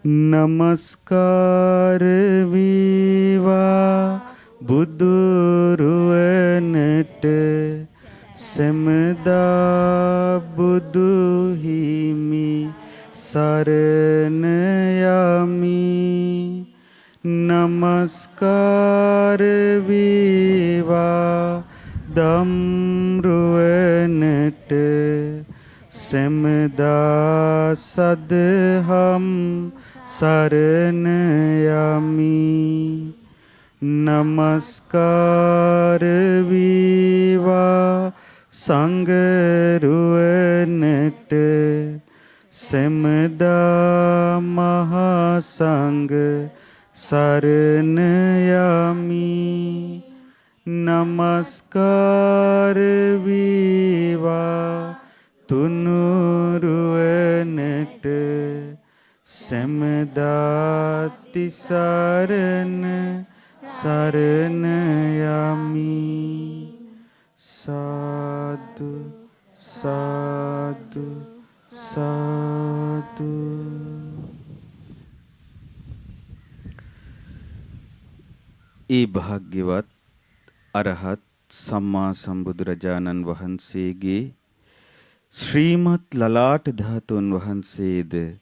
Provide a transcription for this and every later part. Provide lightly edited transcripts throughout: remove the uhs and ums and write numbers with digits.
නමස්කාර වේවා බුදුරුවනට සෙමදා බුදු හිමි සරණ යමි. නමස්කාර වේවා දම්රුවනට සෙමදා සදහම් සරණ යමි. නමස්කාර වේවා සංඝරුවනට සෙමදා මහා සංඝ සරණ යමි. නමස්කාර වේවා තුනුරුවනට සෙමදා තිසරණ සරණ යමි. සාදු සාදු සාදු. ඒ භාග්‍යවත් අරහත් සම්මා සම්බුදුරජාණන් වහන්සේගේ ශ්‍රීමත් ලලාට ධාතුන් වහන්සේද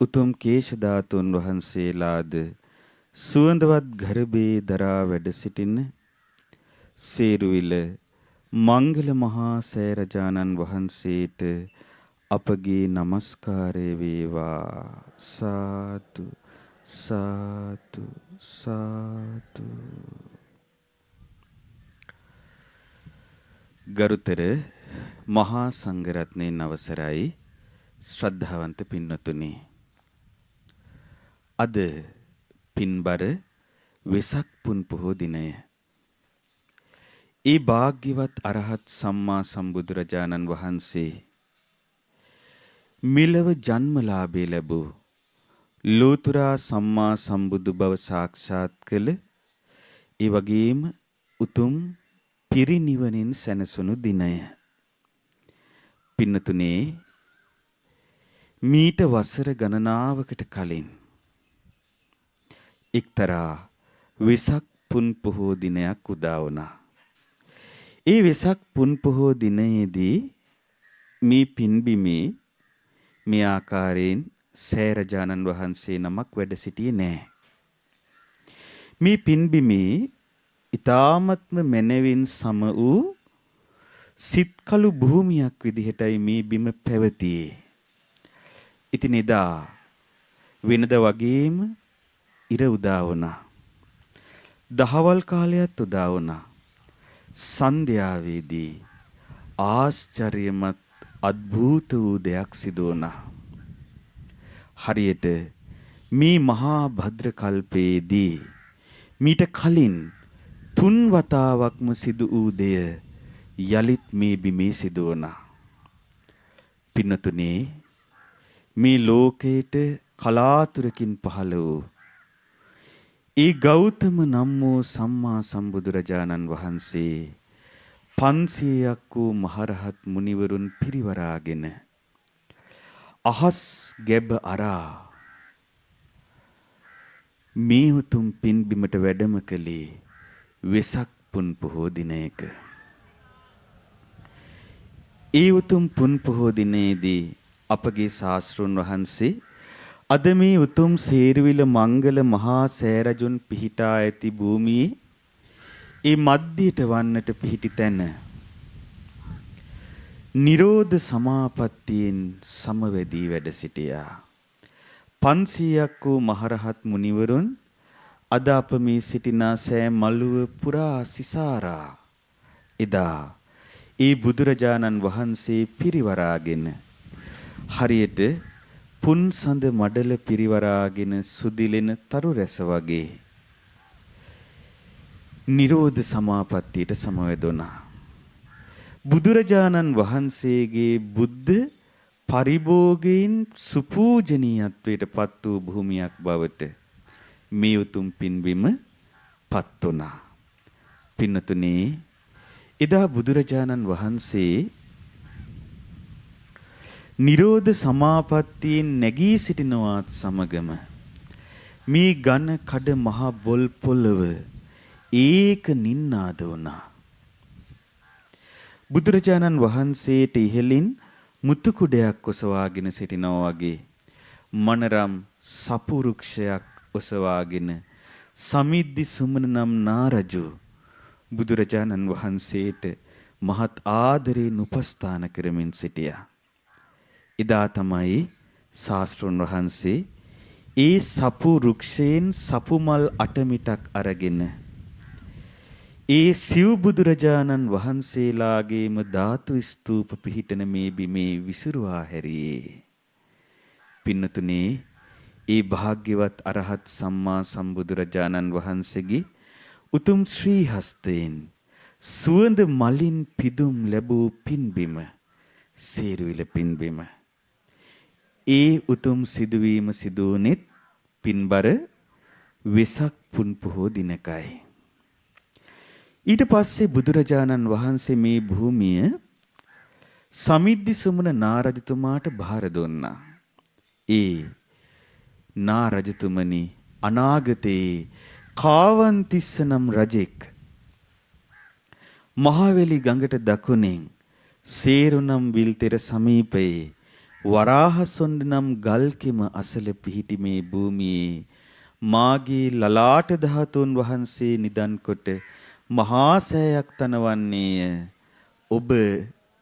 උතුම් කේශ ධාතුන් වහන්සේලාද සුවඳවත් ගර්භේ දරා වැඩ සිටින සේරුවිල මංගල මහා සෑරජාණන් වහන්සේට අපගේ নমස්කාරය වේවා. සාදු සාදු සාදු. ගරුතර මහා සංඝරත්නයන් අවසරයි ශ්‍රද්ධාවන්ත පින්වතුනි. අද පින්බර වෙසක් පුන් පොහෝ දිනය. ඒ භාග්‍යවත් අරහත් සම්මා සම්බුදුරජාණන් වහන්සේ මිලව ජන්මලාභය ලැබූ ලෝතුරා සම්මා සම්බුදු බව සාක්ෂාත් කළ ඒ වගේම උතුම් පිරිනිවනින් සැනසුණු දිනය. පින්නතුනේ මීට වසර ගණනාවකට කලින් එක්තරා වෙසක් පුන් පොහෝ දිනයක් උදා වුණා. ඒ වෙසක් පුන් පොහෝ දිනයේදී මේ පින්බිමේ මේ ආකාරයෙන් සෑරජානන් වහන්සේ නමක් වැඩ සිටියේ නෑ. මේ පින්බිමේ ඊ타ත්ම මැනවින් සම වූ සිත්කලු භූමියක් විදිහටයි මේ බිම පැවතියේ. ඉතින් එදා වෙනද වගේම ඉර උදා වුණා. දහවල් කාලයත් උදා වුණා. සන්ධ්‍යාවේදී ආශ්චර්යමත් අద్භූත වූ දෙයක් සිදු වුණා. හරියට මේ මහා භද්‍ර කල්පයේදී මීට කලින් 3 වතාවක්ම සිදු වූ දෙය යලිත් මේ බිමේ සිදු වුණා. පින්නතුනේ මේ ලෝකයට කලාතුරකින් පහළ වූ ඒ ගෞතම නම් වූ සම්මා සම්බුදුරජාණන් වහන්සේ 500ක් වූ මහරහත් මුනිවරුන් පිරිවරාගෙන අහස් ගැබ අරා මේ උතුම් පින්බිමට වැඩම කළේ වෙසක් පුන් පොහෝ දිනයක. ඒ උතුම් පුන් පොහෝ දිනේදී අපගේ ශාස්ත්‍රුන් වහන්සේ අද මේ උතුම් සේරුවිල මංගල මහා සෑරජුන් පිහිටා ඇති භූමියේ ඒ මධ්‍යයට වන්නට පිහිටි තැන නිරෝධ සමාපත්තියෙන් සමවැදී වැඩ සිටියා. 500ක් වූ මහරහත් මුනිවරුන් අද අප මේ සිටිනා සෑ මළුව පුරා සිසාරා එදා ඒ බුදුරජාණන් වහන්සේ පිරිවරාගෙන හරියට පුන් සඳ මඩල පිරිවරාගෙන සුදිලෙන තරු රැස වගේ නිරෝධ සමාපත්තියට සමවැදුණා. බුදුරජාණන් වහන්සේගේ බුද්ධ පරිභෝගයෙන් සුපූජනීයත්වයට පත් වූ භූමියක් බවට මේ උතුම් පින්බිම පත් වුණා. පින්නතුනේ එදා බුදුරජාණන් වහන්සේ නිරෝධ සමාපත්තියෙන් නැගී සිටිනවත් සමගම මේ ඝන කඩ මහ බොල් පොළව ඒක නින්නාද වුණා. බුදුරජාණන් වහන්සේට ඉහළින් මුතු කුඩයක් ඔසවාගෙන සිටිනවා වගේ මනරම් සපුරුක්ෂයක් ඔසවාගෙන සමිද්දි සුමන නම් නාරජු බුදුරජාණන් වහන්සේට මහත් ආදරයෙන් උපස්ථාන කරමින් සිටියා. එදා තමයි ශාස්ත්‍රඥ වහන්සේ ඒ සපු වෘක්ෂයෙන් සපු මල් 8 මිටක් අරගෙන ඒ සිව් බුදුරජාණන් වහන්සේලාගේම ධාතු ස්තූප පිහිටන මේ බිමේ විසිරුවා හැරියේ. පින්නතුනේ ඒ භාග්‍යවත් අරහත් සම්මා සම්බුදුරජාණන් වහන්සේගේ උතුම් ශ්‍රී හස්තයෙන් සුවඳ මලින් පිදුම් ලැබූ පින්බිම සේරුවිල පින්බිම ඒ උතුම් සිදුවීම සිදුවුනෙත් පින්බර වෙසක් පුන් පොහෝ දිනකයි. ඊට පස්සේ බුදුරජාණන් වහන්සේ මේ භූමිය සමිද්දි සුමන නාරජතුමාට බාර දුන්නා. ඒ නාරජතුමනි අනාගතේ කාවන්තිස්ස නම් රජෙක් මහවැලි ගඟට දකුණෙන් සේරුනම් විල්තෙර සමීපයේ වරාහසොණ්ඩ නම් ගල්කිම අසල පිහිටි මේ භූමියේ මාගේ ලලාට ධාතුන් වහන්සේ නිදන් කොට මහා සෑයක් තනවන්නේය. ඔබ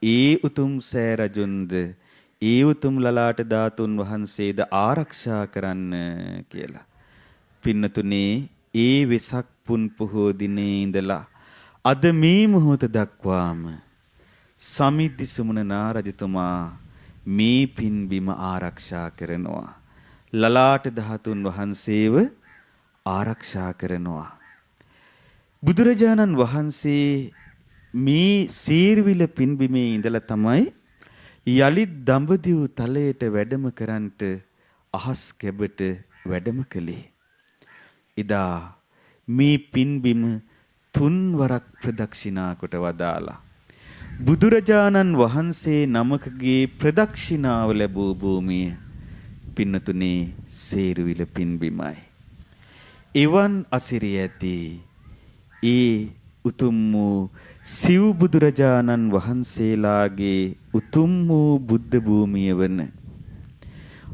ඒ උතුම් සෑ රජුන්ද ඒ උතුම් ලලාට ධාතුන් වහන්සේද ආරක්ෂා කරන්න කියලා. පින්නතුනේ ඒ වෙසක් පුන් පොහෝ දිනේ ඉඳලා අද මේ මොහොත දක්වාම සමිද්දි සුමන නාරජතුමා මේ පින්බිම ආරක්ෂා කරනවා. ලලාට ධාතුන් වහන්සේව ආරක්ෂා කරනවා. බුදුරජාණන් වහන්සේ මේ සීර්විල පින්බිමේ ඉඳලා තමයි යලිත් දඹදිව් තලයට වැඩම කරන්නට අහස් කැබට වැඩම කළේ. එදා මේ පින්බිම 3 වරක් ප්‍රදක්ෂිනා කොට වදාලා බුදුරජාණන් වහන්සේ නමකගේ ප්‍රදක්ෂිනාව ලැබූ භූමිය පින්නතුනේ සේරුවිල පින්බිමයි. එවන් අසිරිය ඇති ඒ උතුම් වූ සිව් බුදුරජාණන් වහන්සේලාගේ උතුම් වූ බුද්ධ භූමිය වන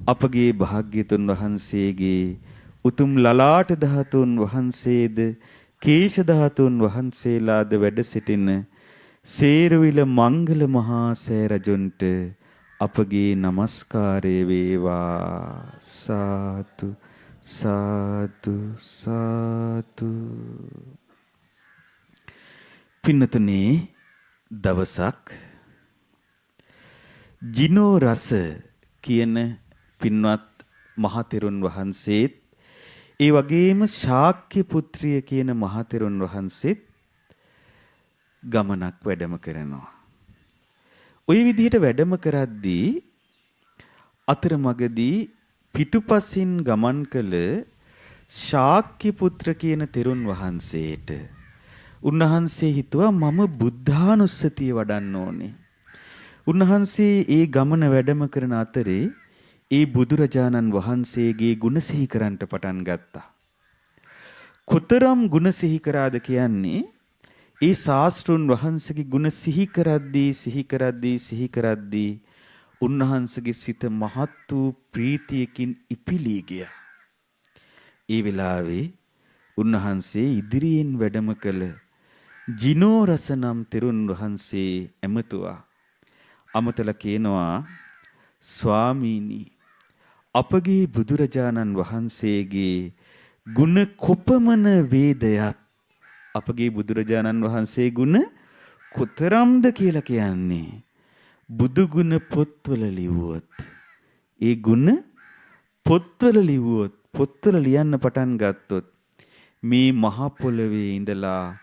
අපගේ භාග්‍යතුන් වහන්සේගේ උතුම් ලලාට ධාතුන් වහන්සේද කේශ ධාතුන් වහන්සේලාද වැඩ සිටින සේරුවිල මංගල මහා සෑ රජුන්ට අපගේ নমස්කාරය වේවා. සාදු සාදු සාදු. පින්නතුනේ දවසක් ජිනෝ රස කියන පින්වත් මහතෙරුන් වහන්සේත් ඒ වගේම ශාක්‍ය පුත්‍රිය කියන මහතෙරුන් වහන්සේත් ගමනක් වැඩම කරනවා. ওই විදිහට වැඩම කරද්දී අතරමඟදී පිටුපසින් ගමන් කළ ශාක්‍ය පුත්‍ර කියන තෙරුන් වහන්සේට උන්වහන්සේ හිතුවා මම බුද්ධානුස්සතිය වඩන්න ඕනේ. උන්වහන්සේ ඒ ගමන වැඩම කරන අතරේ ඒ බුදුරජාණන් වහන්සේගේ ගුණ සිහි කරන්නට පටන් ගත්තා. කොතරම් ගුණ සිහි කරාද කියන්නේ ඒ ශාස්ත්‍රුන් වහන්සේගේ ගුණ සිහි කරද්දී උන්වහන්සේගේ සිත මහත් වූ ප්‍රීතියකින් ඉපිලී ගියා. ඒ වෙලාවේ උන්වහන්සේ ඉදිරියෙන් වැඩම කළ ජිනෝ රස නම් තෙරුන් වහන්සේ ඇමතුවා. අමතලා කියනවා ස්වාමීනි අපගේ බුදුරජාණන් වහන්සේගේ ගුණ කොපමණ වේදයත් අපගේ බුදුරජාණන් වහන්සේ ගුණ කොතරම්ද කියලා කියන්නේ බුදු ගුණ පොත්වල ලිව්වොත් ඒ ගුණ පොත්වල ලිව්වොත් පොත්වල ලියන්න පටන් ගත්තොත් මේ මහ පොළවේ ඉඳලා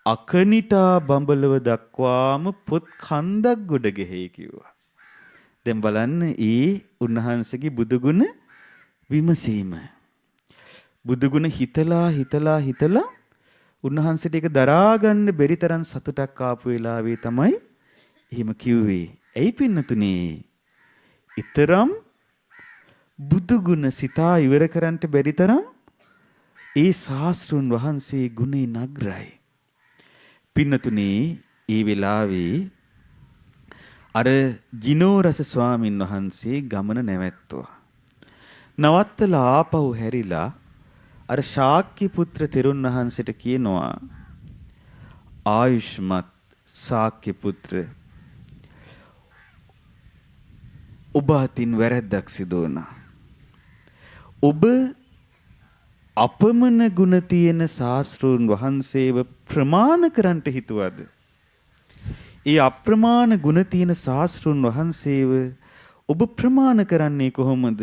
අකනිටා බඹලව දක්වාම පොත් කන්දක් ගොඩ ගෙහෙයි කිව්වා. දැන් බලන්න ඒ උන්වහන්සේගේ බුදුගුණ විමසීම. බුදුගුණ හිතලා උන්වහන්සේට ඒක දරා ගන්න බැරි තරම් සතුටක් ආපු වෙලාවේ තමයි එහෙම කිව්වේ. ඇයි පින්නතුනේ? ඊතරම් බුදු ගුණ සිතා ඉවර කරන්නට බැරි තරම් ඒ ශාස්ත්‍රුන් වහන්සේ ගුණේ නග්‍රයි. පින්නතුනේ ඒ වෙලාවේ අර ජිනෝරස ස්වාමින් වහන්සේ ගමන නැවැත්තුවා. නවත්තලා ආපහු හැරිලා අර ශාක්‍ය පුත්‍ර තෙරුන් වහන්සේට කියනවා ආයුෂ්මත් ශාක්‍ය පුත්‍ර ඔබ අතින් වැරැද්දක් සිදු වුණා. ඔබ අපමණ ගුණ තියෙන ශාස්ත්‍රූන් වහන්සේව ප්‍රමාණ කරන්නට හිතුවද? ඒ අප්‍රමාණ ගුණ තියෙන ශාස්ත්‍රූන් වහන්සේව ඔබ ප්‍රමාණ කරන්නේ කොහොමද?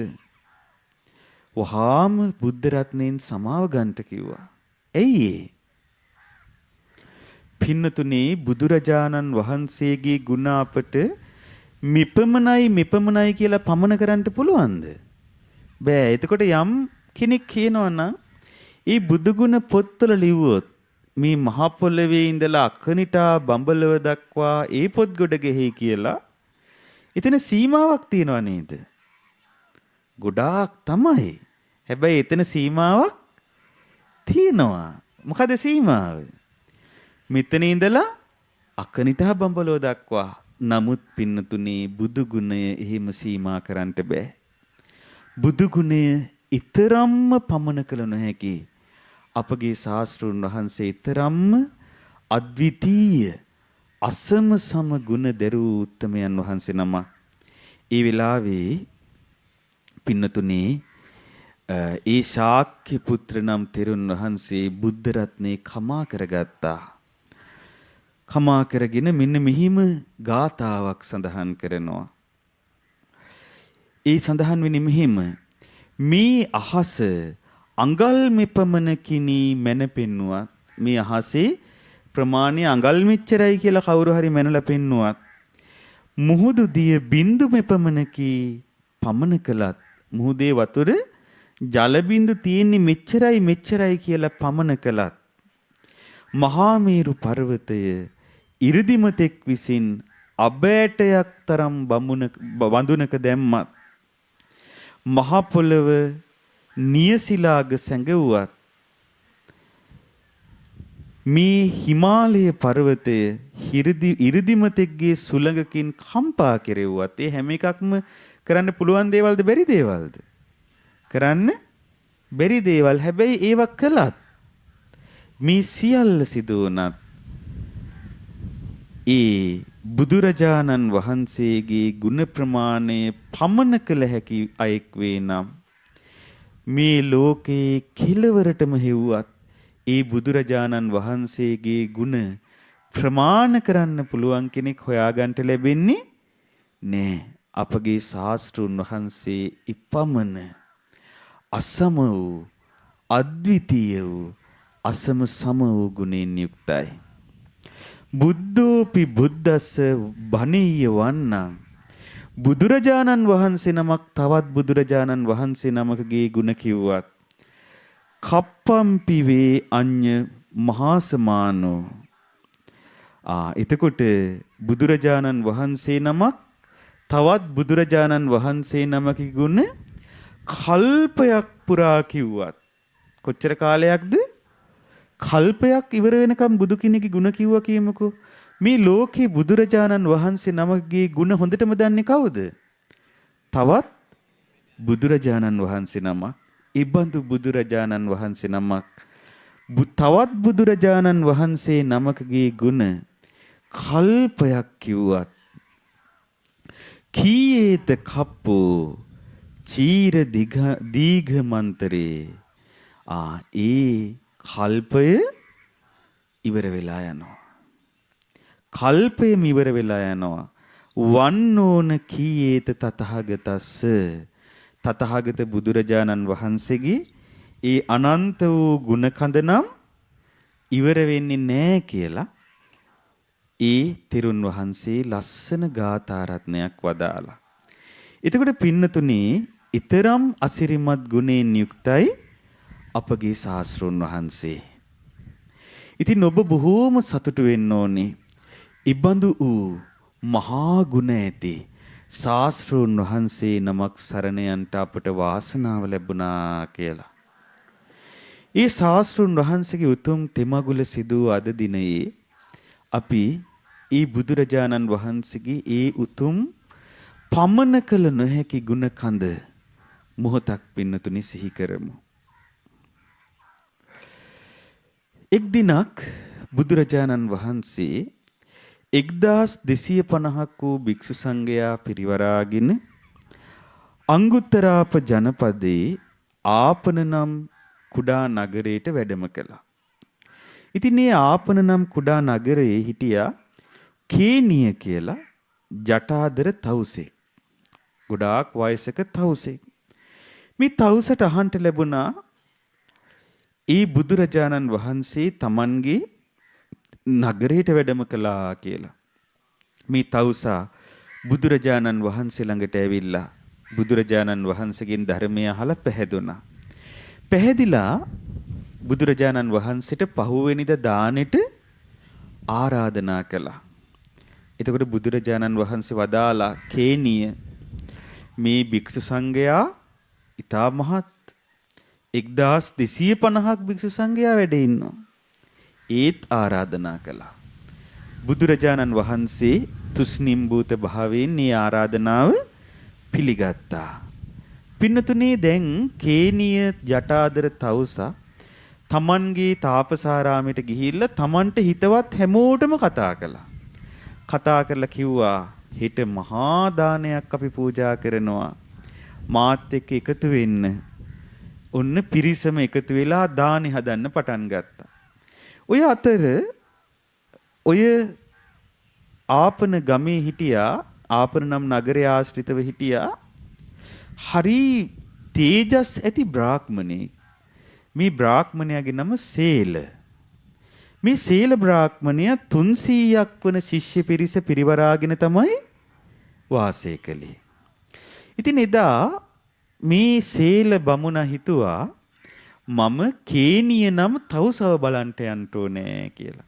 වහාම බුද්ධ රත්නයෙන් සමාව ගන්නට කිව්වා. ඇයි ඒ? පින්නතුනේ බුදුරජාණන් වහන්සේගේ ගුණ අපට මෙපමණයි කියලා පමන කරන්න පුළුවන්ද? බෑ. එතකොට යම් කෙනෙක් කියනවා නම් ඒ බුදු ගුණ පොත්වල ලිව්වොත් මේ මහ පොළවේ ඉඳලා අකනිටා බඹලව දක්වා ඒ පොත් ගොඩ ගෙහි කියලා එතන සීමාවක් තියනවා නේද? ගොඩාක් තමයි. හැබැයි එතන සීමාවක් තියෙනවා. මොකද සීමාව? මෙතන ඉඳලා අකනිටා බඹලව දක්වා. නමුත් පින්නතුනේ බුදු ගුණය එහෙම සීමා කරන්නට බෑ. බුදු ගුණය ඊතරම්ම පමන කළ නොහැකි. අපගේ ශාස්ත්‍රූන් වහන්සේ ඊතරම්ම අද්විතීය අසම සම ගුණ දරූ උත්තමයන් වහන්සේ නම. ඒ වෙලාවේ පින්නතුනේ ඒ ශාක්‍ය පුත්‍ර නම් තෙරුන් වහන්සේ බුද්ධ රත්නේ කමා කරගත්තා. කමා කරගෙන මෙන්න මෙහිම ගාතාවක් සඳහන් කරනවා. ඒ සඳහන් වෙන්නේ මෙහිම මේ අහස අඟල් මෙපමණකිනි මැන පෙන්නුවත් මේ අහසේ ප්‍රමාණය අඟල් මෙච්චරයි කියලා කවුරු හරි මැනලා පෙන්නුවත් මුහුදු දිය බින්දු මෙපමණකි පමන කළත් මුහුදේ වතුර ජල බින්දු තියෙන්නේ මෙච්චරයි කියලා පමන කළත් මහා මේරු පර්වතය ඉරිදිමතෙක් විසින් අබෑටයක් තරම් බඳුනක දැම්මත් මහ පොළව නියසිලාග සැඟවුවත් මේ හිමාලය පර්වතය ඉරිදිමතෙක්ගේ සුළඟකින් කම්පා කෙරෙව්වත් ඒ හැම එකක්ම කරන්න පුළුවන් දේවල්ද බැරි දේවල්ද? කරන්න බැරි දේවල්. හැබැයි ඒවා කළත් මේ සියල්ල සිදු වුණත් ඒ බුදුරජාණන් වහන්සේගේ ගුණ ප්‍රමාණය පමන කළ හැකි අයෙක් වේ නම් මේ ලෝකේ කෙලවරටම හෙව්වත් ඒ බුදුරජාණන් වහන්සේගේ ගුණ ප්‍රමාණ කරන්න පුළුවන් කෙනෙක් හොයාගන්න ලැබෙන්නේ නෑ. අපගේ ශාස්ත්‍රූන් වහන්සේ ඉපමණ අසම වූ අද්විතීය වූ අසම සම වූ ගුණෙන් යුක්තයි. බුද්ධෝපි බුද්දස්ස බණීය වන්නං බුදුරජාණන් වහන්සේ නමක් තවත් බුදුරජාණන් වහන්සේ නමකගේ ගුණ කිව්වත් කප්පම්පි වේ අඤ්ඤ මහාසමානෝ. එතකොට බුදුරජාණන් වහන්සේ නමක් තවත් බුදුරජාණන් වහන්සේ නමකගේ ගුණ කල්පයක් පුරා කිව්වත් කොච්චර කාලයක්ද? කල්පයක් ඉවර වෙනකම් බුදු කෙනෙක්ගේ ගුණ කිව්වා කියමුකෝ. මේ ලෝකේ බුදුරජාණන් වහන්සේ නමකගේ ගුණ හොඳටම දන්නේ කවුද? තවත් බුදුරජාණන් වහන්සේ නමක්. ඉබඳු බුදුරජාණන් වහන්සේ නමක් තවත් බුදුරජාණන් වහන්සේ නමකගේ ගුණ කල්පයක් කිව්වත් කීයේත කප්පෝ චීර දීඝ මන්තරේ ඒ කල්පය ඉවර වෙලා යනවා. කල්පයම ඉවර වෙලා යනවා. වන්නෝන කීයේත තථාගතස්ස තථාගත බුදුරජාණන් වහන්සේගේ ඒ අනන්ත වූ ගුණ කඳ නම් ඉවර වෙන්නේ නැහැ කියලා ඒ තෙරුන් වහන්සේ ලස්සන ගාථා රත්නයක් වදාලා. එතකොට පින්නතුනේ ඊතරම් අසිරිමත් ගුණයෙන් යුක්තයි අපගේ ශාස්ත්‍රඥ වහන්සේ. ඉතින් ඔබ බොහෝම සතුටු වෙන්න ඕනේ. ඉබඳු වූ මහා ගුණ ඇති ශාස්ත්‍රූන් වහන්සේ නමක් සරණ යන්ට අපට වාසනාව ලැබුණා කියලා. ඒ ශාස්ත්‍රූන් වහන්සේගේ උතුම් තෙමගුල සිදු අද දිනයේ අපි ඒ බුදුරජාණන් වහන්සේගේ ඒ උතුම් පමන කළ නොහැකි ගුණ කඳ මොහොතක් පින්නතුනි සිහි කරමු. එක් දිනක් බුදුරජාණන් වහන්සේ 1250ක් වූ භික්ෂු සංඝයා පිරිවරාගෙන අංගුත්තරාප ජනපදයේ ආපන නම් කුඩා නගරයට වැඩම කළා. ඉතින් මේ ආපන නම් කුඩා නගරයේ හිටියා කේනිය කියලා ජටාදර තවුසෙක්. ගොඩාක් වයසක තවුසෙක්. මේ තවුසට අහන්න ලැබුණා ඒ බුදුරජාණන් වහන්සේ තමන්ගේ නගරයට වැඩම කළා කියලා. මේ තවුසා බුදුරජාණන් වහන්සේ ළඟට ඇවිල්ලා බුදුරජාණන් වහන්සේගෙන් ධර්මය අහලා පැහැදුනා. පැහැදිලා බුදුරජාණන් වහන්සේට පහුවෙනිදා දානෙට ආරාධනා කළා. එතකොට බුදුරජාණන් වහන්සේ වදාලා කේනිය මේ භික්ෂු සංඝයා ඊටා මහත් 1250ක් භික්ෂු සංඝයා වැඩ ඉන්නවා. ඒත් ආරාධනා කළා. බුදුරජාණන් වහන්සේ තුස්නිම්බූත භාවයෙන් මේ ආරාධනාව පිළිගත්තා. පින්නතුනේ දැන් කේනිය ජටාදර තවුසා තමන්ගේ තාපසාරාමයට ගිහිල්ලා තමන්ට හිතවත් හැමෝටම කතා කළා. කතා කරලා කිව්වා හෙට මහා දානයක් අපි පූජා කරනවා. මාත් එක්ක එකතු වෙන්න. ඔන්න පිරිසම එකතු වෙලා දානි හදන්න පටන් ගත්තා. ඔය අතර ඔය ආපන ගමේ හිටියා ආපන නම් නගරයේ ආශ්‍රිතව හිටියා හරි තේජස් ඇති බ්‍රාහ්මණෙක්. මේ බ්‍රාහ්මණයාගේ නම සේල. මේ සේල බ්‍රාහ්මණයා 300ක් වන ශිෂ්‍ය පිරිස පිරිවරාගෙන තමයි වාසය කළේ. ඉතින් එදා මේ සේල බමුණා හිතුවා මම කේනිය නම් තවුසව බලන්ට යන්න ඕනේ කියලා.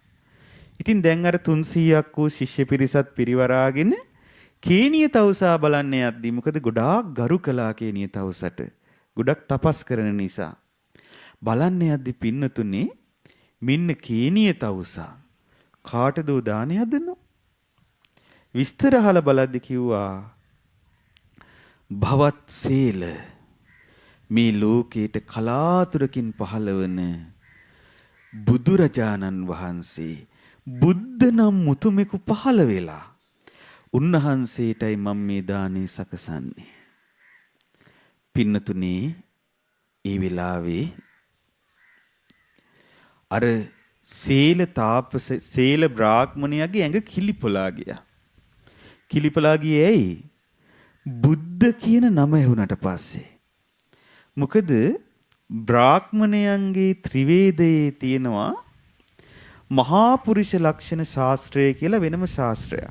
ඉතින් දැන් අර 300ක් වූ ශිෂ්‍ය පිරිසත් පිරිවරාගෙන කේනිය තවුසා බලන්න යද්දි මොකද ගොඩාක් ගරු කළා කේනිය තවුසට. ගොඩක් තපස් කරන නිසා. බලන්න යද්දි පින්නතුනේ මෙන්න කේනිය තවුසා කාටද දානය හදනවා? විස්තර අහලා බලද්දි කිව්වා භවත් සේල මේ ලෝකයට කලාතුරකින් පහළවන බුදුරජාණන් වහන්සේ බුද්ධ නම් මුතුමෙකු පහළ වෙලා උන්වහන්සේටයි මම මේ දානේ සකසන්නේ. පින්නතුනේ ඒ වෙලාවේ අර සේල බ්‍රාහ්මණයාගේ ඇඟ කිලිපොලා ගියා. කිලිපොලා ගියේ ඇයි? බුද්ධ කියන නම ඇහුණට පස්සේ. මොකද බ්‍රාහ්මණයන්ගේ ත්‍රිවේදයේ තියෙනවා මහා පුරුෂ ලක්ෂණ ශාස්ත්‍රය කියලා වෙනම ශාස්ත්‍රයක්.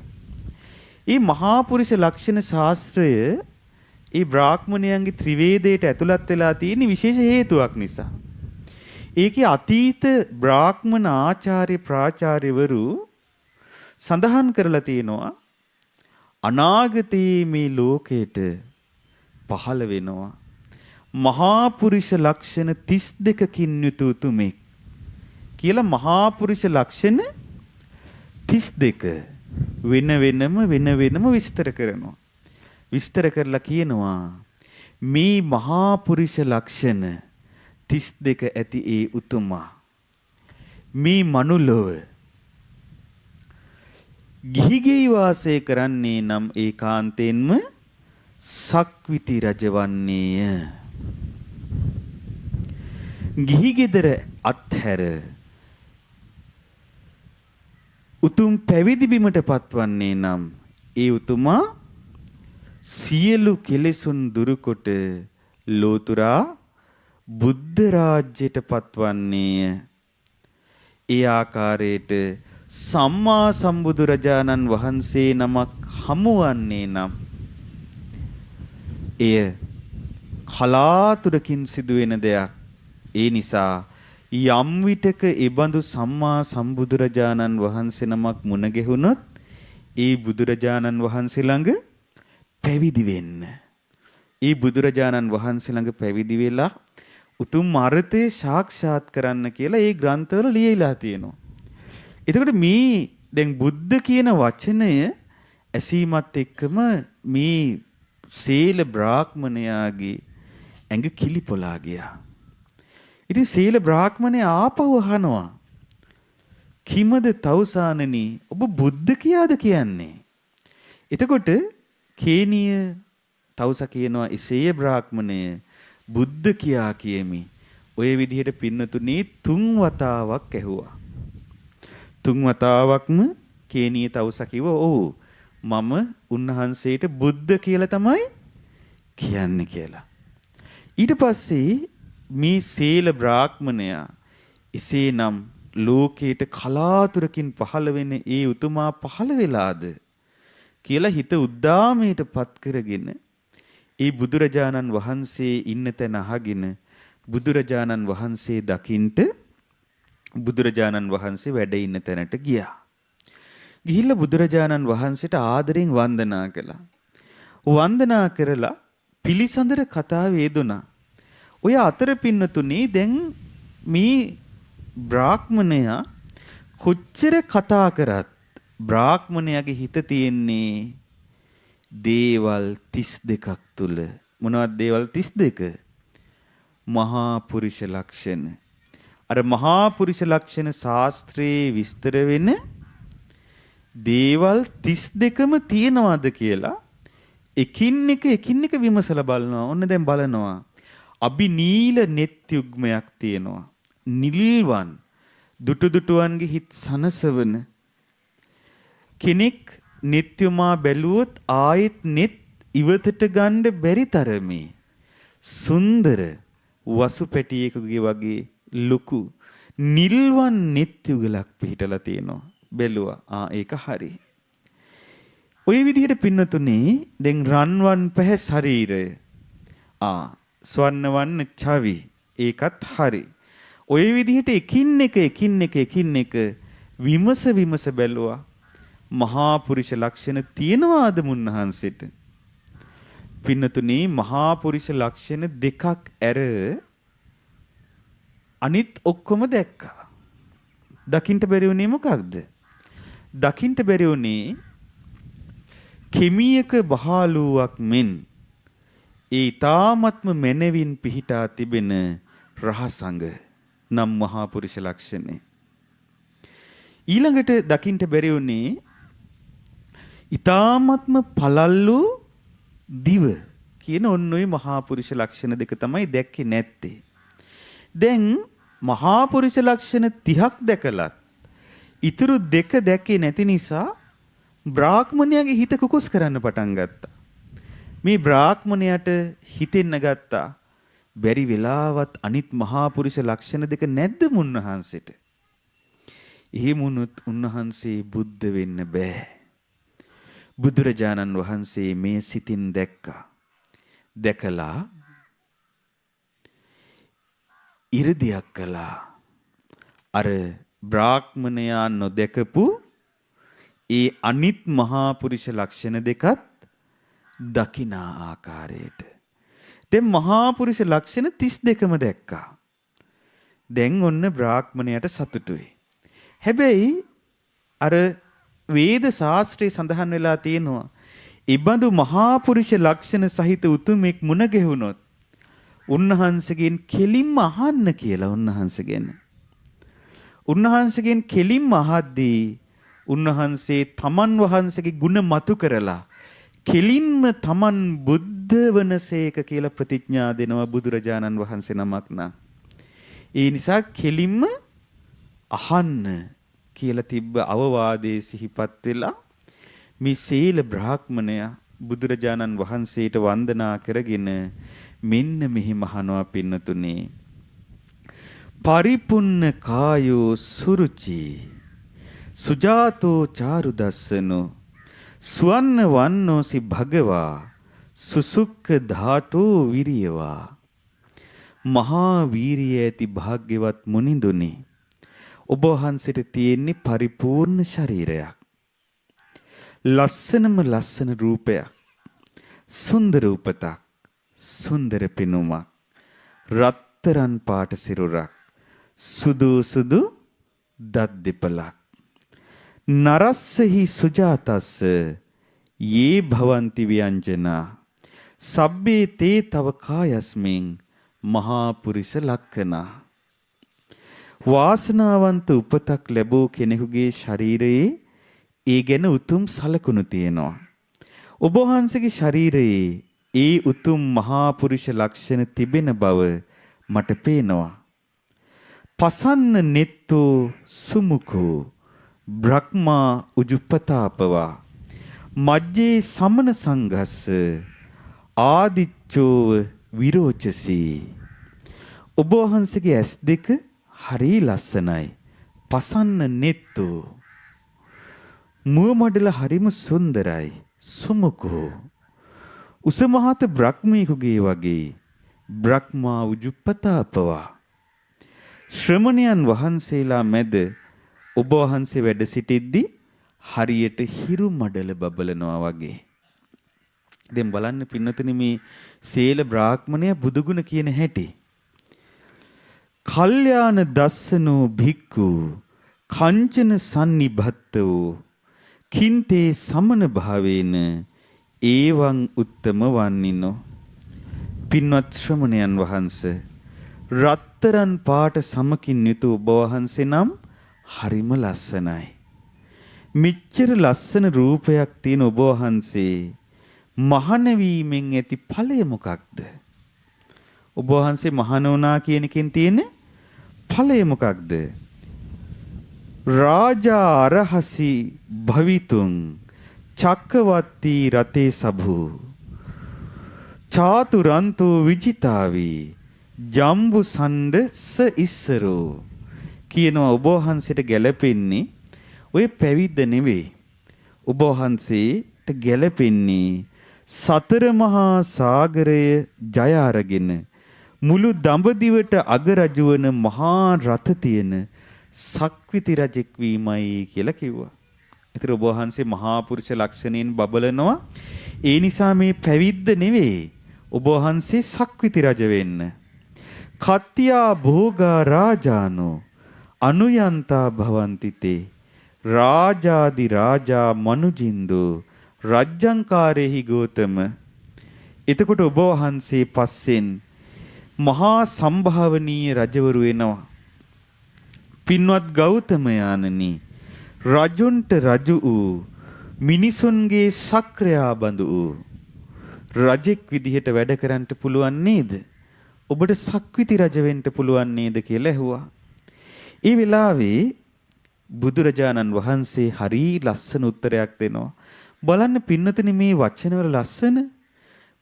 මේ මහා පුරුෂ ලක්ෂණ ශාස්ත්‍රය ඒ බ්‍රාහ්මණයන්ගේ ත්‍රිවේදයට ඇතුළත් වෙලා තියෙන විශේෂ හේතුවක් නිසා. ඒකේ අතීත බ්‍රාහ්මණ ආචාර්ය ප්‍රාචාර්යවරු සඳහන් කරලා තියෙනවා අනාගතයේ මේ ලෝකයට පහළ වෙනවා මහා පුරුෂ ලක්ෂණ 32කින් යුතු උතුමෙක් කියලා. මහා පුරුෂ ලක්ෂණ 32 වෙන වෙනම විස්තර කරනවා. විස්තර කරලා කියනවා මේ මහා පුරුෂ ලක්ෂණ 32 ඇති ඒ උතුමා මේ මනුලොව ගිහිගෙයි වාසය කරන්නේ නම් ඒකාන්තයෙන්ම සක්විති රජවන්නේය. ගිහිගෙදර අත්හැර උතුම් පැවිදි බිමට පත්වන්නේ නම් ඒ උතුමා සියලු කෙලෙසුන් දුරුකොට ලෝතුරා බුද්ධ රාජ්‍යයට පත්වන්නේය. ඒ ආකාරයට සම්මා සම්බුදුරජාණන් වහන්සේ නමක් හමුවන්නේ නම් එය කලාතුරකින් සිදුවෙන දෙයක්. ඒ නිසා යම් විටක එබඳු සම්මා සම්බුදුරජාණන් වහන්සේ නමක් මුණ ගැහුනොත් ඒ බුදුරජාණන් වහන්සේ ළඟ පැවිදි වෙන්න. ඒ බුදුරජාණන් වහන්සේ ළඟ පැවිදි වෙලා උතුම් අර්ථය සාක්ෂාත් කරන්න කියලා ඒ ග්‍රන්ථවල ලියලා තියෙනවා. එතකොට මේ දැන් බුද්ධ කියන වචනය ඇසීමත් එක්කම මේ සීල බ්‍රාහ්මණයාගේ ඇඟ කිලිපොලා ගියා. ඉතින් සීල බ්‍රාහ්මණයා ආපහු අහනවා, කිමද තවුසානනි ඔබ බුද්ධ කියාද කියන්නේ? එතකොට කේනිය තවුසා කියනවා, එසේ බ්‍රාහ්මණය බුද්ධ කියා කියමි. ඔය විදිහට පින්නතුනේ 3 වතාවක් ඇහුවා. 3 වතාවක්ම කේනිය තවුසා කිව්වා, ඔව් මම උන්වහන්සේට බුද්ධ කියලා තමයි කියන්නේ කියලා. ඊට පස්සේ මේ සීල බ්‍රාහ්මණයා එසේනම් ලෝකයට කලාතුරකින් පහළ වෙන ඒ උතුමා පහළ වෙලාද කියලා හිත උද්දාමයට පත් කරගෙන ඒ බුදුරජාණන් වහන්සේ ඉන්න තැන අහගෙන බුදුරජාණන් වහන්සේ දකින්ට බුදුරජාණන් වහන්සේ වැඩ ඉන්න තැනට ගියා. ගිහිල්ලා බුදුරජාණන් වහන්සේට ආදරෙන් වන්දනා කළා. වන්දනා කරලා පිළිසඳර කතාව යෙදුණා. ඔය අතර පින්නතුනේ දැන් මේ බ්‍රාහ්මණයා කොච්චර කතා කරත් බ්‍රාහ්මණයාගේ හිත තියෙන්නේ දේවල් 32ක් තුල. මොනවද දේවල් 32? මහා පුරුෂ ලක්ෂණ. අර මහා පුරුෂ ලක්ෂණ ශාස්ත්‍රයේ විස්තර වෙන දේවල් 32ම තියනවාද කියලා එකින් එක විමසලා බලනවා. ඔන්න දැන් බලනවා. අබිනීල නෙත් යුග්මයක් තියෙනවා. නිල්වන් දුටුදුටුවන්ගේ හිත් සනසවන කෙනෙක් නිත්‍යමා බැලුවොත් ආයෙත් නෙත් ඉවතට ගන්න බැරි තරමේ සුන්දර වසු පැටියෙකුගේ වගේ ලොකු නිල්වන් නෙත් යුගලක් පිහිටලා තියෙනවා. බැලුවා. ඒක හරි. ඔය විදිහට පින්නතුනේ දැන් රන්වන් පැහැ ශරීරය. ස්වර්ණවන් ඡවි. ඒකත් හරි. ඔය විදිහට එකින් එක විමස බැලුවා. මහා පුරුෂ ලක්ෂණ තියනවාද මුන්නහන්සෙට? පින්නතුනේ මහා පුරුෂ ලක්ෂණ 2ක් ඇර අනිත් ඔක්කොම දැක්කා. දකින්ට බැරි වුණේ මොකක්ද? දකින්ට බැරි වුණේ කෙමියක බහාලුවක් මෙන් ඒ ඊ타ත්ම මනවින් පිහිටා තිබෙන රහසඟ නම් මහා පුරුෂ ලක්ෂණේ. ඊළඟට දකින්ට බැරි වුණේ ඊ타ත්ම පළල්ලු දිව කියන ඔන්න ඔය මහා පුරුෂ ලක්ෂණ 2 තමයි දැක්කේ නැත්තේ. දැන් මහා පුරුෂ ලක්ෂණ 30ක් දැකලත් ඊතුරු 2 දැකේ නැති නිසා බ්‍රාහ්මණයාගේ හිත කුකුස් කරන්න පටන් ගත්තා. මේ බ්‍රාහ්මණයාට හිතෙන්න ගත්තා, බැරි වෙලාවත් අනිත් මහා පුරුෂ ලක්ෂණ 2 නැද්ද මුන්නහන්සෙට? එහෙමුණුත් උන්වහන්සේ බුද්ධ වෙන්න බෑ. බුදුරජාණන් වහන්සේ මේ සිතින් දැක්කා. දැකලා ඉරදියක් කළා. අර බ්‍රාහ්මණයා නොදකපු ඒ අනිත් මහා පුරුෂ ලක්ෂණ 2ත් දකිනා ආකාරයට. දැන් මහා පුරුෂ ලක්ෂණ 32ම දැක්කා. දැන් ඔන්න බ්‍රාහ්මණයාට සතුටුයි. හැබැයි අර වේද ශාස්ත්‍රයේ සඳහන් වෙලා තියෙනවා, ඉබඳු මහා පුරුෂ ලක්ෂණ සහිත උතුමෙක් මුණ ගැහුනොත් උන්වහන්සේගෙන් කෙලින්ම අහන්න කියලා. උන්වහන්සේගෙන් කෙලින්ම අහද්දී උන්වහන්සේ තමන් වහන්සේගේ ගුණ මතු කරලා කෙලින්ම තමන් බුද්ධ වනසේක කියලා ප්‍රතිඥා දෙනවා බුදුරජාණන් වහන්සේ නමක් නා. ඒ නිසා කෙලින්ම අහන්න කියලා තිබ්බ අවවාදයේ සිහිපත් වෙලා මේ සීල බ්‍රාහ්මණයා බුදුරජාණන් වහන්සේට වන්දනා කරගෙන මෙන්න මෙහි මහනවා පින්නතුනේ. පරිපුන්න කායෝ සුරුචි සුජාතෝ චාරු දස්සනෝ ස්වන්න වන්නෝසි භගවා සුසුක්ක ධාතෝ විරියවා. මහා වීරිය ඇති භාග්‍යවත් මුනිඳුනි, ඔබ වහන්සේට තියෙන්නේ පරිපූර්ණ ශරීරයක්, ලස්සනම ලස්සන රූපයක්, සුන්දර උපතක්, සුන්දර පෙනුමක්, රත්තරන් පාට සිරුරක්, සුදු සුදු දත් දෙපලක්. නරස්සෙහි සුජාතස්ස යේ භවಂತಿ ව්‍යංජනා සබ්බේ තේ තව කායස්මින් මහා පුරිස ලක්කනා. වාසනාවන්ත උපතක් ලැබූ කෙනෙකුගේ ශරීරයේ ඒ ගැන උතුම් සලකුණු තියෙනවා. ඔබ වහන්සේගේ ශරීරයේ ඒ උතුම් මහා පුරුෂ ලක්ෂණ තිබෙන බව මට පේනවා. පසන්න නෙත්තෝ සුමුඛෝ බ්‍රහ්මා උජුප්පතාපවා මජ්ජේ සමන සංඝස්ස ආදිච්චෝව විරෝචසී. ඔබ වහන්සේගේ ඇස් දෙක හරි ලස්සනයි. පසන්න නෙත්තෝ මුව මඩල හරිම සුන්දරයි. සුමුඛෝ උසමහත බ්‍රහ්මීකුගේ වගේ. බ්‍රහ්මා උජුප්පතාපවා ශ්‍රමණයන් වහන්සේලා මැද ඔබ වහන්සේ වැඩ සිටිද්දී හරියට හිරු මඩල බබලනවා වගේ. දැන් බලන්න පින්නතුනි මේ සීල බ්‍රාහ්මණය බුදුගුණ කියන හැටි. කල්යාණ දස්සනෝ භික්ඛු කංචන සම්නිබත්තෝ කින්තේ සමන භාවේන ඒවං උත්තම වන්නිනෝ. පින්වත් ශ්‍රමණයන් වහන්සේ රත්තරන් පාට සමකින් යුතු ඔබ වහන්සේ නම් හරිම ලස්සනයි. මෙච්චර ලස්සන රූපයක් තියෙන ඔබ වහන්සේ මහාන වීමෙන් ඇති ඵලය මොකක්ද? ඔබ වහන්සේ මහාන වුණා කියන එකෙන් තියෙන ඵලය මොකක්ද? රාජා අරහසි භවිතුං චක්කවර්ති රතේ සභූ චාතුරන්තෝ විජිතාවි ජම්බු සණ්ඩස ඉස්සරෝ කියනවා. ඔබ වහන්සේට ගැලපෙන්නේ ඔය පැවිද්ද නෙවෙයි. ඔබ වහන්සේට ගැලපෙන්නේ සතර මහා සාගරය ජය අරගෙන මුළු දඹදිවට අගරජු වන මහා රත තියෙන සක්විති රජෙක් වීමයි කියලා කිව්වා. ඒතර ඔබ වහන්සේ මහා පුරුෂ ලක්ෂණයෙන් බබලනවා. ඒ නිසා මේ පැවිද්ද නෙවෙයි ඔබ වහන්සේ සක්විති රජ වෙන්න. කත්තියා භෝගා රාජානෝ අනුයන්තා භවಂತಿ තේ රාජාදි රාජා මනුජින්දෝ රජ්ජංකාරේහි ගෝතම. එතකොට ඔබ වහන්සේ පස්සෙන් මහා සම්භාවනීය රජවරු වෙනවා. පින්වත් ගෞතමයාණනි, රජුන්ට රජු වූ මිනිසුන්ගේ සක්‍රයා බඳු වූ රජෙක් විදිහට වැඩ කරන්න පුළුවන් නේද? ඔබට සක්විති රජ වෙන්න පුළුවන් නේද කියලා ඇහුවා. ඒ වෙලාවේ බුදුරජාණන් වහන්සේ හරි ලස්සන උත්තරයක් දෙනවා. බලන්න පින්නතනි මේ වචනවල ලස්සන.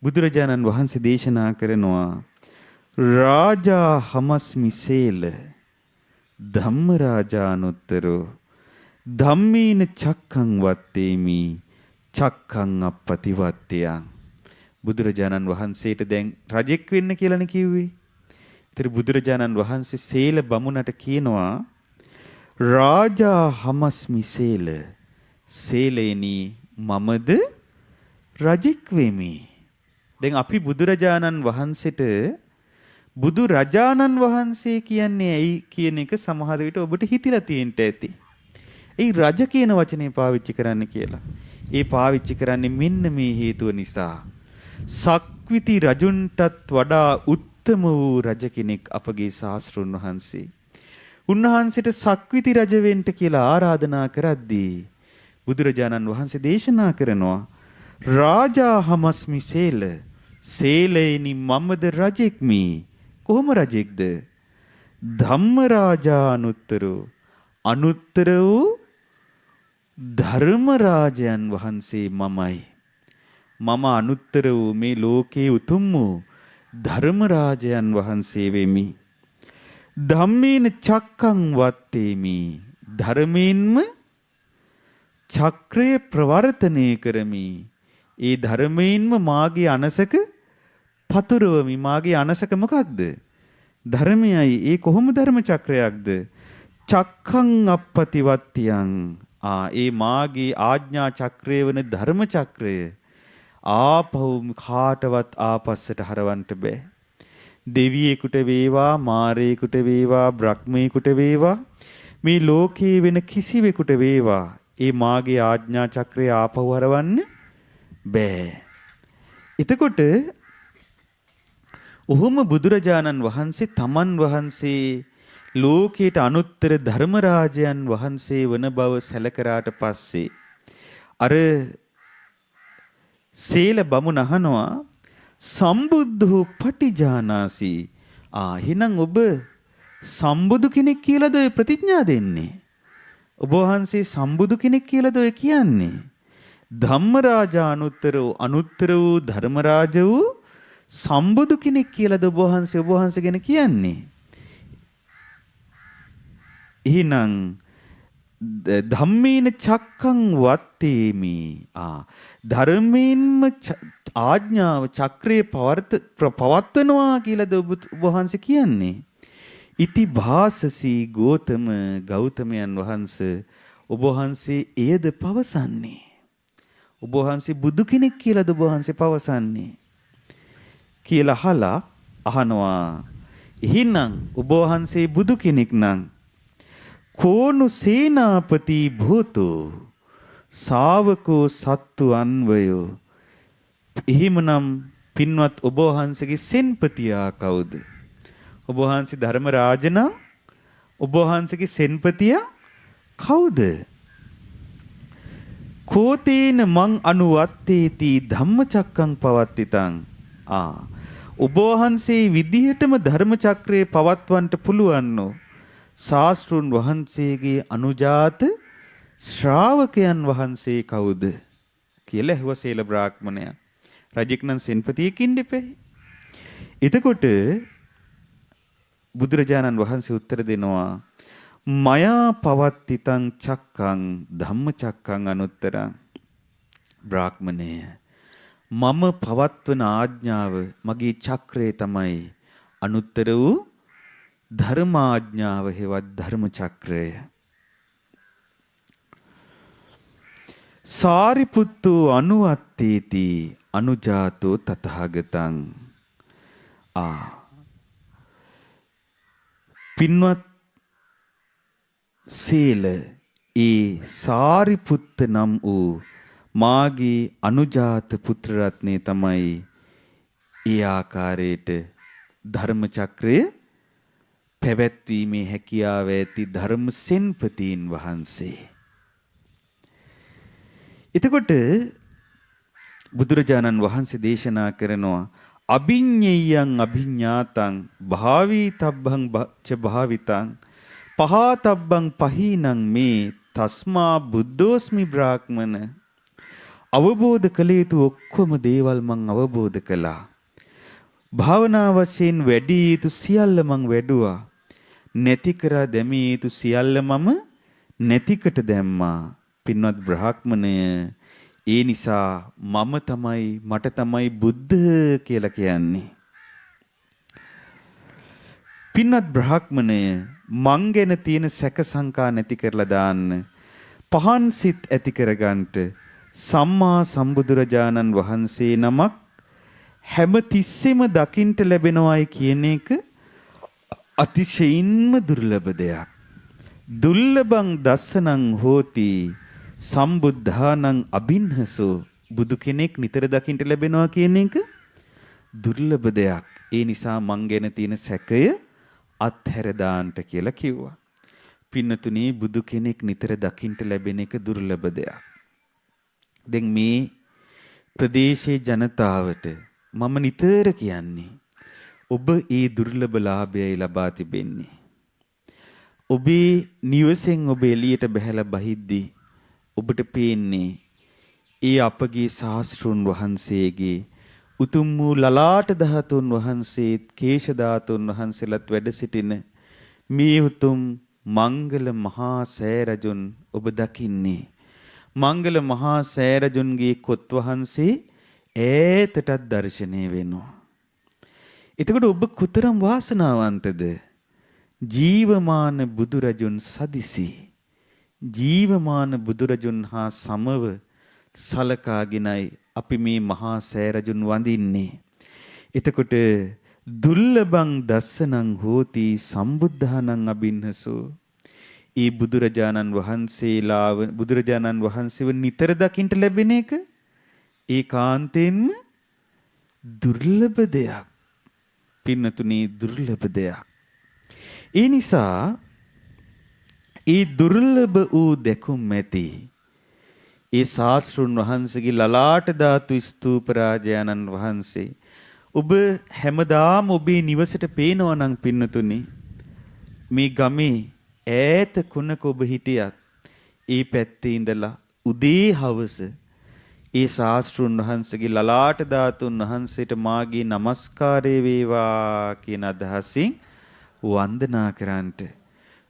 බුදුරජාණන් වහන්සේ දේශනා කරනවා රාජා හමස්මි සේල ධම්ම රාජානුත්තරෝ ධම්මේන චක්ඛං වත්තේමි චක්ඛං අප්පතිවත්තයන්. බුදුරජාණන් වහන්සේට දැන් රජෙක් වෙන්න කියලානේ කිව්වේ. ඒතර බුදුරජාණන් වහන්සේ සේල බමුණට කියනවා රාජා හමස්මි සේල සේලේනි මමද රජෙක් වෙමි. දැන් අපි බුදුරජාණන් වහන්සේට බුදු රජාණන් වහන්සේ කියන්නේ ඇයි කියන එක සමහර විට ඔබට හිතිලා තියෙන්න ඇති. ඒ රජ කියන වචනේ පාවිච්චි කරන්න කියලා. ඒ පාවිච්චි කරන්නේ මෙන්න මේ හේතුව නිසා. සක්විති රජුන්ටත් වඩා උත්තම වූ රජ කෙනෙක් අපගේ ශාස්ත්‍රුන් වහන්සේ. උන්වහන්සේට සක්විති රජ වෙන්න කියලා ආරාධනා කරද්දී බුදුරජාණන් වහන්සේ දේශනා කරනවා රාජා හමස්මි සේල සේලේනි මමද රජෙක්මි. කොහොම රජෙක්ද? ධම්ම රාජානුත්තරෝ අනුත්තර වූ ධර්ම රාජයන් වහන්සේ මමයි. මම අනුත්තර වූ මේ ලෝකේ උතුම් වූ ධර්ම රාජයන් වහන්සේ වෙමි. ධම්මේන චක්ඛං වත්තේමි ධර්මයෙන්ම චක්‍රය ප්‍රවර්තනය කරමි. ඒ ධර්මයෙන්ම මාගේ අනසක පතුරවමි. මාගේ අනසක මොකක්ද? ධර්මයයි. ඒ කොහොම ධර්ම චක්‍රයක්ද? චක්ඛං අප්පතිවත්තියං. ඒ මාගේ ආඥා චක්‍රය වන ධර්ම චක්‍රය ආපහු කාටවත් ආපස්සට හරවන්න බෑ. දෙවියෙකුට වේවා, මාරයෙකුට වේවා, බ්‍රහ්මයෙකුට වේවා, මේ ලෝකේ වෙන කිසිවෙකුට වේවා ඒ මාගේ ආඥා චක්‍රය ආපහු හරවන්න බෑ. එතකොට ඔහොම බුදුරජාණන් වහන්සේ තමන් වහන්සේ ලෝකයට අනුත්තර ධර්මරාජයන් වහන්සේ වන බව සැලකරාට පස්සේ අර සීල බමුණ අහනවා සම්බුද්ධෝ පටිජානාසි. එහෙනම් ඔබ සම්බුදු කෙනෙක් කියලාද ඔය ප්‍රතිඥා දෙන්නේ? ඔබ වහන්සේ සම්බුදු කෙනෙක් කියලාද ඔය කියන්නේ? ධම්මරාජා අනුත්තර වූ ධර්මරාජ වූ සම්බුදු කෙනෙක් කියලාද ඔබ වහන්සේ ගැන කියන්නේ? එහෙනම් ධම්මේන චක්කං වත්තේමි. ධර්මයෙන්ම ආඥාව චක්‍රේ පවත්වනවා කියලාද ඔබ වහන්සේ කියන්නේ? ඉති භාසසී ගෞතමයන් වහන්සේ ඔබ වහන්සේ එයද පවසන්නේ? ඔබ වහන්සේ බුදු කෙනෙක් කියලාද ඔබ වහන්සේ පවසන්නේ? කියලා අහනවා. එහෙනම් ඔබ වහන්සේ බුදු කෙනෙක් නම් කෝනු සේනාපති භූතෝ ශාවකෝ සත්තු අන්වයෝ. එහෙමනම් පින්වත් ඔබ වහන්සේගේ සෙන්පතියා කවුද? ඔබ වහන්සේ ධර්මරාජ නම් ඔබ වහන්සේගේ සෙන්පතියා කවුද? කෝතේන මං අනුවත්තේති ධම්මචක්කං පවත්තිතං. ඔබ වහන්සේ විදිහටම ධර්ම චක්‍රේ පවත්වන්නට පුළුවන් නෝ ශාස්ත්‍රුන් වහන්සේගේ අනුජාත ශ්‍රාවකයන් වහන්සේ කවුද කියලා ඇහුවා සීල බ්‍රාහ්මණයා. රජෙක් නම් සෙන්පතියකින් දෙපේ. එතකොට බුදුරජාණන් වහන්සේ උත්තර දෙනවා මයා පවත්තිතං චක්කං ධම්මචක්කං අනුත්තරං. බ්‍රාහ්මණය, මම පවත්වන ආඥාව මගේ චක්‍රය තමයි අනුත්තර වූ ධර්මාඥාව හේවත් ධර්ම චක්‍රය. සාරිපුත්තු අනුවත්තේති අනුජාතෝ තථාගතං. පින්වත් සීල සාරිපුත්ත නම් වූ මාගේ අනුජාත පුත්‍ර රත්නේ තමයි ඒ ආකාරයට ධර්ම චක්‍රය පැවැත්වීමේ හැකියාව ඇති ධර්ම සෙන්පතීන් වහන්සේ. එතකොට බුදුරජාණන් වහන්සේ දේශනා කරනවා අභිඤ්ඤයං අභිඤ්ඤාතං භාවිතබ්බං ච භාවිතං පහතබ්බං පහීනං මේ තස්මා බුද්ධෝස්මි බ්‍රාහ්මන. අවබෝධ කළ යුතු ඔක්කොම දේවල් මං අවබෝධ කළා. භාවනා වශයෙන් වැඩි යුතු සියල්ල මං වැඩුවා. නැති කරා දැමිය යුතු සියල්ල මම නැතිකට දැම්මා. පින්වත් බ්‍රාහ්මණය, ඒ නිසා මට තමයි බුද්ධ කියලා කියන්නේ. පින්වත් බ්‍රාහ්මණය, මං ගැන තියෙන සැක සංකා නැති කරලා දාන්න, පහන් සිත් ඇති කරගන්නට සම්මා සම්බුදුරජාණන් වහන්සේ නමක් හැම තිස්සෙම දකින්ට ලැබෙනවායි කියන එක අතිශයින්ම දුර්ලභ දෙයක්. දුර්ලභං දස්සනං හෝති සම්බුද්ධානං අබින්හසෝ. බුදු කෙනෙක් නිතර දකින්ට ලැබෙනවා කියන එක දුර්ලභ දෙයක්. ඒ නිසා මං ගැන තියෙන සැකය අත්හැර දාන්නට කියලා කිව්වා. පින්නතුනි, බුදු කෙනෙක් නිතර දකින්ට ලැබෙන එක දුර්ලභ දෙයක්. දැන් මේ ප්‍රදේශයේ ජනතාවට මම නිතර කියන්නේ ඔබ ඒ දුර්ලභ ලාභයයි ලබා තිබෙන්නේ. ඔබේ නිවසෙන් ඔබ එළියට බහැලා බහිද්දී ඔබට පේන්නේ ඒ අපගේ ශාස්ත්‍රුන් වහන්සේගේ උතුම් වූ ලලාට ධාතුන් වහන්සේත් කේශ ධාතුන් වහන්සේලාත් වැඩ සිටින මේ උතුම් මංගල මහා සෑරජුන් ඔබ දකින්නේ. මංගල මහා සෑරජුන්ගේ කොත් වහන්සේ ඈතටත් දර්ශනය වෙනවා. එතකොට ඔබ කොතරම් වාසනාවන්තද? ජීවමාන බුදුරජුන් සදිසි ජීවමාන බුදුරජුන් හා සමව සලකාගෙනයි අපි මේ මහා සෑරජුන් වඳින්නේ. එතකොට දුර්ලභං දස්සනං හෝති සම්බුද්ධානං අබින්නසෝ. ඒ බුදුරජාණන් වහන්සේව නිතර දකින්න ලැබෙන එක ඒකාන්තයෙන්ම දුර්ලභ දෙයක්. පින්නතුනි දුර්ලභ දෙයක්. ඒ නිසා ඒ දුර්ලභ වූ දැකුම් ඇති ඒ ශාස්ත්‍රුන් වහන්සේගේ ලලාට ධාතු ස්තූප රාජානන් වහන්සේ ඔබ හැමදාම ඔබේ නිවසට පේනවා නම් පින්නතුනි මේ ගමේ ඈත කොනක ඔබ හිටියත් ඒ පැත්තේ ඉඳලා උදේ හවස ඒ ශාස්ත්‍රුන් වහන්සේගේ ලලාට ධාතුන් වහන්සේට මාගේ নমස්කාරය වේවා කියන අදහසින් වන්දනා කරන්නට.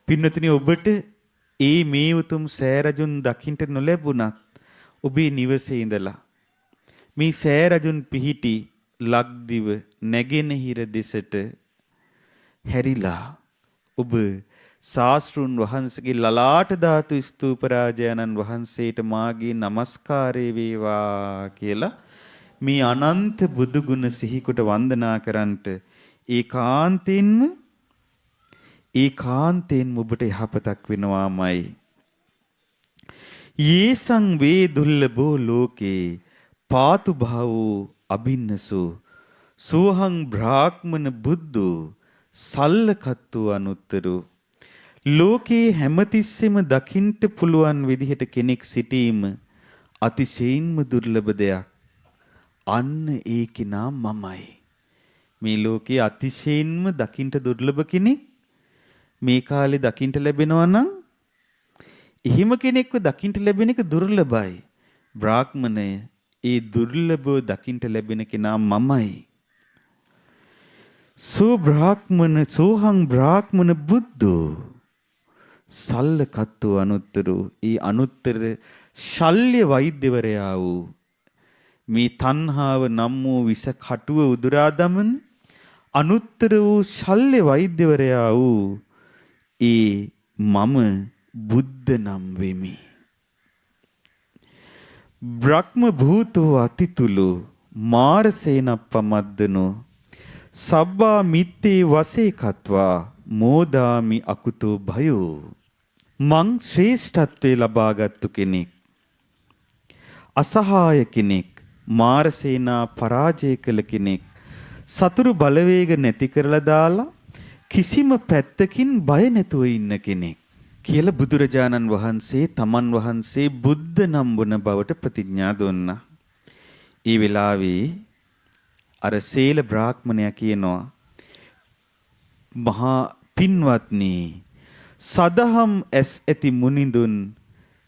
පින්නතුනි ඔබට ඒ මේ උතුම් සෑරජුන් දකින්ට නොලැබුණත් ඔබේ නිවසේ ඉඳලා මේ සෑරජුන් පිහිටි ලක්දිව නැගෙනහිර දෙසට හැරිලා ඔබ ශාස්ත්‍රුන් වහන්සේගේ ලලාට ධාතු ස්තූප රාජානන් වහන්සේට මාගේ নমස්කාරය වේවා කියලා මේ අනන්ත බුදු ගුණ සිහි කොට වන්දනා කරන්ට ඒකාන්තයෙන් ඔබට යහපතක් වෙනවාමයි. යේසං වේ දුර්ලභෝ ලෝකේ පාතු භාවෝ අබින්නසෝ සෝහං බ්‍රාහ්මන බුද්ධෝ සල්ලකත්තු අනුත්තරෝ. ලෝකේ හැමතිස්සෙම දකින්ට පුළුවන් විදිහට කෙනෙක් සිටීම අතිශයින්ම දුර්ලභ දෙයක්. අන්න ඒ කෙනා මමයි. මේ ලෝකේ අතිශයින්ම දකින්ට දුර්ලභ කෙනෙක් මේ කාලේ දකින්ට ලැබෙනවා නම් එහෙම කෙනෙක්ව දකින්ට ලැබෙන එක දුර්ලභයි. බ්‍රාහ්මණය ඒ දුර්ලභව දකින්ට ලැබෙන කෙනා මමයි. සෝහං බ්‍රාහ්මන බුද්ධෝ සල්ලකත්තු අනුත්තරෝ. ඒ අනුත්තර ශල්්‍ය වෛද්‍යවරයා වූ මේ තණ්හාව නම් වූ විස කටුව උදුරා දමන අනුත්තර වූ ශල්්‍ය වෛද්‍යවරයා වූ ඒ මම බුද්ධ නම් වෙමි. බ්‍රහ්ම භූතෝ අතිතුලෝ මාරසේනප්පමද්දනෝ සබ්බා මිත්තේ වසේ කତ୍වා මෝදාමි අකුතෝ භයෝ. මං ශ්‍රේෂ්ඨත්වයේ ලබාගත්තු කෙනෙක්, අසහාය කෙනෙක්, මාරසේනා පරාජය කළ කෙනෙක්, සතුරු බලවේග නැති කරලා දාලා කිසිම පැත්තකින් බය නැතුව ඉන්න කෙනෙක් කියලා බුදුරජාණන් වහන්සේ තමන් වහන්සේ බුද්ධ නම් වන බවට ප්‍රතිඥා දුන්නා. ඒ වෙලාවේ අර සීල බ්‍රාහ්මණයා කියනවා, මහා පින්වත්නි, සදහම් ඇස් ඇති මුනිඳුන්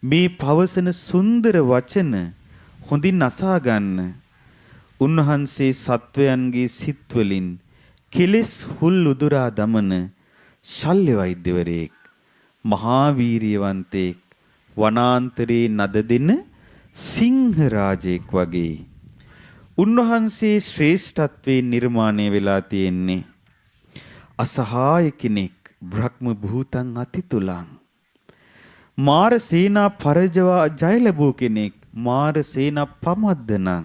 මේ පවසන සුන්දර වචන හොඳින් අසා ගන්න. උන්වහන්සේ සත්වයන්ගේ සිත් වලින් කෙලෙස් හුල් උදුරා දමන ශල්්‍ය වෛද්‍යවරයෙක්, මහා වීරියවන්තයෙක්, වනාන්තරේ නද දෙන සිංහ රාජෙක් වගේ. උන්වහන්සේ ශ්‍රේෂ්ඨත්වයෙන් නිර්මාණය වෙලා තියෙන්නේ. අසහාය කෙනෙක්, බ්‍රහ්ම භූතං අතිතුලං. මාර සේනා පරජවා ජය ලැබූ කෙනෙක්, මාර සේනා පමද්දනං.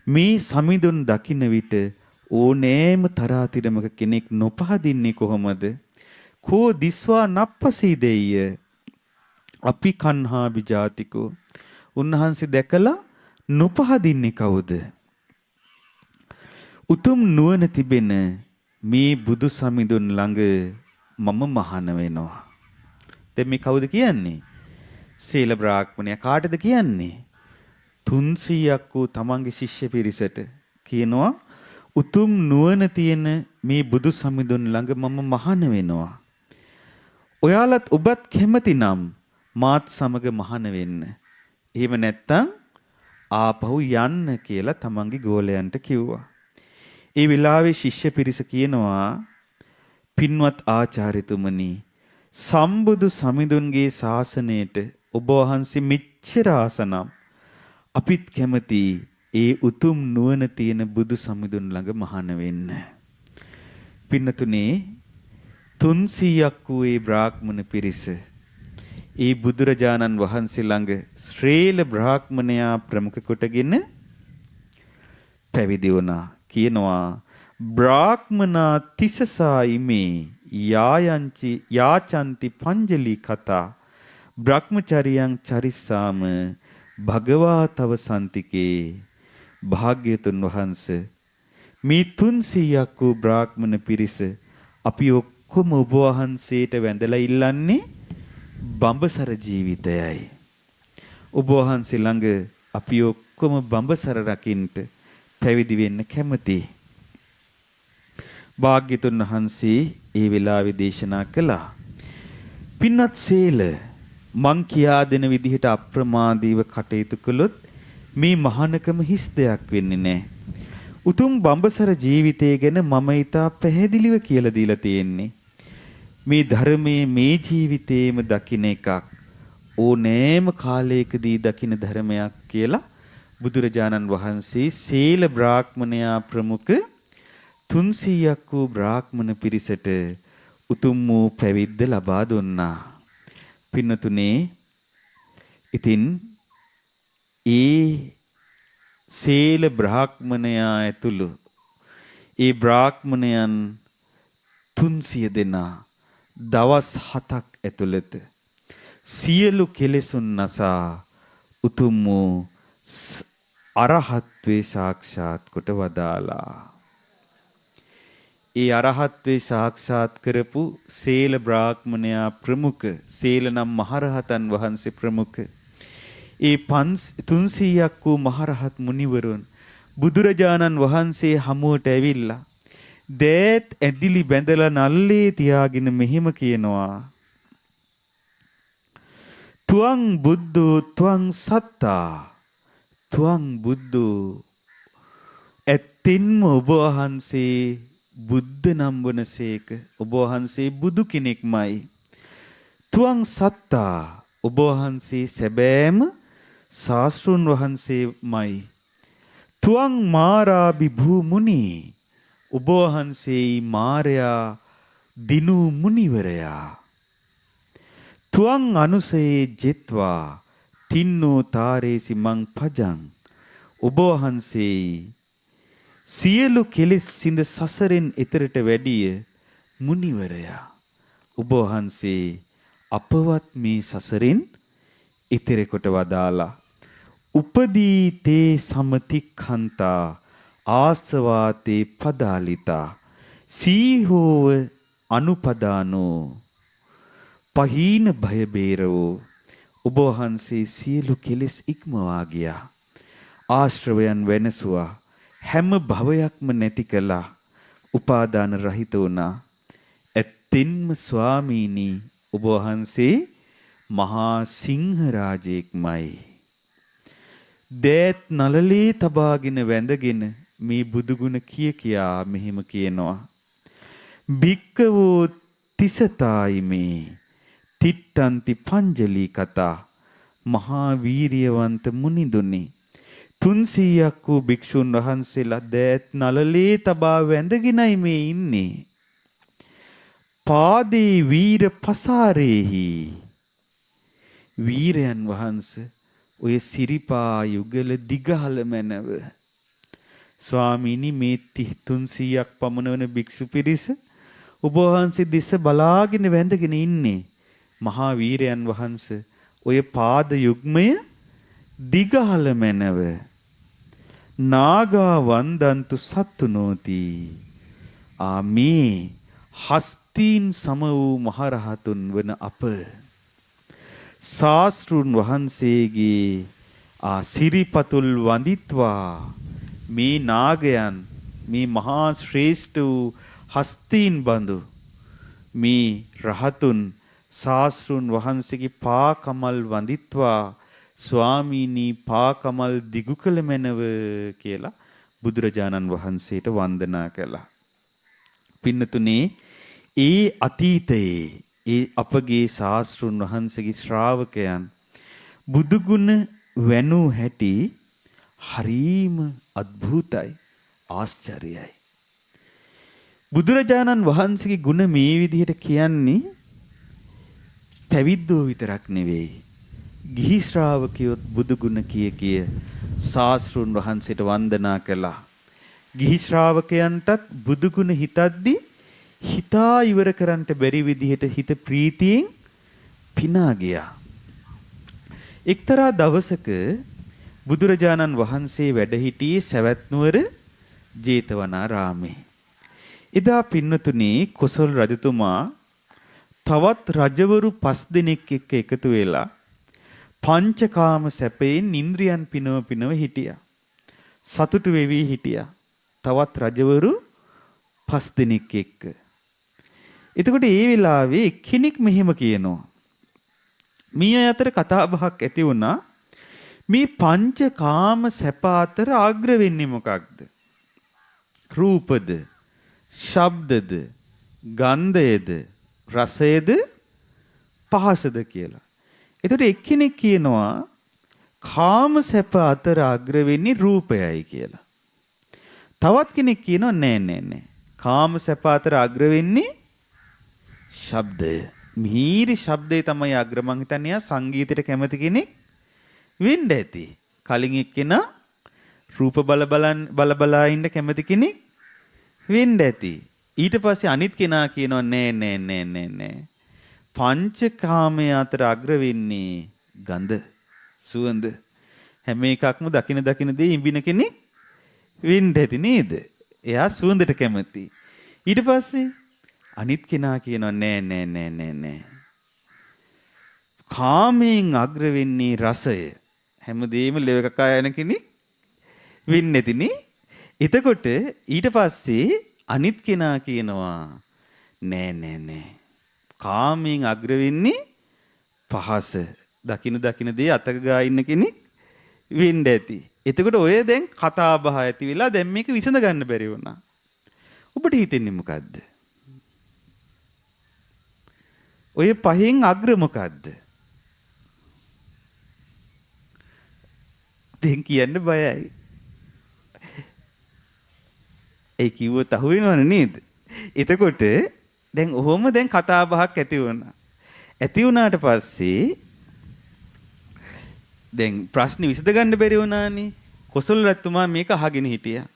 මේ සමිඳුන් දකින්න විට ඕනෑම තරාතිරමක කෙනෙක් නොපහදින්නේ කොහොමද? කෝ දිස්වා නප්පසීදෙය්‍ය අපි කන්හා විජාතිකෝ. උන්වහන්සේ දැකලා නොපහදින්නේ කවුද? උතුම් නුවණ තිබෙන මේ බුදු සමිඳුන් ළඟ මම මහාන වෙනවා. දැන් මේ කවුද කියන්නේ? සීල බ්‍රාහ්මණයා. කාටද කියන්නේ? 300ක් වූ තමන්ගේ ශිෂ්‍ය පිරිසට කියනවා, උතුම් නුවණ තියෙන මේ බුදු සමිඳුන් ළඟ මම මහාන වෙනවා. ඔයාලත් ඔබත් කැමති නම් මාත් සමග මහාන වෙන්න. එහෙම නැත්තම් ආපහු යන්න කියලා තමන්ගේ ගෝලයන්ට කිව්වා. ඒ වෙලාවේ ශිෂ්‍ය පිරිස කියනවා, පින්වත් ආචාර්යතුමනි, සම්බුදු සමිඳුන්ගේ ශාසනයට ඔබ වහන්සේ මෙච්චර ආසනම් අපිත් කැමති ඒ උතුම් නුවණ තියෙන බුදු සමිඳුන් ළඟ මහාන වෙන්න. පින්නතුනේ 300ක් වූ ඒ බ්‍රාහ්මණ පිරිස ඒ බුදුරජාණන් වහන්සේ ළඟ ශ්‍රේල බ්‍රාහ්මණයා ප්‍රමුඛ කොටගෙන පැවිදි වුණා. කියනවා බ්‍රාහ්මනා තිසසායිමේ යාචන්ති පංජලි කතා බ්‍රහ්මචරියං චරිස්සාම භගවා තව සන්තිකේ. භාග්‍යතුන් වහන්සේ මේ 300ක් වූ බ්‍රාහ්මණ පිරිස අපි ඔක්කොම ඔබ වහන්සේට වැඳලා ඉල්ලන්නේ බඹසර ජීවිතයයි. ඔබ වහන්සේ ළඟ අපි ඔක්කොම බඹසර රකින්ට පැවිදි වෙන්න කැමතියි. භාග්‍යතුන් වහන්සේ ඒ වෙලාවේ දේශනා කළා. පින්වත් සීල මං කියා දෙන විදිහට අප්‍රමාදීව කටයුතු කළොත් මේ මහානකම හිස් දෙයක් වෙන්නේ නැහැ. උතුම් බඹසර ජීවිතය ගැන මම ඊට පැහැදිලිව කියලා දීලා තියෙන්නේ. මේ ධර්මයේ මේ ජීවිතේම දකින්න එකක් ඕනෑම කාලයකදී දකින්න ධර්මයක් කියලා බුදුරජාණන් වහන්සේ සීල බ්‍රාහ්මණයා ප්‍රමුඛ 300ක් වූ බ්‍රාහ්මණ පිරිසට උතුම් වූ පැවිද්ද ලබා දුන්නා. පින්නතුනේ ඉතින් ඒ සීල බ්‍රාහ්මණයා ඇතුළු ඒ බ්‍රාහ්මණයන් 300 දෙනා දවස් 7ක් ඇතුළත සියලු කෙලෙසුන් නසා උතුම් වූ අරහත්වේ සාක්ෂාත් කොට වදාලා. ඒ අරහත්වේ සාක්ෂාත් කරපු සීල බ්‍රාහ්මණයා ප්‍රමුඛ සීල නම් මහරහතන් වහන්සේ ප්‍රමුඛ ඒ 300ක් වූ මහරහත් මුනිවරුන් බුදුරජාණන් වහන්සේ හමුවට ඇවිල්ලා දෑත් ඇදිලි බැඳලා නල්ලේ තියාගෙන මෙහෙම කියනවා. තුවං බුද්ධෝ තුවං සත්තා තුවං බුද්ධෝ ඇත්තින්ම ඔබ වහන්සේ බුද්ධ නම් වනසේක. ඔබ වහන්සේ බුදු කෙනෙක්මයි. තුවං සත්තා ඔබ වහන්සේ සැබෑම ශාස්ත්‍රුන් වහන්සේමයි. තුවං මාරාභි භූමුනි ඔබ වහන්සේ මාරයා දිනු මුනිවරයා. තුවං අනුසේ ජෙත්වා තින්නෝ තාරේසි මං පජං ඔබ වහන්සේ සියලු කෙලෙස් සිඳ සසරෙන් එතරට වැඩිය මුනිවරයා. ඔබ වහන්සේ අපවත් මේ සසරෙන් ඊතර කොට වදාලා. උපදී තේ සමතික්ඛන්තා ආසවාතේ පදාලිතා සීහෝව අනුපදානෝ පහීන භය බේරෝ. ඔබ වහන්සේ සියලු කෙලෙස් ඉක්මවා ගියා. ආශ්‍රවයන් වෙනසුවා. හැම භවයක්ම නැති කළා. උපාදාන රහිත වුණා. ඇත්තින්ම ස්වාමීනි ඔබ වහන්සේ මහා සිංහ රාජෙක්මයි. දෑත් නලලේ තබාගෙන වැඳගෙන මේ බුදුගුණ කියා මෙහෙම කියනවා. භික්කවෝ තිසතායිමේ තිට්ඨන්ති පංජලි කතා මහා වීරියවන්ත මුනිදුනි 300ක් වූ භික්ෂුන් වහන්සේලා දෑත් නලලේ තබා වැඳගෙනයි මේ ඉන්නේ. පාදේ වීර පසාරේහි වීරයන් වහන්සේ ඔය සිරිපා යුගල දිගහල මැනව. ස්වාමීනි මේ 300ක් පමණ වන භික්ෂු පිරිස ඔබ වහන්සේ දිස බලාගෙන වැඳගෙන ඉන්නේ. මහා වීරයන් වහන්සේ ඔය පාද යුග්මය දිගහල මැනව. නාගා වන්දන්තු සත්තුනෝති. ආමේ හස්තීන් සම වූ මහරහතුන් වන අප ශාස්ත්‍රුන් වහන්සේගේ සිරිපතුල් වඳිත්වා මේ නාගයන් මේ මහා ශ්‍රේෂ්ඨ වූ හස්තීන් බඳු මේ රහතුන් ශාස්ත්‍රුන් වහන්සේගේ පා කමල් වඳිත්වා ස්වාමීනි පා කමල් දිගු කළ මැනව කියලා බුදුරජාණන් වහන්සේට වන්දනා කළා. පින්නතුනේ ඒ අතීතයේ ඒ අපගේ ශාස්ත්‍රුන් වහන්සේගේ ශ්‍රාවකයන් බුදුගුණ වැනූ හැටි හරීම අద్භූතයි ආශ්චර්යයි. බුදුරජාණන් වහන්සේගේ ගුණ මේ විදිහට කියන්නේ පැවිද්දෝ විතරක් නෙවෙයි. ගිහි ශ්‍රාවකයොත් බුදුගුණ කිය ශාස්ත්‍රුන් වහන්සේට වන්දනා කළා. ගිහි ශ්‍රාවකයන්ටත් බුදු ගුණ හිතද්දි හිතා ඉවර කරන්නට බැරි විදිහට හිත ප්‍රීතියෙන් පිනා ගියා. එක්තරා දවසක බුදුරජාණන් වහන්සේ වැඩ සිටියේ සවැත් නුවර ජේතවනාරාමේ. එදා පින්නතුනේ කොසල් රජතුමා තවත් රජවරු 5 දෙනෙක් එක්ක එකතු වෙලා පංචකාම සැපයෙන් ඉන්ද්‍රියන් පිනව හිටියා. සතුටු වෙවි හිටියා. තවත් රජවරු 5 දෙනෙක් එක්ක. එතකොට ඒ වෙලාවේ එක්කෙනෙක් මෙහෙම කියනවා. මේ අතර කතා බහක් ඇති වුණා. මේ පංචකාම සැප අතර අග්‍ර වෙන්නේ මොකක්ද? රූපද, ශබ්දද, ගන්ධයද, රසයද, පහසද කියලා. එතකොට එක්කෙනෙක් කියනවා කාම සැප අතර අග්‍ර වෙන්නේ රූපයයි කියලා. තවත් කෙනෙක් කියනවා නෑ. කාම සැප අතර අග්‍ර වෙන්නේ ශබ්දය. මිහිරි ශබ්දේ තමයි අග්‍ර. මං හිතන්නේ යා සංගීතයට කැමති කෙනෙක් වෙන්න ඇති. කලින් එක්කෙනා රූප බලා ඉන්න කැමති කෙනෙක් වෙන්න ඇති. ඊට පස්සේ අනිත් කෙනා කියනවා නෑ. පංචකාමයේ අතර අග්‍ර වෙන්නේ ගඳ, සුවඳ. හැම එකක්ම දකින දේ ඉඹින කෙනෙක් වෙන්න ඇති නේද? එයා සුවඳට කැමති. ඊට පස්සේ අනිත් කෙනා කියනවා නෑ. කාමයෙන් අග්‍ර වෙන්නේ රසය. හැමදේම ලෙව කකා යන කෙනෙක් වෙන්නේ නැතිනේ. එතකොට ඊට පස්සේ අනිත් කෙනා කියනවා නෑ. කාමයෙන් අග්‍ර වෙන්නේ පහස. දකින දේ අතක ගා ඉන්න කෙනෙක් වෙන්න ඇති. එතකොට ඔය දැන් කතා බහ ඇති වෙලා දැන් මේක විසඳ ගන්න බැරි වුණා. ඔබට හිතෙන්නේ මොකද්ද? ඔය පහෙන් අග්‍ර මොකද්ද? දැන් කියන්න බයයි. ඒ කිව්වොත් අහු වෙනවනේ නේද? එතකොට දැන් ඔහොම දැන් කතා බහක් ඇති වුණා. ඇති වුණාට පස්සේ දැන් ප්‍රශ්නේ විසඳ ගන්න බැරි වුණානේ. කොසල් රජතුමා මේක අහගෙන හිටියා.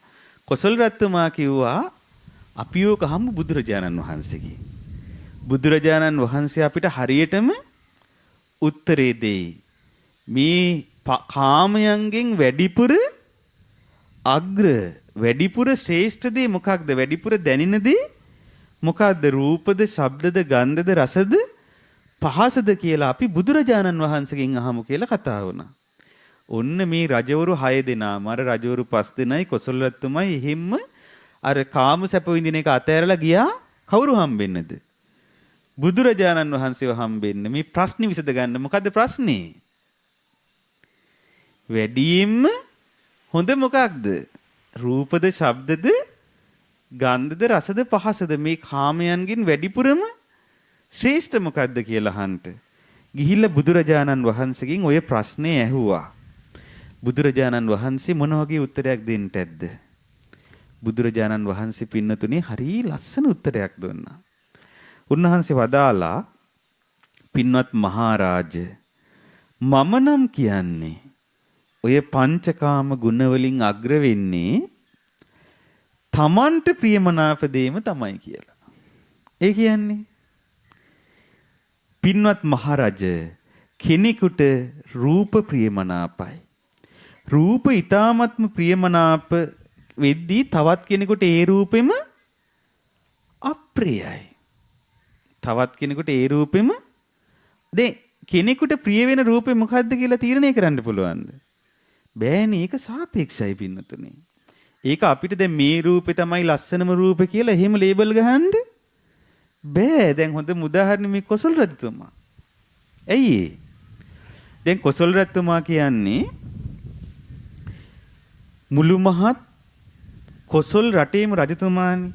කොසල් රජතුමා කිව්වා අපි යෝක හම්බ බුදුරජාණන් වහන්සේගේ. බුදුරජාණන් වහන්සේ අපිට හරියටම උත්තරේ දෙයි. මේ කාමයන්ගෙන් වැඩිපුර අග්‍ර, වැඩිපුර ශ්‍රේෂ්ඨ දේ මොකක්ද? වැඩිපුර දැනෙන දේ මොකක්ද? රූපද, ශබ්දද, ගන්ධද, රසද, පහසද කියලා අපි බුදුරජාණන් වහන්සේගෙන් අහමු කියලා කතා වුණා. ඔන්න මේ රජවරු 6 දෙනාම අර රජවරු 5 දෙනයි කොසල් රජතුමයි එහෙම්ම අර කාම සැප විඳින එක අතෑරලා ගියා. කවුරු හම්බෙන්නද? බුදුරජාණන් වහන්සේව හම්බෙන්න. මේ ප්‍රශ්නේ විසඳ ගන්න. මොකද්ද ප්‍රශ්නේ? වැඩියෙන්ම හොඳ මොකක්ද? රූපද, ශබ්දද, ගන්ධද, රසද, පහසද? මේ කාමයන්ගෙන් වැඩිපුරම ශ්‍රේෂ්ඨ මොකක්ද කියලා අහන්න. ගිහිල්ලා බුදුරජාණන් වහන්සේගෙන් ඔය ප්‍රශ්නේ ඇහුවා. බුදුරජාණන් වහන්සේ මොන වගේ උත්තරයක් දෙන්න ඇද්ද? බුදුරජාණන් වහන්සේ පින්නතුනේ හරි ලස්සන උත්තරයක් දුන්නා. උන්වහන්සේ වදාලා පින්වත් මහරජ මම නම් කියන්නේ ඔය පංචකාම ගුණ වලින් අග්‍ර වෙන්නේ තමන්ට ප්‍රියමනාප දෙයම තමයි කියලා. ඒ කියන්නේ පින්වත් මහරජ කෙනෙකුට රූප ප්‍රියමනාපයි. රූප ඊ타ත්ම ප්‍රියමනාප වෙද්දී තවත් කෙනෙකුට ඒ රූපෙම අප්‍රියයි. තවත් කෙනෙකුට ඒ රූපෙම දැන් කෙනෙකුට ප්‍රිය වෙන රූපේ මොකද්ද කියලා තීරණය කරන්න පුළුවන්ද? බෑනේ. ඒක සාපේක්ෂයි පින්නතුනේ. ඒක අපිට දැන් මේ රූපේ තමයි ලස්සනම රූපේ කියලා එහෙම ලේබල් ගහන්න බෑ. දැන් හොඳම උදාහරණ මේ කොසල් රජතුමා. ඇයි ඒ? දැන් කොසල් රජතුමා කියන්නේ මුළු මහත් කොසල් රටේම රජතුමානේ.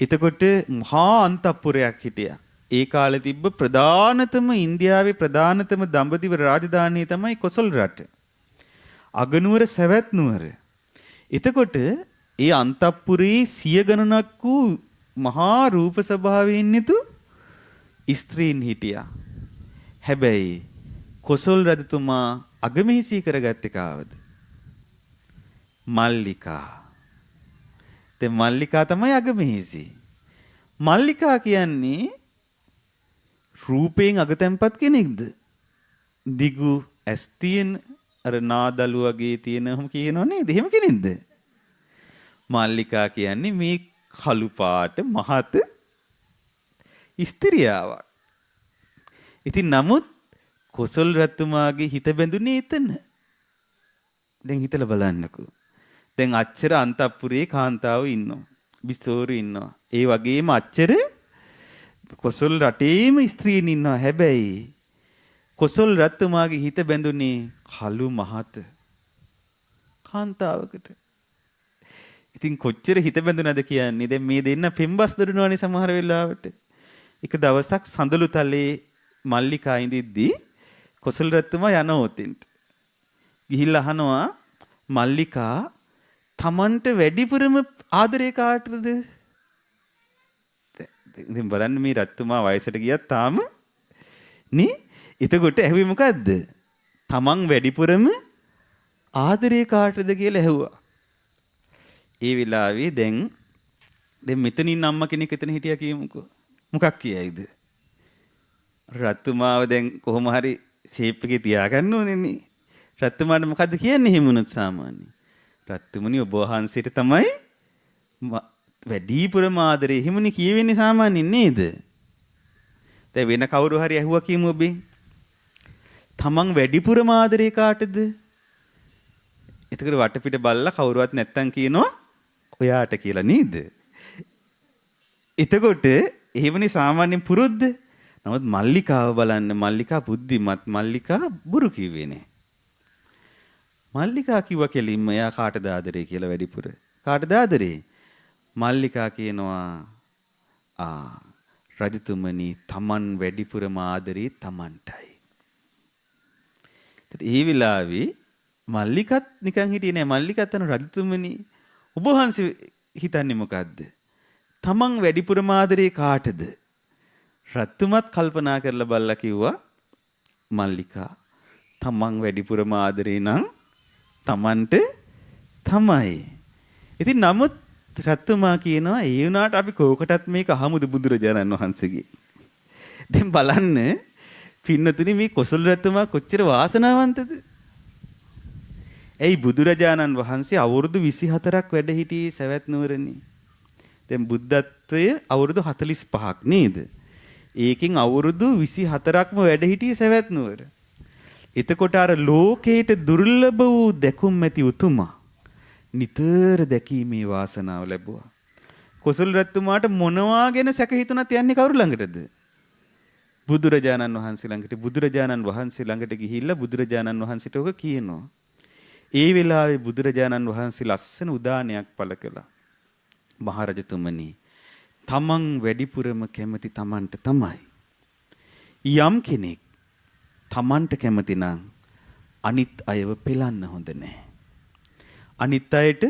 එතකොට මහා අන්තපුරයක් හිටියා. ඒ කාලේ තිබ්බ ප්‍රධානතම ඉන්දියාවේ ප්‍රධානතම දඹදිව රාජධානිය තමයි කොසල් රට. අගනුවර සවැත් නුවර. එතකොට ඒ අන්තපුරේ සිය ගණනක් වූ මහා රූප ස්වභාවයෙන් යුතු ස්ත්‍රීන් හිටියා. හැබැයි කොසල් රජතුමා අගමෙහිසී කරගත්තේ කාවද? මල්ලිකා. දැන් මල්ලිකා තමයි අගමෙහිසි. මල්ලිකා කියන්නේ රූපයෙන් අගතැන්පත් කෙනෙක්ද? දිගු ඇස් තියෙන අර නාදලු වගේ තියෙනවම කියනෝ නේද? එහෙම කෙනෙක්ද? මල්ලිකා කියන්නේ මේ කළු පාට මහත ස්ත්‍රියාවක්. ඉතින් නමුත් කොසල් රජතුමාගේ හිත බැඳුනේ එතන. දැන් හිතලා බලන්නකෝ. දැන් අච්චර අන්තපුරේ කාන්තාවෝ ඉන්නවා. බිසෝරු ඉන්නවා. ඒ වගේම අච්චර කොසල් රටේම ස්ත්‍රීන් ඉන්නවා. හැබැයි කොසල් රජතුමාගේ හිත බැඳුනේ කළු මහත කාන්තාවකට. ඉතින් කොච්චර හිත බැඳුනද කියන්නේ. දැන් මේ දෙන්න පෙම්බස් දරුණානේ සමහර වෙලාවට. එක දවසක් සඳලු තලේ මල්ලිකා ඉඳිද්දී කොසල් රජතුමා යනවා උතින්ට. ගිහිල්ලා අහනවා මල්ලිකා තමන්ට වැඩිපුරම ආදරේ කාටද? ඉතින් බලන්න මේ රජතුමා වයසට ගියත් තාම නේ. එතකොට ඇහුවේ මොකද්ද? තමන් වැඩිපුරම ආදරේ කාටද කියලා ඇහුවා. ඒ වෙලාවේ දැන් මෙතනින් අම්මා කෙනෙක් එතන හිටියා කියමුකෝ. මොකක් කියයිද? රත්තුමාව දැන් කොහොම හරි ෂේප් එකේ තියාගන්න ඕනේ නේ. රත්තුමාට මොකද්ද කියන්නේ හිමුණුත් සාමාන්‍ය? රත්තුමනි ඔබ වහන්සේට තමයි වැඩිපුරම ආදරේ හිමුනි කියවෙන්නේ සාමාන්‍යයෙන් නේද? දැන් වෙන කවුරු හරි ඇහුවා කියමු ඔබෙන්. තමන් වැඩිපුරම ආදරේ කාටද? එතකොට වටපිට බල්ලා කවුරුවත් නැත්තම් කියනවා ඔයාට කියලා නේද? එතකොට එහෙමනේ සාමාන්‍යයෙන් පුරුද්ද. නමුත් මල්ලිකාව බලන්න, මල්ලිකා බුද්ධිමත්, මල්ලිකා බුරු කිව්වේ නෑ. මල්ලිකා කිව්වා කෙලින්ම එයා කාටද ආදරේ කියලා වැඩිපුර. කාටද ආදරේ? මල්ලිකා කියනවා රජතුමනි තමන් වැඩිපුරම ආදරේ තමන්ටයි. ඒ වෙලාවේ මල්ලිකත් නිකන් හිටියේ නෑ. මල්ලිකත් අන රජතුමනි ඔබ වහන්සේ හිතන්නේ මොකද්ද? තමන් වැඩිපුරම ආදරේ කාටද? රත්තුමත් කල්පනා කරලා බලලා කිව්වා මල්ලිකා තමන් වැඩිපුරම ආදරේ නම් තමන්ට තමයි. ඉතින් නමුත් රත්තුමා කියනවා ඒ වුණාට අපි කෝකටත් මේක අහමුද බුදුරජාණන් වහන්සේගේ. දැන් බලන්න පින්නතුනි මේ කොසල් රත්තුමා කොච්චර වාසනාවන්තද? ඇයි බුදුරජාණන් වහන්සේ අවුරුදු 24ක් වැඩ හිටියේ සවැත් නුවරනේ. දැන් බුද්ධත්වය අවුරුදු 45ක් නේද? ඒකෙන් අවුරුදු 24ක්ම වැඩ හිටියේ සවැත් නුවර. එතකොට අර ලෝකේට දුර්ලභ වූ දැකුම් ඇති උතුමා නිතර දැකීමේ වාසනාව ලැබුවා. කොසල් රජතුමාට මොනවා ගැන සැක හිතුණත් යන්නේ කවුරු ළඟටද? බුදුරජාණන් වහන්සේ ළඟට. බුදුරජාණන් වහන්සේ ළඟට ගිහිල්ලා බුදුරජාණන් වහන්සේට ඔක කියනවා. ඒ වෙලාවේ බුදුරජාණන් වහන්සේ ලස්සන උදානයක් පළ කළා. මහරජතුමනි තමන් වැඩිපුරම කැමති තමන්ට තමයි. යම් කෙනෙක් තමන්ට කැමති නම් අනිත් අයව පෙලන්න හොඳ නැහැ. අනිත් අයට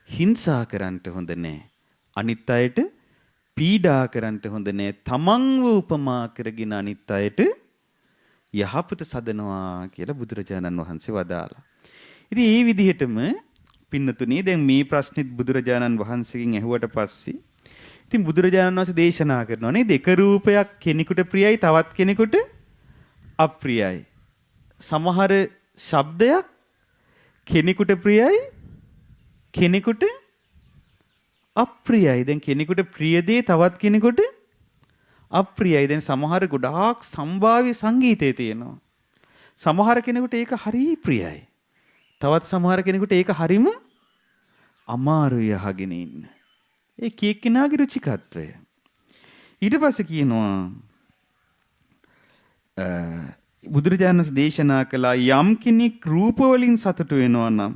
හිංසා කරන්න හොඳ නැහැ. අනිත් අයට පීඩා කරන්න හොඳ නැහැ. තමන්ව උපමා කරගෙන අනිත් අයට යහපත සදනවා කියලා බුදුරජාණන් වහන්සේ වදාලා. ඉතින් මේ විදිහටම පින්නතුනේ දැන් මේ ප්‍රශ්නෙත් බුදුරජාණන් වහන්සේගෙන් ඇහුවට පස්සේ ඉතින් බුදුරජාණන් වහන්සේ දේශනා කරනවා නේද? එක රූපයක් කෙනෙකුට ප්‍රියයි තවත් කෙනෙකුට අප්‍රියයි. සමහර ශබ්දයක් කෙනෙකුට ප්‍රියයි කෙනෙකුට අප්‍රියයි. දැන් කෙනෙකුට ප්‍රිය දේ තවත් කෙනෙකුට අප්‍රියයි. දැන් සමහර ගොඩාක් සම්භාව්‍ය සංගීතය තියෙනවා. සමහර කෙනෙකුට ඒක හරි ප්‍රියයි. තවත් සමහර කෙනෙකුට ඒක හරිම අමාරුයි අහගෙන ඉන්න. ඒ කීක කෙනාගේ රුචිකත්වය. ඊට පස්සේ කියනවා බුදුරජාණන් වහන්සේ දේශනා කළා යම් කෙනෙක් රූප වලින් සතුටු වෙනවා නම්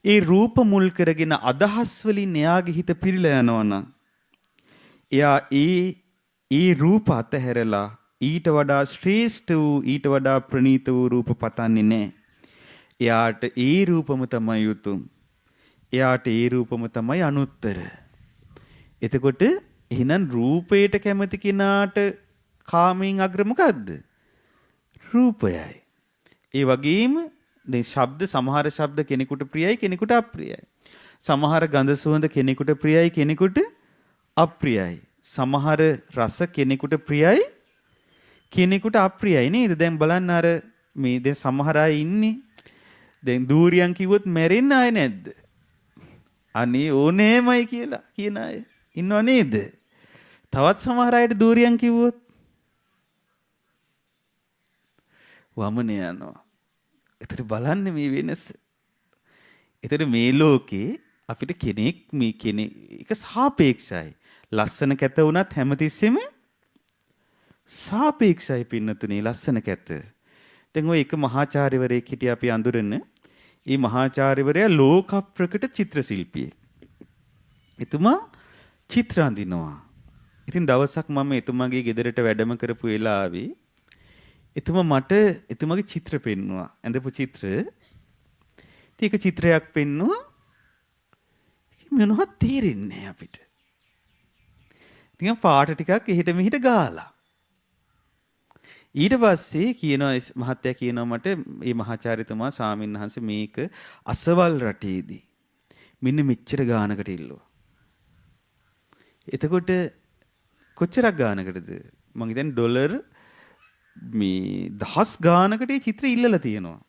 ඒ රූප මුල් කරගෙන අදහස් වලින් එයාගේ හිත පිරීලා යනවා නම් එයා ඒ රූප අතහැරලා ඊට වඩා ශ්‍රේෂ්ඨ වූ ඊට වඩා ප්‍රණීත වූ රූප පතන්නේ නැහැ. එයාට ඒ රූපම තමයි උතුම්. එයාට ඒ රූපම තමයි අනුත්තර. එතකොට එහෙනම් රූපයට කැමති කෙනාට කාමයෙන් අග්‍ර මොකද්ද? රූපයයි. ඒ වගේම දැන් ශබ්ද සමහර ශබ්ද කෙනෙකුට ප්‍රියයි කෙනෙකුට අප්‍රියයි. සමහර ගඳ සුවඳ කෙනෙකුට ප්‍රියයි කෙනෙකුට අප්‍රියයි. සමහර රස කෙනෙකුට ප්‍රියයි කෙනෙකුට අප්‍රියයි නේද? දැන් බලන්න අර මේ දැන් සමහර අය ඉන්නේ. දැන් දූරියන් කිව්වොත් මැරෙන්න ආය නැද්ද? අනේ ඕනෑමයි කියලා කියන අය ඉන්නව නේද? තවත් සමහර අයට දූරියන් කිව්වොත් වමන යනවා. ඒතර බලන්න මේ වෙනස. ඒතර මේ ලෝකේ අපිට කෙනෙක් සාපේක්ෂයි. ලස්සන කැත වුණත් හැමතිස්සෙම සාපේක්ෂයි පින්නතුනේ ලස්සන කැත. දැන් ඔය එක මහාචාර්යවරයෙක් හිටියා අපි අඳුරන. ඒ මහාචාර්යවරයා ලෝක ප්‍රකට චිත්‍ර ශිල්පියෙක්. එතුමා චිත්‍ර අඳිනවා. ඉතින් දවසක් මම එතුමාගේ ගෙදරට වැඩම කරපු වෙලාවේ එතුමා මට එතුමාගේ චිත්‍ර පෙන්නුවා. ඇඳපු චිත්‍ර. ඉතින් එක චිත්‍රයක් පෙන්නුවා. මොනවද තේරෙන්නේ නැහැ අපිට. නිකන් පාට ටිකක් එහෙට මෙහෙට ගාලා. ඊට පස්සේ කියනවා මහත්තයා කියනවා මට මේ මහාචාර්යතුමා ස්වාමීන් වහන්සේ මේක අසවල් රටේදී මෙන්න මෙච්චර ගානකට ඉල්ලුවා. එතකොට කොච්චරක් ගානකටද? මං හිතන්නේ ඩොලර් මේ දහස් ගානකට මේ චිත්‍ර ඉල්ලලා තියෙනවා.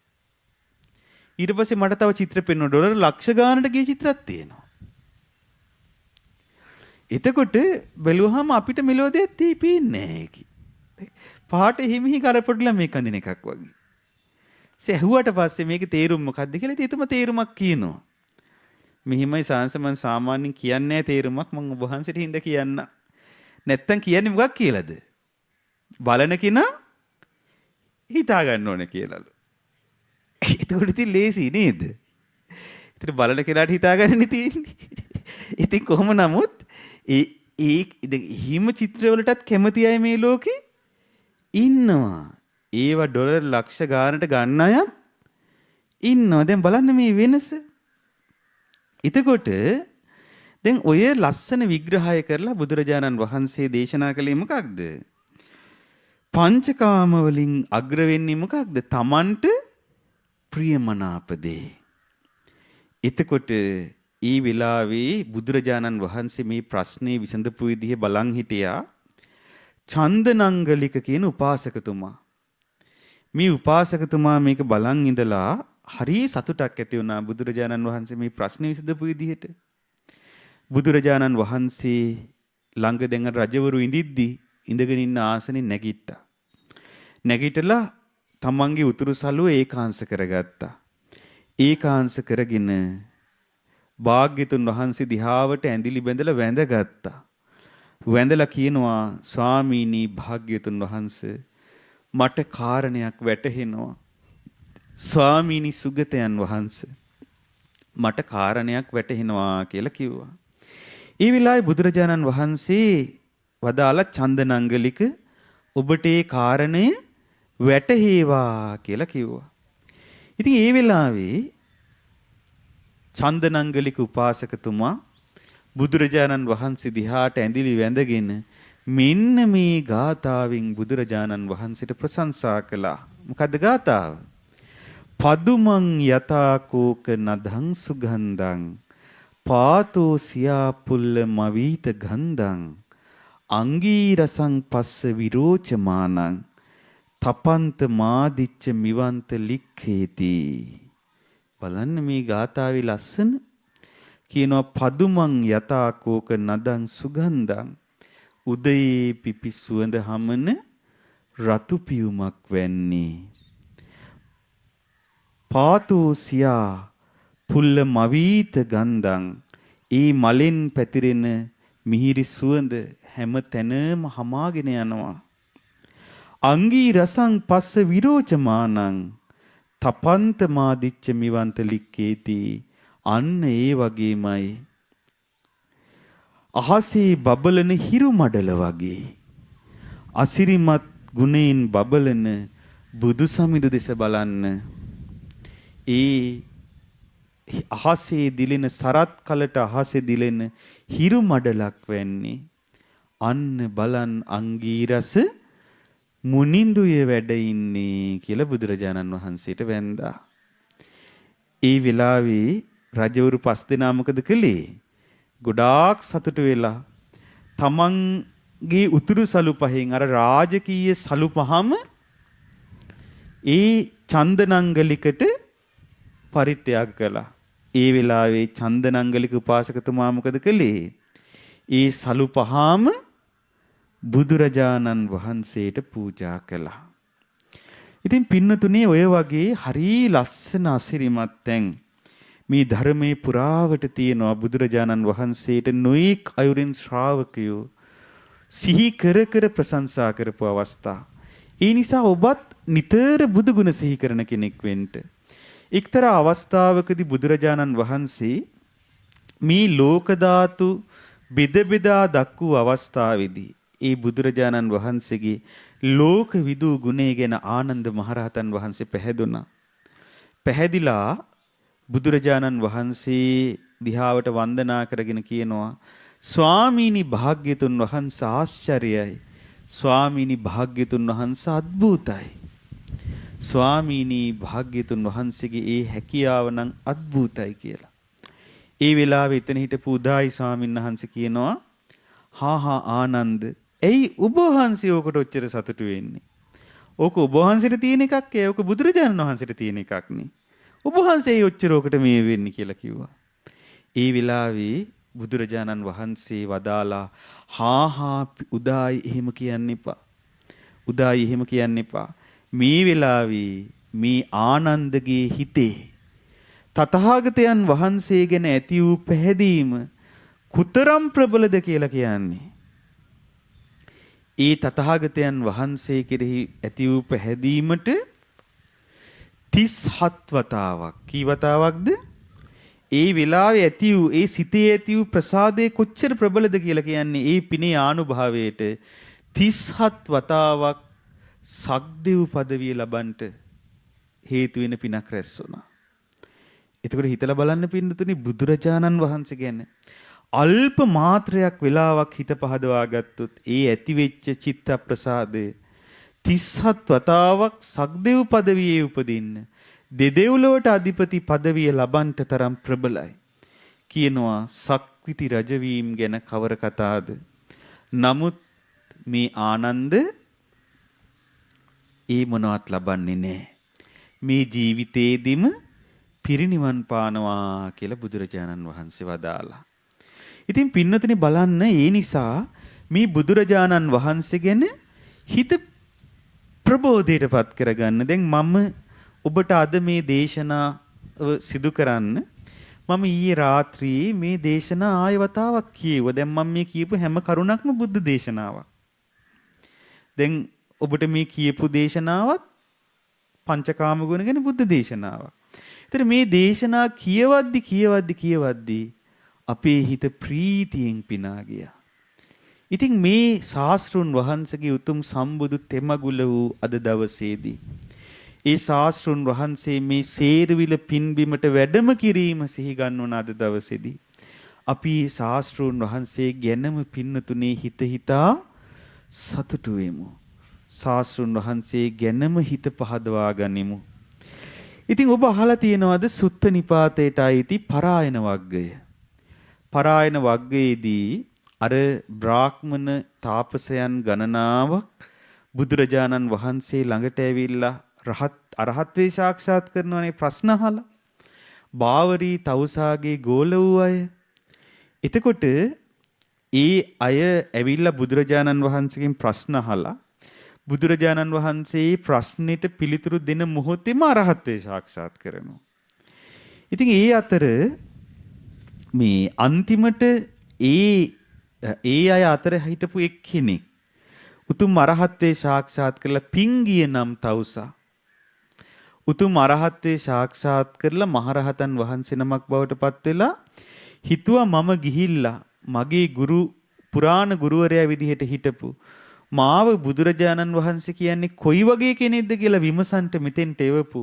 ඊට පස්සේ මට තව චිත්‍ර පෙන්වනවා ඩොලර් ලක්ෂ ගානකට ගිය චිත්‍රයක් තියෙනවා. එතකොට බැලුවාම අපිට මෙලෝ දෙයක් තේපෙන්නේ නැහැ. පාට හිමිහි කරපොඩිලා මේක අඳින එකක් වගේ. ඇහුවට පස්සේ මේකේ තේරුම මොකක්ද කියලා ඉතින් එතම තේරුමක් කියනවා. මෙහිමයි සාංශ මම සාමාන්‍යයෙන් කියන්නේ නැහැ තේරුමක් මම ඔබ වහන්සේට හින්ද කියන්න. නැත්තම් කියන්නේ මොකක් කියලාද? බලන කෙනා හිතා ගන්න ඕනේ කියලාලු. ඒකට ඉතින් ලේසි නේද? ඉතින් බලන කෙනාට හිතා ගන්න තියෙන්නේ. ඉතින් කොහොම නමුත් හිම චිත්‍රවලටත් කැමති අය මේ ලෝකේ ඉන්නවා. ඒවා ඩොලර් ලක්ෂ ගානට ගන්න අය ඉන්නවා. දැන් බලන්න මේ වෙනස. එතකොට දැන් ඔය ලස්සන විග්‍රහය කරලා බුදුරජාණන් වහන්සේ දේශනා කළේ මොකක්ද? පංචකාම වලින් අග්‍ර වෙන්නේ මොකක්ද? තමන්ට ප්‍රියමනාප දේ. එතකොට ඒ වෙලාවේ බුදුරජාණන් වහන්සේ මේ ප්‍රශ්නේ විසඳපු විදිහ බලන් හිටියා. චන්දනංගලික කියන උපාසකතුමා. මේ උපාසකතුමා මේක බලන් ඉඳලා හරි සතුටක් ඇති වුණා බුදුරජාණන් වහන්සේ මේ ප්‍රශ්නේ විසඳපු විදිහට. බුදුරජාණන් වහන්සේ ළඟ දැන් රජවරු ඉඳිද්දී ඉඳගෙන ඉන්න ආසනේ නැගිට්ටා. නැගිටලා තමන්ගේ උතුරු සළුව ඒකාංශ කරගත්තා. ඒකාංශ කරගෙන භාග්‍යතුන් වහන්සේ දිහාවට ඇඳිලි බැඳලා වැඳගත්තා. වැඳලා කියනවා ස්වාමීනි භාග්‍යතුන් වහන්සේ මට කාරණයක් වැටහෙනවා. ස්වාමීනි සුගතයන් වහන්සේ මට කාරණයක් වැටහෙනවා කියලා කිව්වා. ඒ වෙලාවේ බුදුරජාණන් වහන්සේ වදාළ චන්දනංගලික ඔබට ඒ කාරණය වැටහේවා කියලා කිව්වා. ඉතින් ඒ වෙලාවේ චන්දනංගලික උපාසකතුමා බුදුරජාණන් වහන්සේ දිහාට ඇඳිලි වැඳගෙන මෙන්න මේ ගාථාවෙන් බුදුරජාණන් වහන්සේට ප්‍රශංසා කළා. මොකද්ද ගාථාව? පදුමං යතාකෝක නදං සුගන්ධං පාතෝ සියා පුල්ල මවීත ගන්ධං අංගී රසං පස්ස විරෝචමානං තපන්ත මාදිච්ච මිවන්ත ලික්ඛේති. බලන්න මේ ගාථාවේ ලස්සන කියනවා පදුමං යතාකෝක නදං සුගන්ධං උදයේ පිපි සුවඳ හමන රතු පියුමක් වැන්නේ පාතෝ සියා පුල්ල මවීත ගන්ධං ඒ මලෙන් පැතිරෙන මිහිරි සුවඳ හැම තැනම හමාගෙන යනවා. අංගී රසං පස්ස විරෝචමානං තපන්ත මාදිච්ච මිවන්ත ලික්කේති. අන්න ඒ වගේමයි අහසේ බබලන හිරු මඩල වගේ අසිරිමත් ගුණයෙන් බබලන බුදු සමිඳු දෙස බලන්න. ඒ අහසේ දිලෙන සරත් කලට අහසේ දිලෙන හිරු මඩලක් වෙන්නේ. අන්න බලන් අංගී රස මුනිඳුය වැඩ ඉන්නේ කියලා බුදුරජාණන් වහන්සේට වැඳා. ඒ වෙලාවේ රජවරු 5 දෙනා මොකද කළේ? ගොඩාක් සතුටු වෙලා තමන්ගේ උතුරු සලු පහෙන් අර රාජකීය සලු පහම ඒ චන්දනංගලිකට පරිත්‍යාග කළා. ඒ වෙලාවේ චන්දනංගලික උපාසකතුමා මොකද කළේ? ඒ සලු පහම බුදුරජාණන් වහන්සේට පූජා කළා. ඉතින් පින්නතුනේ ඔය වගේ හරි ලස්සන අසිරිමත් තැන් මේ ධර්මයේ පුරාවට තියෙනවා. බුදුරජාණන් වහන්සේට නොඑක් අයුරින් ශ්‍රාවකයෝ සිහි කර කර ප්‍රශංසා කරපු අවස්ථා. ඒ නිසා ඔබත් නිතර බුදු ගුණ සිහි කරන කෙනෙක් වෙන්න. එක්තරා අවස්ථාවකදී බුදුරජාණන් වහන්සේ මේ ලෝක ධාතු බෙද බෙදා දක්වූ අවස්ථාවේදී ඒ බුදුරජාණන් වහන්සේගේ ලෝක විදූ ගුණය ගැන ආනන්ද මහරහතන් වහන්සේ පැහැදුනා. පැහැදිලා බුදුරජාණන් වහන්සේ දිහාවට වන්දනා කරගෙන කියනවා, ස්වාමීනි භාග්‍යතුන් වහන්සේ ආශ්චර්යයි. ස්වාමීනි භාග්‍යතුන් වහන්සේ අద్භූතයි. ස්වාමීනි භාග්‍යතුන් වහන්සේගේ ඒ හැකියාව නම් අద్භූතයි කියලා. ඒ වෙලාවේ එතන හිටපු උදායි ස්වාමීන් වහන්සේ කියනවා, හා ආනන්ද, ඇයි ඔබ වහන්සේ ඕකට ඔච්චර සතුටු වෙන්නේ? ඕක ඔබ වහන්සේට තියෙන එකක්, ඒක බුදුරජාණන් වහන්සේට තියෙන එකක් නේ. ඔබ වහන්සේ ඔච්චර ඕකට මේ වෙන්නේ කියලා කිව්වා. ඒ වෙලාවේ බුදුරජාණන් වහන්සේ වදාලා, හා උදායි එහෙම කියන්න එපා. උදායි එහෙම කියන්න එපා. මේ වෙලාවේ මේ ආනන්දගේ හිතේ තථාගතයන් වහන්සේ ගැන ඇති වූ පැහැදීම කුතරම් ප්‍රබලද කියලා කියන්නේ. ඒ තථාගතයන් වහන්සේ කෙරෙහි ඇති වූ පැහැදීමට 37 වතාවක්. කී වතාවක්ද? ඒ වෙලාවේ ඇති වූ ඒ සිතේ ඇති වූ ප්‍රසාදේ කොච්චර ප්‍රබලද කියලා කියන්නේ. ඒ පිනේ ආනුභාවයට 37 වතාවක් සක්දෙව් පදවිය ලබන්නට හේතු වෙන පිනක් රැස් වුණා. එතකොට හිතලා බලන්න පින්නතුනි, බුදුරජාණන් වහන්සේ ගැන අල්ප මාත්‍රයක් වෙලාවක් හිත පහදවා ගත්තොත් ඒ ඇති වෙච්ච චිත්ත ප්‍රසාදය 37 වතාවක් සක්දෙව් පදවියේ උපදින්න, දෙදෙව්ලොවට අධිපති පදවිය ලබන්නට තරම් ප්‍රබලයි. කියනවා සක්විති රජවීම ගැන කවර කතාද? නමුත් මේ ආනන්ද ඒ මොනවත් ලබන්නේ නැහැ. මේ ජීවිතේදීම පිරිනිවන් පානවා කියලා බුදුරජාණන් වහන්සේ වදාලා. ඉතින් පින්නතුනි බලන්න, ඒ නිසා මේ බුදුරජාණන් වහන්සේ ගැන හිත ප්‍රබෝධයටපත් කරගන්න. දැන් මම ඔබට අද මේ දේශනාව සිදු කරන්න මම ඊයේ රාත්‍රියේ මේ දේශනා ආය වතාවක් කියෙව්වා. දැන් මම මේ කියපු හැම කරුණක්ම බුද්ධ දේශනාවක්. දැන් ඔබට මේ කියපු දේශනාවත් පංචකාම ගුණ ගැන බුද්ධ දේශනාවක්. ඒතර මේ දේශනා කියවද්දි අපේ හිත ප්‍රීතියෙන් පිනා ගියා. ඉතින් මේ ශාස්ත්‍රුන් වහන්සේගේ උතුම් සම්බුදු තෙමගුල වූ අද දවසේදී ඒ ශාස්ත්‍රුන් වහන්සේ මේ සේරවිල පින්බිමට වැඩම කිරීම සිහි ගන්වන අද දවසේදී අපි ශාස්ත්‍රුන් වහන්සේ ගැනම පින්නතුනේ හිත හිතා සතුටු වෙමු. ශාස්ත්‍රුන් වහන්සේ ගැනම හිත පහදවා ගනිමු. ඉතින් ඔබ අහලා තියෙනවද සුත්ත නිපාතයට අයිති පරායන වග්ගය? පරායන වග්ගයේදී අර බ්‍රාහ්මණ තාපසයන් ගණනාවක් බුදුරජාණන් වහන්සේ ළඟට ඇවිල්ලා අරහත්වේ සාක්ෂාත් කරනවනේ ප්‍රශ්න අහලා. බාවරී තවුසාගේ ගෝල වූ අය. එතකොට ඒ අය ඇවිල්ලා බුදුරජාණන් වහන්සේගෙන් ප්‍රශ්න අහලා බුදුරජාණන් වහන්සේ ප්‍රශ්නෙට පිළිතුරු දෙන මොහොතේම අරහත්වේ සාක්ෂාත් කරනවා. ඉතින් ඒ අතර මේ අන්තිමට ඒ අය අතර හිටපු එක්කෙනෙක් උතුම් අරහත්වේ සාක්ෂාත් කරලා පිංගිය නම් තවුසා උතුම් අරහත්වේ සාක්ෂාත් කරලා මහරහතන් වහන්සේ නමක් බවට පත් වෙලා හිතුවා මම ගිහිල්ලා මගේ පුරාණ ගුරුවරයා විදිහට හිටපු මාව බුදුරජාණන් වහන්සේ කියන්නේ කොයි වගේ කෙනෙක්ද කියලා විමසන්ට මෙතෙන්ට එවපු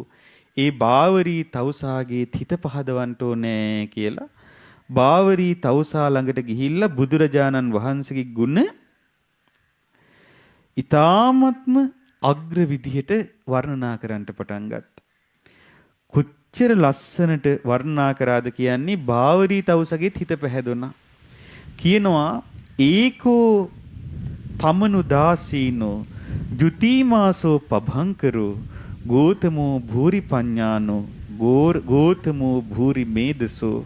ඒ බාවරී තවුසාගේ හිත පහදවන්න ඕනේ කියලා බාවරී තවුසා ළඟට ගිහිල්ලා බුදුරජාණන් වහන්සේගේ ගුණ ඊ타ත්ම අග්‍ර විදිහට වර්ණනා කරන්නට පටන් ගත්තා. කොච්චර ලස්සනට වර්ණනා කරාද කියන්නේ බාවරී තවුසගෙත් හිත පැහැදුනා. කියනවා ඒකෝ තමනු දාසීනෝ ජුතිමාසෝ පභංකරෝ ගෝතමෝ භූරි පඤ්ඤානෝ ගෝතමෝ භූරි මේදසෝ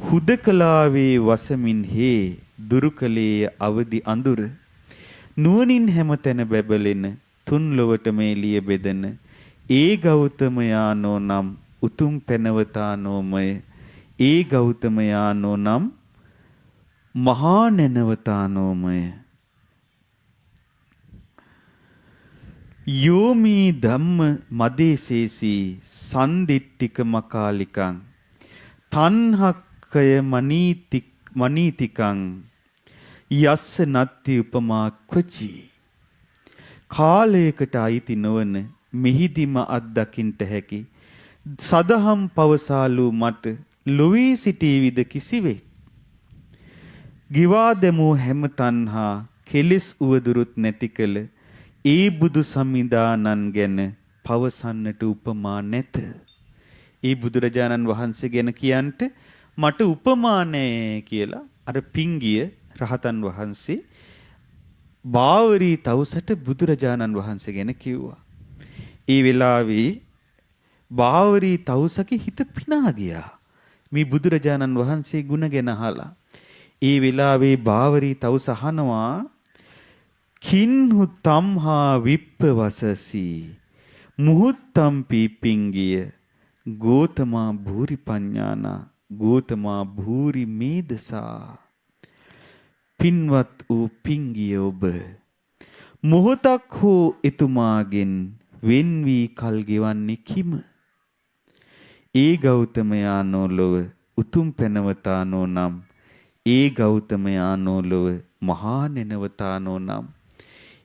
හුදකලාවේ වසමින් හේ දුරුකලේ අවදි අඳුර නුවණින් හැමතැන බැබලෙන තුන් ලොවට මේ ලිය බෙදෙන ඒ ගෞතමයානෝ නම් උතුම් පැනවතානෝමය ඒ ගෞතමයානෝ නම් මහා නැනවතානෝමය යෝමී ධම්ම මදේසේසී සන්දිට්ඨික මකාලිකං තණ්හක්කය මනීතිකං යස්ස නත්ති උපමා ක්වචි කාලයකට අයිති නොවන මිහිදිම අත්දකින්ට හැකි සදහම් පවසාලු මට ලොවේ සිටීවිද කිසිවෙක් ගිවා දෙමෝ හැම තණ්හා කෙලෙස් උවදුරුත් නැති කළ ඒ බුදු සම්මිදානන් ගැන පවසන්නට උපමා නැත. ඒ බුදුරජාණන් වහන්සේ ගැන කියන්ට මට උපමා නැහැ කියලා අර පිංගිය රහතන් වහන්සේ බාවරී තවුසට බුදුරජාණන් වහන්සේ ගැන කිව්වා. ඒ වෙලාවේ බාවරී තවුසගේ හිත පිනා ගියා. මේ බුදුරජාණන් වහන්සේ ගුණ ගැන අහලා. ඒ වෙලාවේ බාවරී තවුස අහනවා කින්හු තම්හා විප්පවසසි මුහුත්තම්පි පිංගිය ගෝතමා භූරි පඤ්ඤානා ගෝතමා භූරි මේදසා පින්වත් වූ පිංගිය ඔබ මොහොතක් හෝ එතුමාගෙන් වෙන් වී කල් ගෙවන්නේ කිම ඒ ගෞතමයානෝ ලොව උතුම් පැනවතානෝ නම් ඒ ගෞතමයානෝ ලොව මහා නෙනවතානෝ නම්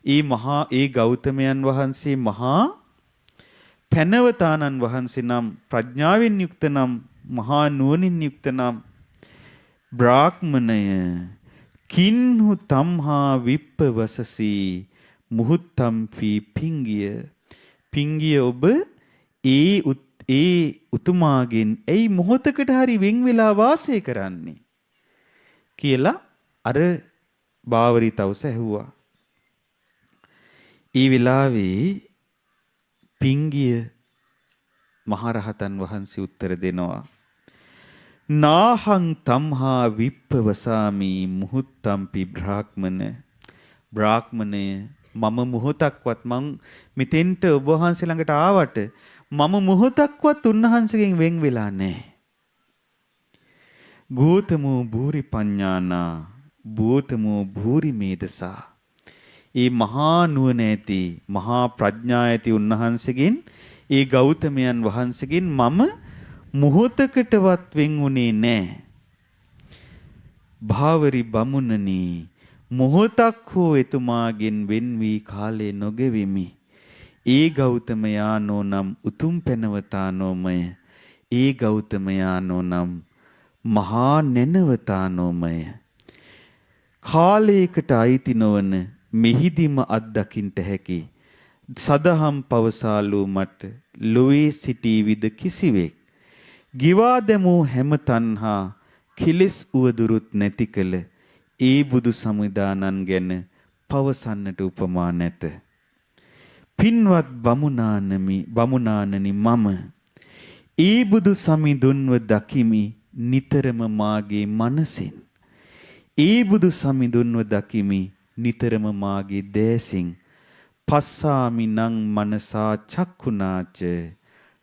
ඒ ගෞතමයන් වහන්සේ මහා පැනවතානන් වහන්සේ නම් ප්‍රඥාවෙන් යුක්ත නම් මහා නුවණින් යුක්ත නම් බ්‍රාහ්මණය කින්හු තම්හා විප්පවසසි මුහුත්තම්පි පිංගිය ඔබ ඒ උතුමාගෙන් ඇයි මොහොතකට හරි වෙන් වෙලා වාසය කරන්නේ කියලා අර බාවරී තවුස ඇහුවා. ඒ වෙලාවේ පිංගිය මහරහතන් වහන්සේ උත්තර දෙනවා නාහං තම්හා විප්පවසාමි මුහුත්තම්පි බ්‍රාහ්මණය මම මොහොතක්වත් මං මෙතෙන්ට ඔබ වහන්සේ ළඟට ආවට මම මොහොතක්වත් උන්වහන්සේගෙන් වෙන් වෙලා නැහැ. ගෝතමෝ භූරි පඤ්ඤානා ගෝතමෝ භූරි මේදසා ඒ මහා නුවණ ඇති මහා ප්‍රඥා ඇති උන්වහන්සේගෙන් ඒ ගෞතමයන් වහන්සේගෙන් මම මොහොතකටවත් වෙන් වුණේ නැහැ. භාවරි බමුණනි මොහොතක් හෝ එතුමාගෙන් වෙන් වී කාලේ නොගෙවිමි. ඒ ගෞතමයානෝ නම් උතුම් පැනවතානෝමය ඒ ගෞතමයානෝ නම් මහා නැනවතානෝමය කාලයකට අයිති නොවන මෙහිදිම අත්දකින්ට හැකි සදහම් පවසාලු මට ලොවේ සිටීවිද කිසිවෙක් ගිවා දැමූ හැම තණ්හා කිලිස් උවදුරුත් නැති කළ ඒ බුදු සමුදානන් ගැන පවසන්නට උපමා නැත. පින්වත් බමුණානනි මම ඒ බුදු සමිඳුන්ව දකිමි නිතරම මාගේ මනසින්. ඒ බුදු සමිඳුන්ව දකිමි නිතරම මාගේ දෑසින්. පස්සාමි නං මනසා චක්කුනාච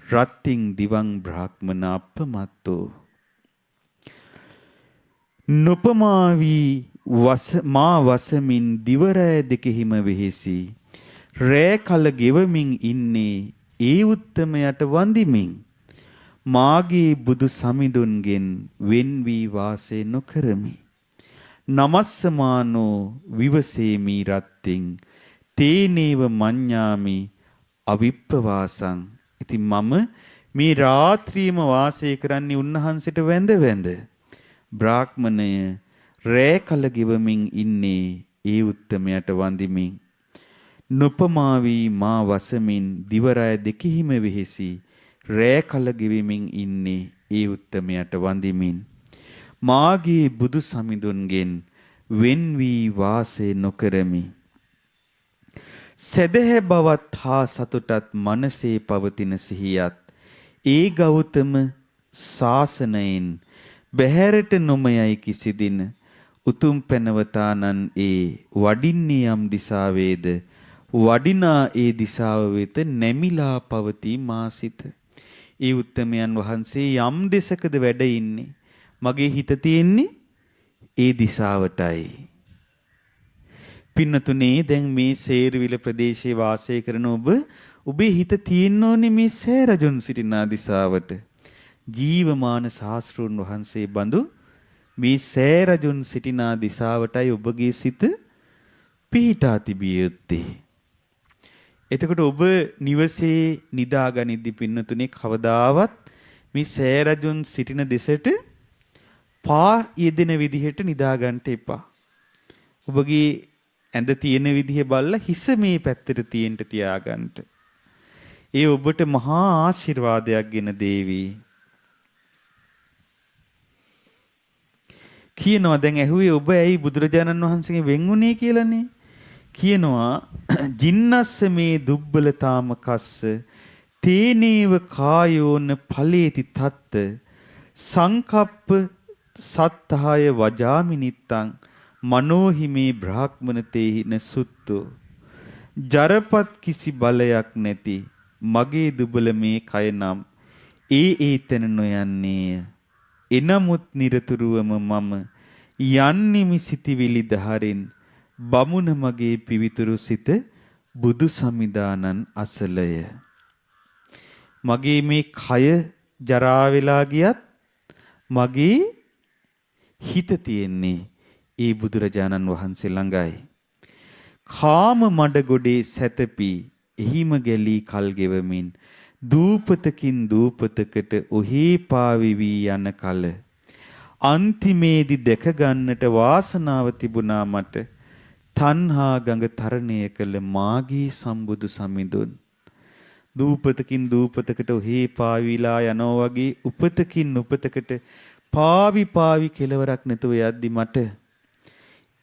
රත්තිං දිවං බ්‍රාහ්මන අපමත්තෝ. නොපමාවී මා වසමින් දිවරෑ දෙකෙහිම වෙහෙසි. රෑ කල ගෙවමින් ඉන්නේ ඒ උත්තමයට වඳිමින්. මාගේ බුදු සමිඳුන්ගෙන් වෙන් වී වාසය නොකරමි. නමස්සමානෝ විවසේමි රත්තිං තේනේව මඤ්ඤාමි අවිප්පවාසං. ඉතින් මම මේ රාත්‍රියම වාසය කරන්නේ උන්වහන්සේට වැඳ වැඳ. බ්‍රාහ්මණය රෑ කල ගෙවමින් ඉන්නේ ඒ උත්තමයට වඳිමින්. නොපමාවී මා වසමින් දිවරය දෙකෙහිම වෙහෙසි. රෑ කල ගෙවිමින් ඉන්නේ ඒ උත්තමයට වඳිමින්. මාගේ බුදු සමිඳුන්ගෙන් වෙන් වී වාසය නොකරමි. සදහැ බවත් හා සතුටත් මනසේ පවතින සිහියත් ඒ ගෞතම ශාසනයෙන් බැහැරට නොමයයි කිසිදින උතුම් පැනවතානන් ඒ වඩින්නේ යම් දිසාවේද වඩිනා ඒ දිසාව වෙත නැමිලා පවතී මාසිත. ඒ උත්තමයන් වහන්සේ යම් දෙසකද වැඩ ඉන්නේ මගේ හිත තියෙන්නේ ඒ දිසාවටයි. පින්නතුනේ දැන් මේ සේරවිල ප්‍රදේශයේ වාසය කරන ඔබේ හිත තියෙන්න ඕනේ මේ සෑරජුන් සිටිනා දිසාවට. ජීවමාන ශාස්ත්‍රූන් වහන්සේ බඳු මේ සෑරජුන් සිටිනා දිසාවටයි ඔබගේ සිත පිහිටා තිබිය යුත්තේ. එතකොට ඔබ නිවසේ නිදාගනිද්දී පින්නතුනේ කවදාවත් මේ සෑරජුන් සිටින දෙසට පා යෙදෙන විදිහට නිදා ගන්නට එපා. ඔබගේ ඇඳ තියෙන විදිහ බලලා හිස මේ පැත්තට තියෙන්න තියාගන්න. ඒ ඔබට මහා ආශිර්වාදයක් ගෙන දේවි. කියනවා දැන් ඇහුවේ ඔබ ඇයි බුදුරජාණන් වහන්සේගෙන් වෙන්ුනේ කියලානේ. කියනවා ජින්නස්ස මේ දුබ්බලතාම කස්ස තේනේව කායෝන ඵලේති තත්ත සංකප්ප සත්තාය වජාමි නිත්තං මනෝහිමේ බ්‍රාහ්මනතේහින සුත්තෝ. ජරපත් කිසි බලයක් නැති මගේ දුබල මේ කය නම් ඒ තැන නොයන්නේය. එනමුත් නිරතුරුවම මම යන්නිමි සිටිවිලි දහරින් බමුණ මගේ පිවිතුරු සිත බුදු සමිදානන් අසලය. මගේ මේ කය ජරා වෙලා ගියත් මගේ හිත තියෙන්නේ ඒ බුදුරජාණන් වහන්සේ ළඟයි. කාම මඩ ගොඩේ සැතපි එහිම ගැලී කල් ගෙවමින් දූපතකින් දූපතකට ඔහේ පාවි වී යන කල අන්තිමේදී දැක ගන්නට වාසනාව තිබුණා මට තණ්හා ගඟ තරණය කළ මාගේ සම්බුදු සමිඳුන්. දූපතකින් දූපතකට ඔහේ පාවිලා යනවා වගේ උපතකින් උපතකට පාවි කෙලවරක් නැතුව යද්දි මට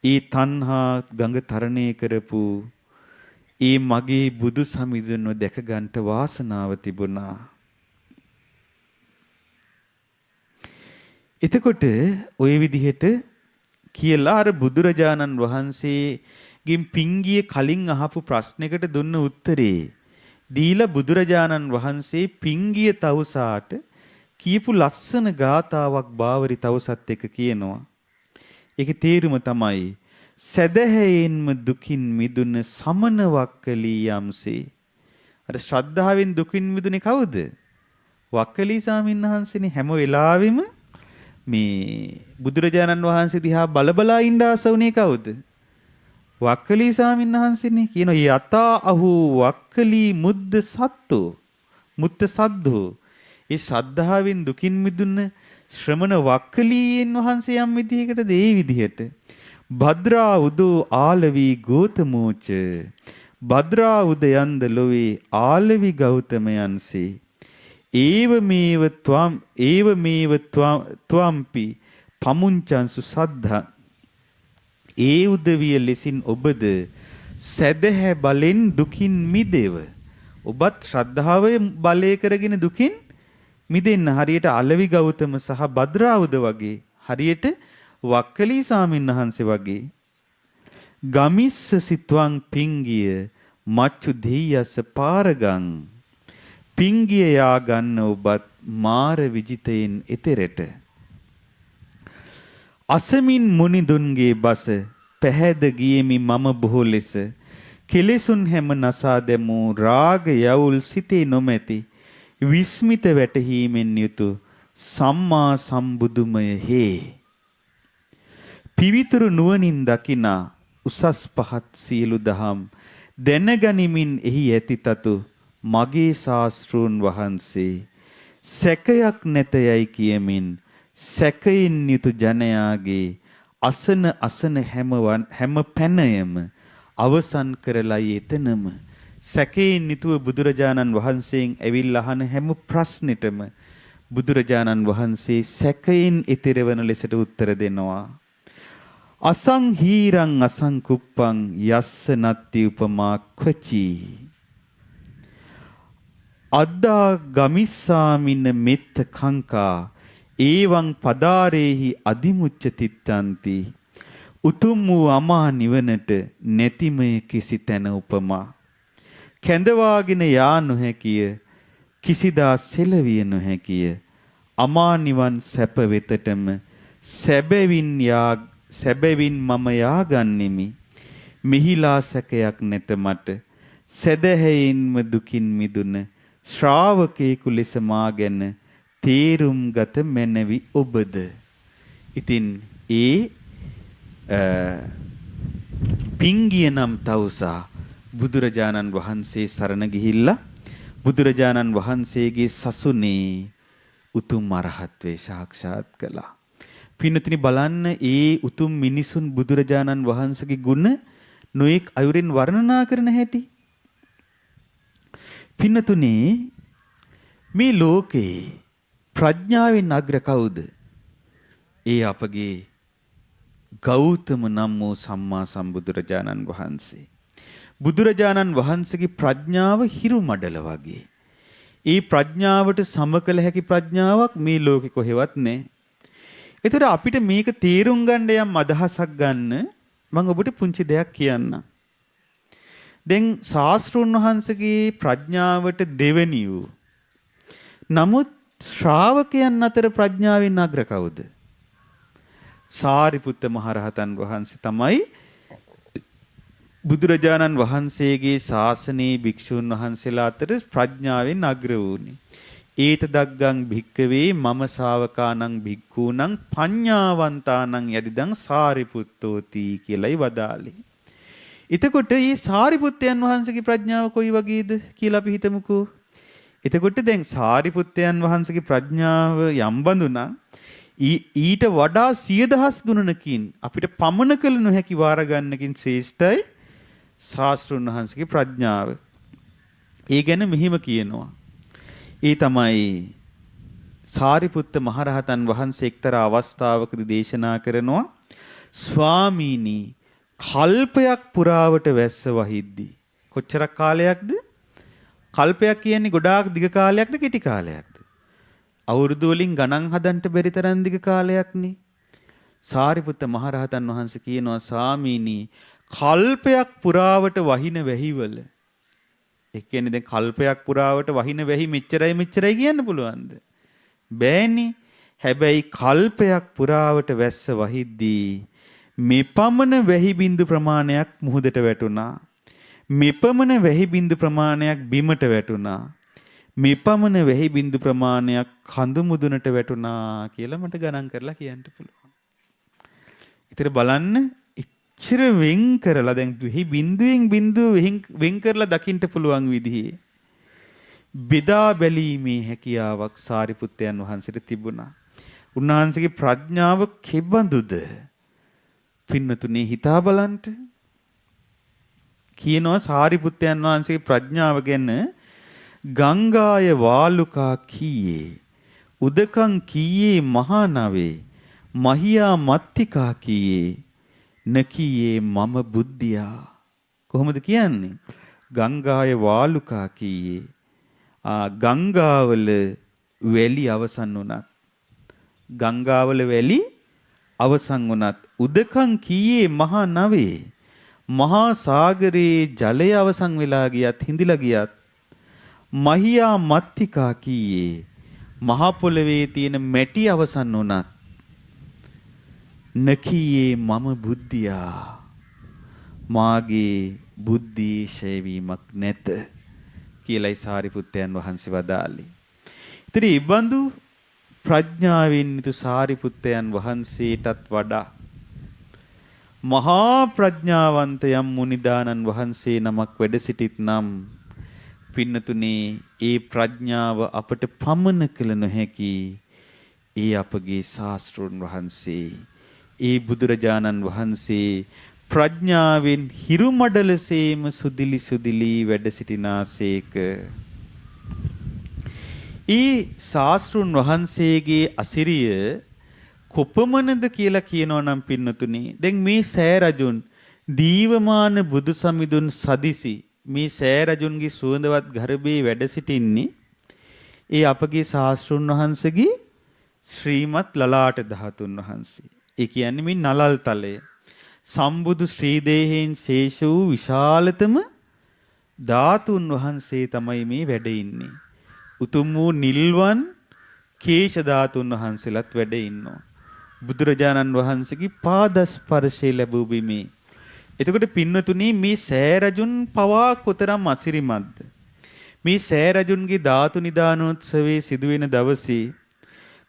ඒ තණ්හා ගඟ තරණය කරපු ඒ මගේ බුදු සමිඳුන්ව දැක ගන්නට වාසනාව තිබුණා. එතකොට ওই විදිහට කියලා අර බුදුරජාණන් වහන්සේගෙන් පිංගියේ කලින් අහපු ප්‍රශ්නයකට දුන්න උත්තරේ දීලා බුදුරජාණන් වහන්සේ පිංගිය තවුසාට කියපු ලස්සන ගාතාවක් බාවරි තවුසත් එක්ක කියනවා. ඒකේ තේරුම තමයි සදහැයෙන්ම දුකින් මිදුන සමන වක්කලී යම්සේ. අර ශ්‍රද්ධාවෙන් දුකින් මිදුනේ කවුද? වක්කලී ස්වාමීන් වහන්සේනේ. හැම වෙලාවෙම මේ බුදුරජාණන් වහන්සේ දිහා බලබලා ඉඳ ආසවුනේ කවුද? වක්කලී ස්වාමීන් වහන්සේනේ. කියන යතා අහු වක්කලී මුද්ද සත්තෝ මුත්ත සද්දෝ. ඒ ශ්‍රද්ධාවෙන් දුකින් මිදුන ශ්‍රමණ වක්කලීන් වහන්සේ යම් විදිහකටද ඒ විදිහට භද්‍රා උදෝ ආලවී ගෝතමෝච භද්‍රා උදයන්ද ලොවේ ආලවි ගෞතමයන්සේ ඒව මේව ත්වම්පි පමුංචන්සු සද්ධා. ඒ උදවිය ලෙසින් ඔබද සදහැ බලෙන් දුකින් මිදෙව. ඔබත් ශ්‍රද්ධාව බලය කරගෙන දුකින් මිදෙන්න හරියට අලවි ගෞතම සහ භද්‍රාවුද වගේ හරියට වක්කලී ස්වාමීන් වහන්සේ වගේ. ගමිස්ස සිත්වං පිංගිය මච්චු දෙයස පාරගං. පිංගිය යා ගන්න ඔබත් මාර විජිතයෙන් එතරට. අසමින් මුනිදුන්ගේ බස පැහැද ගියෙමි මම බොහෝ ලෙස. කෙලෙසුන් හැම නසා දැමූ රාග යවුල් සිතේ නොමැති විස්මිත වැටහීමෙන් යුතු සම්මා සම්බුදුමය හේ. පිවිතුරු නුවණින් දකිනා උසස් පහත් සියලු දහම් දැනගනිමින් එහි ඇති තතු මගේ ශාස්ත්‍රූන් වහන්සේ සැකයක් නැතයයි කියමින් සැකයෙන් යුතු ජනයාගේ අසන හැම පැනයම අවසන් කරලයි එතනම සැකයෙන් නිතුව බුදුරජාණන් වහන්සේගෙන් ඇවිල්ලා අහන හැම ප්‍රශ්නෙටම බුදුරජාණන් වහන්සේ සැකයෙන් ඊතරවන ලෙසට උත්තර දෙනවා. අසංහීරං අසංකුප්පං යස්ස නත්ති උපමා ක්වචි අද්දා ගමිස්සාමින මෙත්ත කංකා ඒවං පදාරේහි අදිමුච්ච තිත්තන්ති උතුම් වූ අමා නිවනට නැතිමය කිසි තැන උපමා කැඳවාගෙන යා නොහැකිය කිසිදා සෙලවිය නොහැකිය අමා නිවන් සැප වෙතටම සැබවින් මම යාගන්නෙමි මිහිලා සැකයක් නැත මට සැදැහැයින්ම දුකින් මිදුන ශ්‍රාවකයෙකු ලෙස මා ගැන තේරුම් ගත මැනවි ඔබද. ඉතින් ඒ පිංගිය නම් තවුසා බුදුරජාණන් වහන්සේ සරණ ගිහිල්ලා බුදුරජාණන් වහන්සේගේ සසුනේ උතුම් අරහත්වේ සාක්ෂාත් කළා. පින්නතිනි බලන්න ඒ උතුම් මිනිසුන් බුදුරජාණන් වහන්සේගේ ගුණ නොඑක් අයුරින් වර්ණනා කරන හැටි. පින්නතුනි මේ ලෝකේ ප්‍රඥාවෙන් අග්‍ර කවුද? ඒ අපගේ ගෞතම නම් වූ සම්මා සම්බුදුරජාණන් වහන්සේ. බුදුරජාණන් වහන්සේගේ ප්‍රඥාව හිරු මඩල වගේ. ඒ ප්‍රඥාවට සම කළ හැකි ප්‍රඥාවක් මේ ලෝකෙ කොහෙවත් නැහැ. ඒතර අපිට මේක තේරුම් ගන්න යම් අදහසක් ගන්න මම ඔබට පුංචි දෙයක් කියන්නම්. දැන් ශාස්ත්‍රඥ වහන්සේගේ ප්‍රඥාවට දෙවෙනි වූ නමුත් ශ්‍රාවකයන් අතර ප්‍රඥාවෙන් අග්‍ර කවුද? සාරිපුත්ත මහරහතන් වහන්සේ තමයි බුදුරජාණන් වහන්සේගේ ශාසනයේ භික්ෂුන් වහන්සේලා අතර ප්‍රඥාවෙන් අග්‍ර වුණේ. ඒත දග්ගං භික්කවේ මම ශාවකානං භික්ඛූනං පඤ්ඤාවන්තානං යදිදං සාරිපුත්තෝති කියලායි වදාළේ. එතකොට මේ සාරිපුත්තයන් වහන්සේගේ ප්‍රඥාව කොයි වගේද කියලා අපි හිතමුකෝ. එතකොට දැන් සාරිපුත්තයන් වහන්සේගේ ප්‍රඥාව යම් බඳුනා ඊට වඩා 100,000 ගුණනකින් අපිට පමන කළ නොහැකි වාර ගන්නකින් ශ්‍රේෂ්ඨයි ශාස්ත්‍රඥ වහන්සේගේ ප්‍රඥාව. ඒ ගැන මෙහිම කියනවා. ඒ තමයි සාරිපුත්ත මහරහතන් වහන්සේ එක්තරා අවස්ථාවකදී දේශනා කරනවා ස්වාමීනි කල්පයක් පුරාවට වැස්ස වහිද්දී කොච්චරක් කාලයක්ද? කල්පයක් කියන්නේ ගොඩාක් දිග කාලයක්ද කෙටි කාලයක්ද? අවුරුදු වලින් ගණන් හදන්න බැරි තරම් දිග කාලයක්නේ. සාරිපුත්ත මහරහතන් වහන්සේ කියනවා ස්වාමීනි කල්පයක් පුරාවට වහින වැහිවල ඒ කියන්නේ දැන් කල්පයක් පුරාවට වහින වැහි මෙච්චරයි කියන්න පුළුවන්ද? බෑනේ. හැබැයි කල්පයක් පුරාවට වැස්ස වහිද්දී මෙපමණ වැහි බින්දු ප්‍රමාණයක් මුහුදට වැටුණා. මෙපමණ වැහි බින්දු ප්‍රමාණයක් බිමට වැටුණා. මෙපමණ වැහි බින්දු ප්‍රමාණයක් කඳු මුදුනට වැටුණා කියලා මට ගණන් කරලා කියන්න පුළුවන්. ඊතර බලන්න ඉච්චර වෙන් කරලා දැන් වෙහි බින්දුවෙන් බින්දුව වෙන් කරලා දකින්න පුළුවන් විදිහේ බෙදා බැලීමේ හැකියාවක් සාරිපුත්තයන් වහන්සේට තිබුණා. උන්වහන්සේගේ ප්‍රඥාව කෙබඳුද? පින්නතුනේ හිතා බලන්න. කියනවා සාරිපුත්තයන් වහන්සේගේ ප්‍රඥාව ගැන ගංගාය වාලුකා කීයේ උදකං කීයේ මහා නවේ මහියා මත්තිකා කීයේ නකීයේ මම බුද්ධියා. කොහොමද කියන්නේ? ගංගාය වාලුකා කීයේ ගංගාවල වැලි අවසන් වුණත් ගංගාවල වැලි අවසන් වුණත් උදකං කීයේ මහා නවේ මහා සාගරයේ ජලය අවසන් වෙලා ගියත් හිඳිලා ගියත් මහියා මත්තිකා කීයේ මහ පොළවේ තියෙන මැටි අවසන් වුණත් නකීයේ මම බුද්ධියා මාගේ බුද්ධියේ ෂේවීමක් නැත කියලායි සාරිපුත්තයන් වහන්සේ වදාළේ. ඉතින් මේ බඳු ප්‍රඥාවෙන් යුතු සාරිපුත්තයන් වහන්සේටත් වඩා මහා ප්‍රඥාවන්ත යම් මුනිදානන් වහන්සේ නමක් වැඩ සිටිත් නම් පින්නතුනේ ඒ ප්‍රඥාව අපට පමන කළ නොහැකි ඒ අපගේ ශාස්ත්‍රඥ වහන්සේ ඒ බුදුරජාණන් වහන්සේ ප්‍රඥාවෙන් හිරුමඩලසේම සුදිලි සුදිලි වැඩ සිටිනාසේක. ඊ ශාස්ත්‍රුන් වහන්සේගේ අසිරිය කොපමණද කියලා කියනවා නම් පින්නතුනි, දැන් මේ සෑ රජුන් දීවමාන බුදු සමිඳුන් සදිසි මේ සෑ රජුන්ගේ සුවඳවත් ගර්භයේ වැඩ සිටින්නේ ඒ අපගේ ශාස්ත්‍රුන් වහන්සේගේ ශ්‍රීමත් ලලාට ධාතුන් වහන්සේ. ඒ කියන්නේ මේ නලල් තලය සම්බුදු ශ්‍රී දේහයෙන් ශේෂ වූ විශාලතම ධාතුන් වහන්සේ තමයි මේ වැඩ ඉන්නේ. උතුම් වූ නිල්වන් කේශ ධාතුන් වහන්සේලාත් වැඩ ඉන්නවා. බුදුරජාණන් වහන්සේගේ පාද ස්පර්ශය ලැබූ බිමේ. එතකොට පින්නතුනි මේ සෑ රජුන් පවා කොතරම් අසිරිමත්ද? මේ සෑ රජුන්ගේ ධාතු නිදානෝත්සවයේ සිදුවෙන දවසේ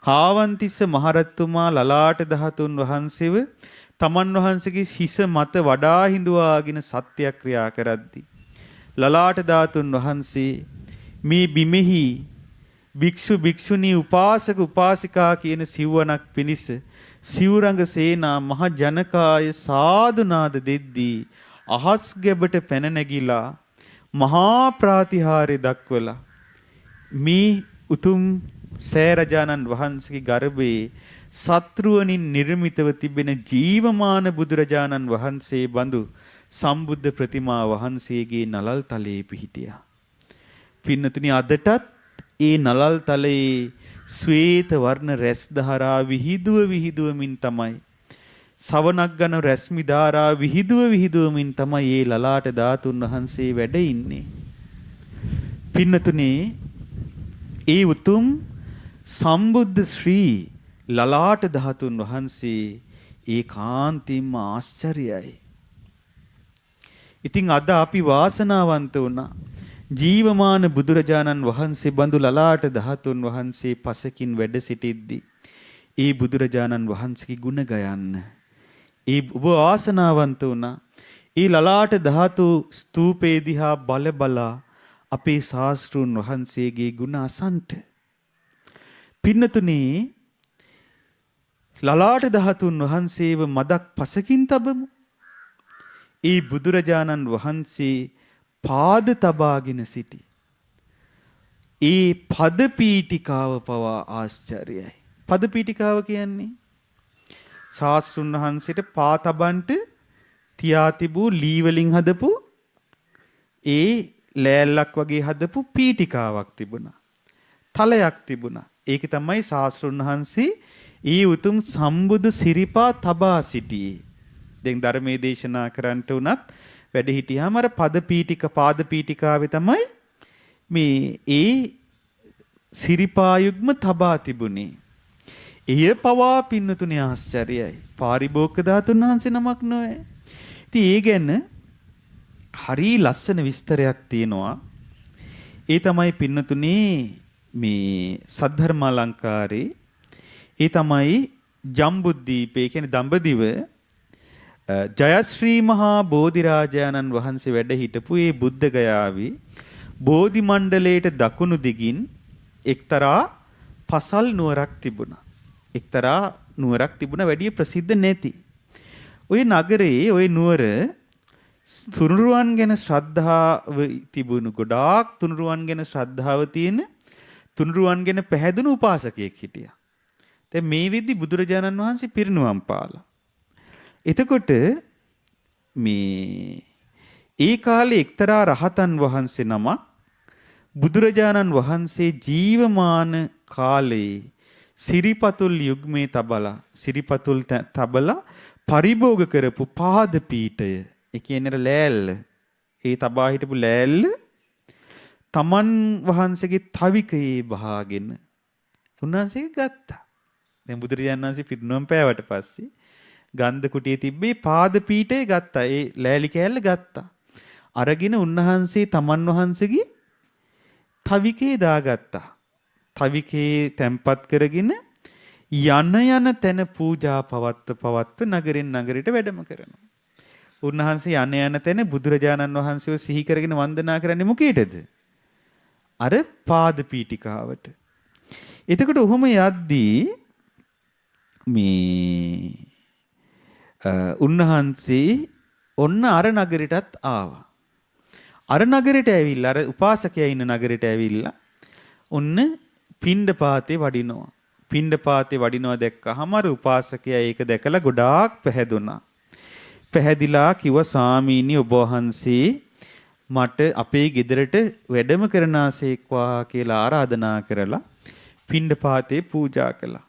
කාවන්තිස්ස මහරජතුමා ලලාට ධාතුන් වහන්සේව තමන් වහන්සේගේ හිස මත වඩා හිඳුවාගෙන සත්‍යක්‍රියා කරද්දී ලලාට ධාතුන් වහන්සේ මේ බිමෙහි භික්ෂු භික්ෂුණී උපාසක උපාසිකා කියන සිව්වණක් පිණිස සිව්රංග සේනා මහ ජනකාය සාදුනාද දෙද්දී අහස් ගැබට පැන නැගිලා මහා ප්‍රාතිහාර්ය දක්වලා මේ උතුම් සෑ රජාණන් වහන්සේගේ ගර්භයේ සත්‍රුවණින් නිර්මිතව තිබෙන ජීවමාන බුදුරජාණන් වහන්සේ බඳු සම්බුද්ධ ප්‍රතිමා වහන්සේගේ නලල් තලයේ පිහිටියා. පින්නතුනි අදටත් ඒ නලල් තලයේ ශ්වේත වර්ණ රැස් ධාරා විහිදුවමින් තමයි සවනක් ගන රැස්මි ධාරා විහිදුවමින් තමයි මේ ලලාට ධාතුන් වහන්සේ වැඩ ඉන්නේ. පින්නතුනි ඒ උතුම් සම්බුද්ධ ශ්‍රී ලලාට ධාතුන් වහන්සේ ඒකාන්තින්ම ආශ්චර්යයි. ඉතින් අද අපි වාසනාවන්ත වුණා. ජීවමාන බුදුරජාණන් වහන්සේ බඳු ලලාට ධාතුන් වහන්සේ පසකින් වැඩ සිටිද්දී ඒ බුදුරජාණන් වහන්සේගේ ගුණ ගයන්න ඒ ඔබ වාසනාවන්ත වුණා. ඒ ලලාට ධාතු ස්තූපේ දිහා බලා අපේ ශාස්ත්‍රුන් වහන්සේගේ ගුණ අසන්ට. පින්නතුනි ලලාට ධාතුන් වහන්සේව මදක් පසකින් තබමු. ඒ බුදුරජාණන් වහන්සේ පාද තබාගෙන සිටි. ඒ පද පීඨිකාව පවා ආශ්චර්යයි. පද පීඨිකාව කියන්නේ ශාස්ත්‍රුන් වහන්සේට පා තබන්ට තියා තිබූ ලී වලින් හදපු ඒ ලෑල්ලක් වගේ හදපු පීඨිකාවක් තිබුණා. තලයක් තිබුණා. ඒක තමයි ශාස්ත්‍රුන් වහන්සේ ඊ උතුම් සම්බුදු සිරිපා තබා සිටියේ. දැන් ධර්මයේ දේශනා කරන්නට උනත් වැඩ හිටියාම අර පාද පීඨිකාවේ තමයි මේ ඒ සිරිපා යුග්ම තබා තිබුණේ. එය පවා පින්නතුනේ ආශ්චර්යයි. පාරිභෝග ධාතුන් වහන්සේ නමක් නොවේ. ඉතින් ඒ ගැන හරි ලස්සන විස්තරයක් තියෙනවා. ඒ තමයි පින්නතුනේ මේ සද්ධර්මාලංකාරේ ඒ තමයි ජම්බුද්දීපේ කියන්නේ දඹදිව ජයශ්‍රී මහා බෝධිරාජාණන් වහන්සේ වැඩ හිටපු ඒ බුද්ධ ගයාවේ බෝධි මණ්ඩලයට දකුණු දිගින් එක්තරා පසල් නුවරක් තිබුණා. එක්තරා නුවරක් තිබුණා වැඩි ප්‍රසිද්ධ නැති. ওই නගරේ ওই නුවර තුනුරුවන් ගැන ශ්‍රද්ධාව තිබුණු ගොඩාක් තුනුරුවන් ගැන ශ්‍රද්ධාව තියෙන තුනුරුවන් ගැන පැහැදුණු උපාසකයෙක් හිටියා. දැන් මේ විදි බුදුරජාණන් වහන්සේ පිරිනුවම් පාලා. එතකොට මේ ඒ කාලේ එක්තරා රහතන් වහන්සේ නමක් බුදුරජාණන් වහන්සේ ජීවමාන කාලේ සිරිපතුල් යුග්මේ තබලා සිරිපතුල් තබලා පරිභෝග කරපු පාද පීඨය ඒ කියන්නේ ලෑල්ල ඒ තබා හිටපු ලෑල්ල තමන් වහන්සේගේ තවිකයේ බහාගෙන උන්වහන්සේ ගත්තා. දැන් බුදුරජාණන් වහන්සේ පිරිනුවම් පෑවට පස්සේ ගන්ධ කුටියේ තිබ්බේ පාද පීඨය ගත්තා. ඒ ලෑලි කෑල්ල ගත්තා. අරගෙන උන්වහන්සේ තමන් වහන්සේගේ තවිකේ දාගත්තා. තවිකේ තැම්පත් කරගෙන යන තැන පූජා පවත්ව නගරෙන් නගරයට වැඩම කරනවා. උන්වහන්සේ යන තැන බුදුරජාණන් වහන්සේව සිහි කරගෙන වන්දනා කරන්නේ මොකේද? අර පාද පීඨිකාවට. එතකොට ඔහොම යද්දී මේ උන්වහන්සේ ඔන්න අර නගරෙටත් ආවා. අර නගරෙට ඇවිල්ලා අර උපාසකයා ඉන්න නගරෙට ඇවිල්ලා ඔන්න පිණ්ඩපාතේ වඩිනවා. පිණ්ඩපාතේ වඩිනවා දැක්කහම අර උපාසකයා ඒක දැකලා ගොඩාක් පැහැදුනා. පැහැදිලා කිව්වා ස්වාමීනි ඔබ වහන්සේ මට අපේ ගෙදරට වැඩම කරනාසේක්වා කියලා ආරාධනා කරලා පිණ්ඩපාතේ පූජා කළා.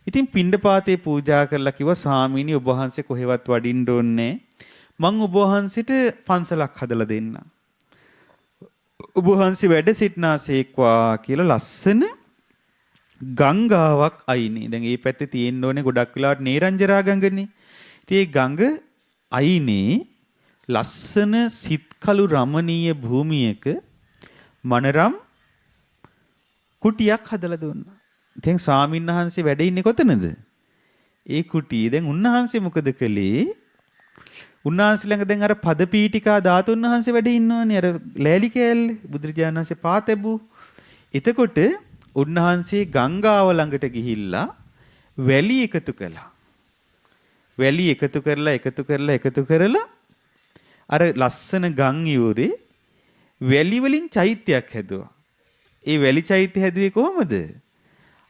ඉතින් පිණ්ඩපාතේ පූජා කරලා කිව්වා ස්වාමීනි ඔබ වහන්සේ කොහෙවත් වඩින්න ඕනේ මං ඔබ වහන්සේට පන්සලක් හදලා දෙන්නම්. ඔබ වහන්සේ වැඩ සිටනාසේක්වා කියලා ලස්සන ගංගාවක් අයිනේ. දැන් මේ පැත්තේ තියෙන්න ඕනේ ගොඩක් වෙලාවට නේරංජරා ගඟනේ. ඉතින් ඒ ගඟ අයිනේ ලස්සන සිත්කලු රමණීය භූමියක මනරම් කුටියක් හදලා දුන්නා. ඉතින් ස්වාමීන් වහන්සේ වැඩ ඉන්නේ කොතනද? ඒ කුටියේ. දැන් උන්වහන්සේ මොකද කළේ? උන්වහන්සේ ළඟ දැන් අර පදපීඨිකා ධාතුන් වහන්සේ වැඩ ඉන්නවනේ අර ලෑලි කෑල්ලේ බුදුරජාණන් වහන්සේ පාතැබු. එතකොට උන්වහන්සේ ගංගාව ළඟට ගිහිල්ලා වැලි එකතු කළා. වැලි එකතු කරලා අර ලස්සන ගම් යූරේ වැලි වලින් චෛත්‍යයක් හැදුවා. ඒ වැලි චෛත්‍ය හැදුවේ කොහොමද?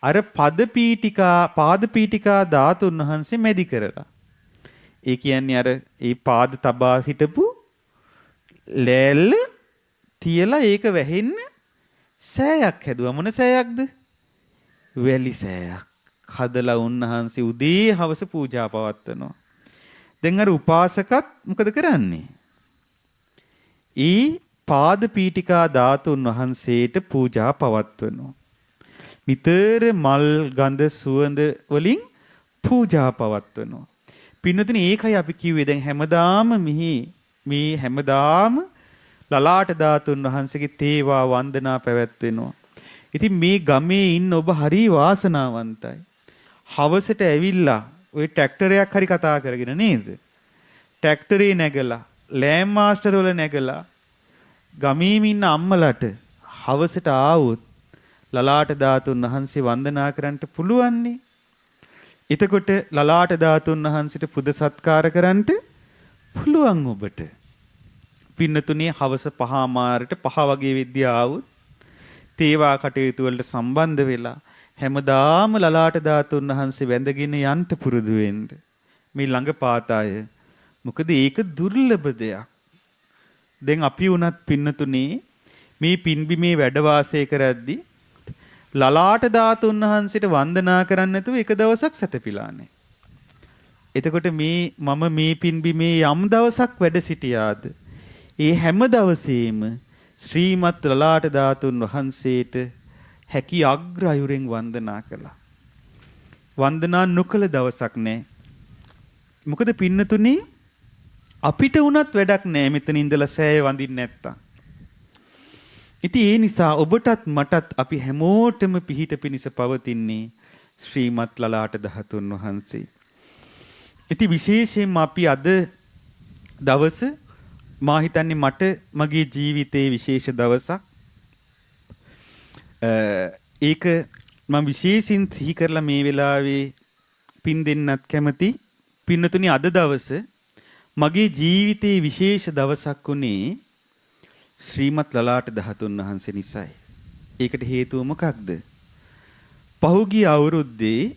අර පාදපීඨිකා ධාතුන් වහන්සේ මැදි කරලා. ඒ කියන්නේ අර ඒ පාද තබා හිටපු ලෑල්ල තියලා ඒක වැහෙන්න සෑයක් හැදුවා. මොන සෑයක්ද? වැලි සෑයක්. හදලා උන්වහන්සේ උදේ හවස පූජා පවත්වනවා. දැන් අර උපාසකත් මොකද කරන්නේ? ඊ පාද පීඨිකා ධාතුන් වහන්සේට පූජා පවත්වනවා. නිතර මල් ගඳ සුවඳ වලින් පූජා පවත්වනවා. පින්නතුනි ඒකයි අපි කිව්වේ දැන් හැමදාම මේ හැමදාම ලලාට ධාතුන් වහන්සේගේ තේවා වන්දනා පැවැත්වෙනවා. ඉතින් මේ ගමේ ඉන්න ඔබ හරි වාසනාවන්තයි. හවසට ඇවිල්ලා ওই ට්‍රැක්ටරයක් හරි කතා කරගෙන නේද? ට්‍රැක්ටරේ නැගලා ලෑම් මාස්ටර් වල නැගලා ගමේම ඉන්න අම්මලාට හවසට ආවොත් ලලාට ධාතුන් වහන්සේ වන්දනා කරන්නට පුළුවන්නේ. එතකොට ලලාට ධාතුන් වහන්සේට පුද සත්කාර කරන්නට පුළුවන් ඔබට. පින්නතුනේ හවස 5:00 වගේ වෙද්දී ආවොත් තේවා කටයුතු වලට සම්බන්ධ වෙලා හැමදාම ලලාට ධාතුන් වහන්සේ වැඳගෙන යන්න පුරුදු වෙන්න. මේ ළඟපාතාය. මොකද ඒක දුර්ලභ දෙයක්. දැන් අපි උනත් පින්නතුනේ මේ පින්බිමේ වැඩ වාසය කරද්දී ලලාට ධාතුන් වහන්සේට වන්දනා කරන්න නැතුව එක දවසක් සැතපීලා නැහැ. එතකොට මම මේ පින්බිමේ යම් දවසක් වැඩ සිටියාද ඒ හැම දවසේම ශ්‍රීමත් ලලාට ධාතුන් වහන්සේට හැකි අග්‍ර අයුරෙන් වන්දනා කළා. වන්දනා නොකළ දවසක් නැහැ. මොකද පින්නතුනේ අපිට උනත් වැඩක් නැහැ මෙතන ඉඳලා සෑය වඳින්න නැත්තම්. ඉතින් ඒ නිසා ඔබටත් මටත් අපි හැමෝටම පිහිට පිනිස පවතින්නේ ශ්‍රීමත් ලලාට ධාතුන් වහන්සේ. ඉතින් විශේෂයෙන්ම අපි අද දවස මා හිතන්නේ මට මගේ ජීවිතයේ විශේෂ දවසක්. ඒක මම විශේෂයෙන් සිහි කරලා මේ වෙලාවේ පින් දෙන්නත් කැමති. පින්නතුනි අද දවස මගේ ජීවිතයේ විශේෂ දවසක් උනේ ශ්‍රීමත් ලලාට ධාතුන් වහන්සේ නිසායි. ඒකට හේතුව මොකක්ද? පහුගිය අවුරුද්දේ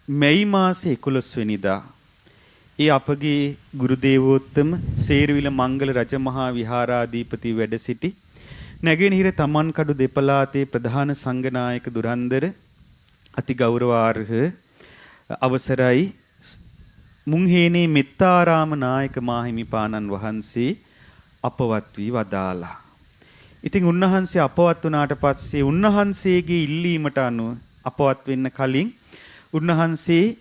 මැයි මාසේ 11 වෙනිදා ඒ අපගේ ගුරු දේවෝත්තම සේරුවිල මංගල රජමහා විහාරාධිපති වැඩ සිටි නැගෙනහිර තමන්කඩු දෙපළාතේ ප්‍රධාන සංඝනායක දුරන්දර අති ගෞරවාර්හ අවසරයි මුංහේනේ මෙත්තාරාම නායක මාහිමිපාණන් වහන්සේ අපවත් වී වදාලා. ඉතින් උන්වහන්සේ අපවත් වුණාට පස්සේ උන්වහන්සේගේ ඉල්ලීමට අනුව අපවත් වෙන්න කලින් උන්වහන්සේ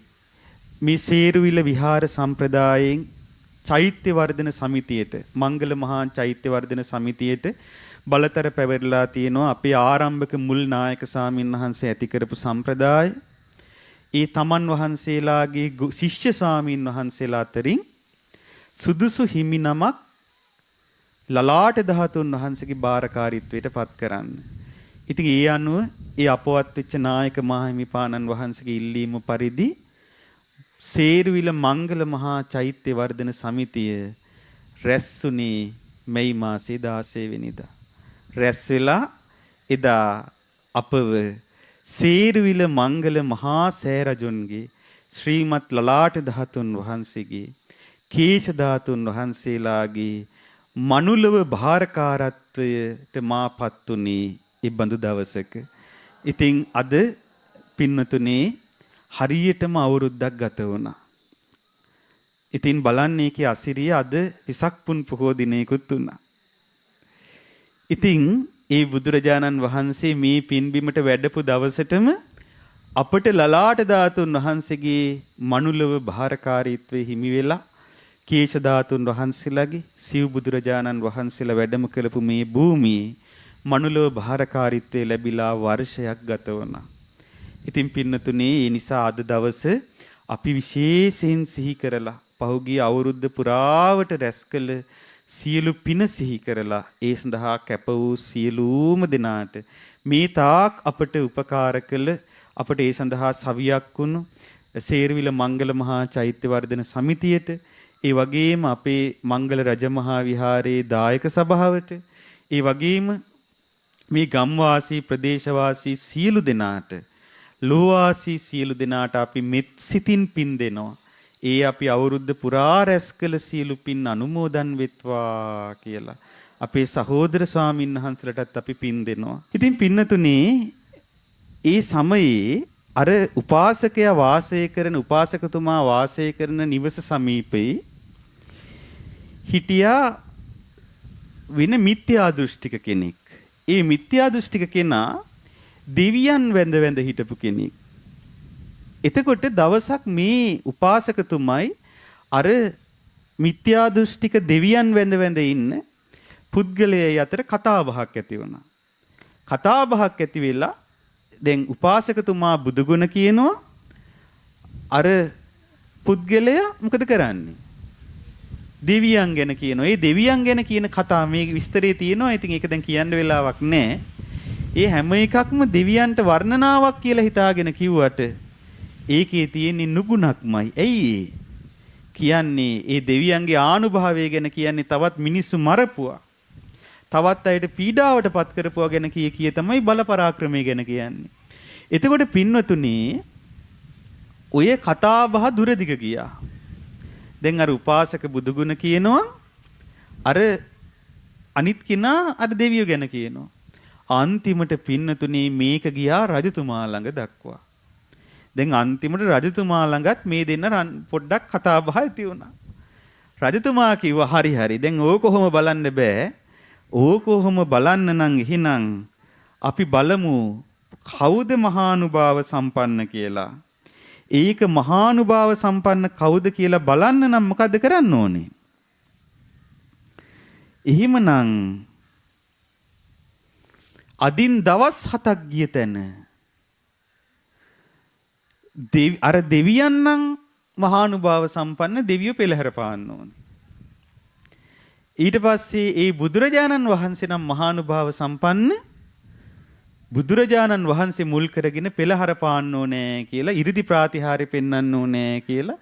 මේ සේරුවිල විහාර සම්ප්‍රදායෙන් චෛත්‍ය වර්ධන සමිතියට මංගල මහා චෛත්‍ය වර්ධන සමිතියට බලතර පැවරලා තියෙනවා අපේ ආරම්භක මුල් නායක ස්වාමීන් වහන්සේ ඇති කරපු සම්ප්‍රදාය. ඒ තමන් වහන්සේලාගේ ශිෂ්‍ය ස්වාමීන් වහන්සේලා අතරින් සුදුසු හිමි නමක් ලලාට ධාතුන් වහන්සේගේ බාරකාරීත්වයට පත් කරන්න. ඉතින් ඒ අනුව ඒ අපවත් වෙච්ච නායක මාහිමිපාණන් වහන්සේගේ ඉල්ලීම පරිදි සේරුවිල මංගල මහා චෛත්‍ය වර්ධන සමිතිය රැස්ුනේ මැයි මාසේ 16 වෙනිදා. රැස් වෙලා එදා අපව සේරුවිල මංගල මහා සෑරජුන්ගේ ශ්‍රීමත් ලලාට ධාතුන් වහන්සේගේ කේශ ධාතුන් වහන්සේලාගේ මනුලව භාරකාරත්වයට මාපත් උනේ ඒ බඳු දවසක. ඉතින් අද පින්නතුනේ හරියටම අවුරුද්දක් ගත වුණා. ඉතින් බලන්නේ කී අසිරිය අද විසක් පුන් පොහෝ දිනයකුත් වුණා. ඉතින් ඒ බුදුරජාණන් වහන්සේ මේ පින්බිමට වැඩපු දවසටම අපට ලලාට ධාතුන් වහන්සේගේ මනුලව භාරකාරීත්වයේ හිමි වෙලා කේශ ධාතුන් වහන්සේලාගේ සිව් බුදුරජාණන් වහන්සේලා වැඩම කළපු මේ භූමියේ මනුලව භාරකාරීත්වයේ ලැබිලා වර්ෂයක් ගත වුණා. ඉතින් පින්නතුනේ ඒ නිසා අද දවස අපි විශේෂයෙන් සිහි කරලා පහුගිය අවුරුද්ද පුරාවට රැස් කළ සියලු පින සිහි කරලා ඒ සඳහා කැප වූ සියලුම දෙනාට මේ තාක් අපට උපකාර කළ අපට ඒ සඳහා සවියක් වුණු සේරුවිල මංගල මහා චෛත්‍ය වර්ධන සමිතියට ඒ වගේම අපේ මංගල රජමහා විහාරයේ දායක සභාවට ඒ වගේම මේ ගම්වාසී ප්‍රදේශවාසී සියලු දෙනාට ලෝවාසී සියලු දෙනාට අපි මෙත් සිතින් පින් දෙනවා. ඒ අපි අවුරුද්ද පුරා රැස් කළ සියලු පින් අනුමෝදන් වෙත්වා කියලා අපේ සහෝදර ස්වාමීන් වහන්සේලාටත් අපි පින් දෙනවා. ඉතින් පින්නතුනේ ඒ සමයේ අර උපාසකයා වාසය කරන උපාසකතුමා වාසය කරන නිවස සමීපේ හිටියා වෙන මිත්‍යා දෘෂ්ටික කෙනෙක්. ඒ මිත්‍යා දෘෂ්ටික කෙනා දෙවියන් වැඳ වැඳ හිටපු කෙනෙක්. එතකොට දවසක් මේ උපාසකතුමයි අර මිත්‍යා දෘෂ්ටික දෙවියන් වැඳ වැඳ ඉන්න පුද්ගලයයි අතර කතා බහක් ඇති වුණා. කතා බහක් ඇති වෙලා දැන් උපාසකතුමා බුදුගුණ කියනවා අර පුද්ගලයා මොකද කරන්නේ? දෙවියන් ගැන කියනවා. ඒ දෙවියන් ගැන කියන කතා මේ විස්තරේ තියෙනවා. ඉතින් ඒක දැන් කියන්න වෙලාවක් නැහැ. ඒ හැම එකක්ම දෙවියන්ට වර්ණනාවක් කියලා හිතාගෙන කිව්වට ඒකේ තියෙන්නේ නුගුණක්මයි. ඇයි කියන්නේ ඒ දෙවියන්ගේ ආනුභාවය ගැන කියන්නේ තවත් මිනිස්සු මරපුවා. තවත් අයට පීඩාවට පත් කරපුවා ගැන කිය තමයි බල පරාක්‍රමය ගැන කියන්නේ. එතකොට පින්වතුනි ඔය කතා බහ දුරදිග ගියා. දැන් අර උපාසක බුදුගුණ කියනවා අර අනිත් කෙනා අර දෙවියෝ ගැන කියනවා. අන්තිමට පින්නතුනි මේක ගියා රජතුමා ළඟ දක්වා. දැන් අන්තිමට රජතුමා ළඟත් මේ දෙන්න පොඩ්ඩක් කතා බහ ඇති වුණා. රජතුමා කිව්වා හරි හරි දැන් ඕක කොහොම බලන්න බෑ. ඕක කොහොම බලන්න නම් එහෙනම් අපි බලමු කවුද මහානුභාව සම්පන්න කියලා. ඒක මහානුභාව සම්පන්න කවුද කියලා බලන්න නම් මොකද්ද කරන්න ඕනේ? එහෙමනම් අදින් දවස් 7ක් ගිය තැන අර දෙවියන් නම් මහානුභාව සම්පන්න දෙවියෝ පෙළහැර පාන්න ඕනේ. ඊට පස්සේ ඒ බුදුරජාණන් වහන්සේ නම් මහානුභාව සම්පන්න බුදුරජාණන් වහන්සේ මුල් කරගෙන පෙළහැර පාන්න ඕනේ කියලා 이르දි ප්‍රාතිහාර්ය පෙන්වන්න ඕනේ කියලා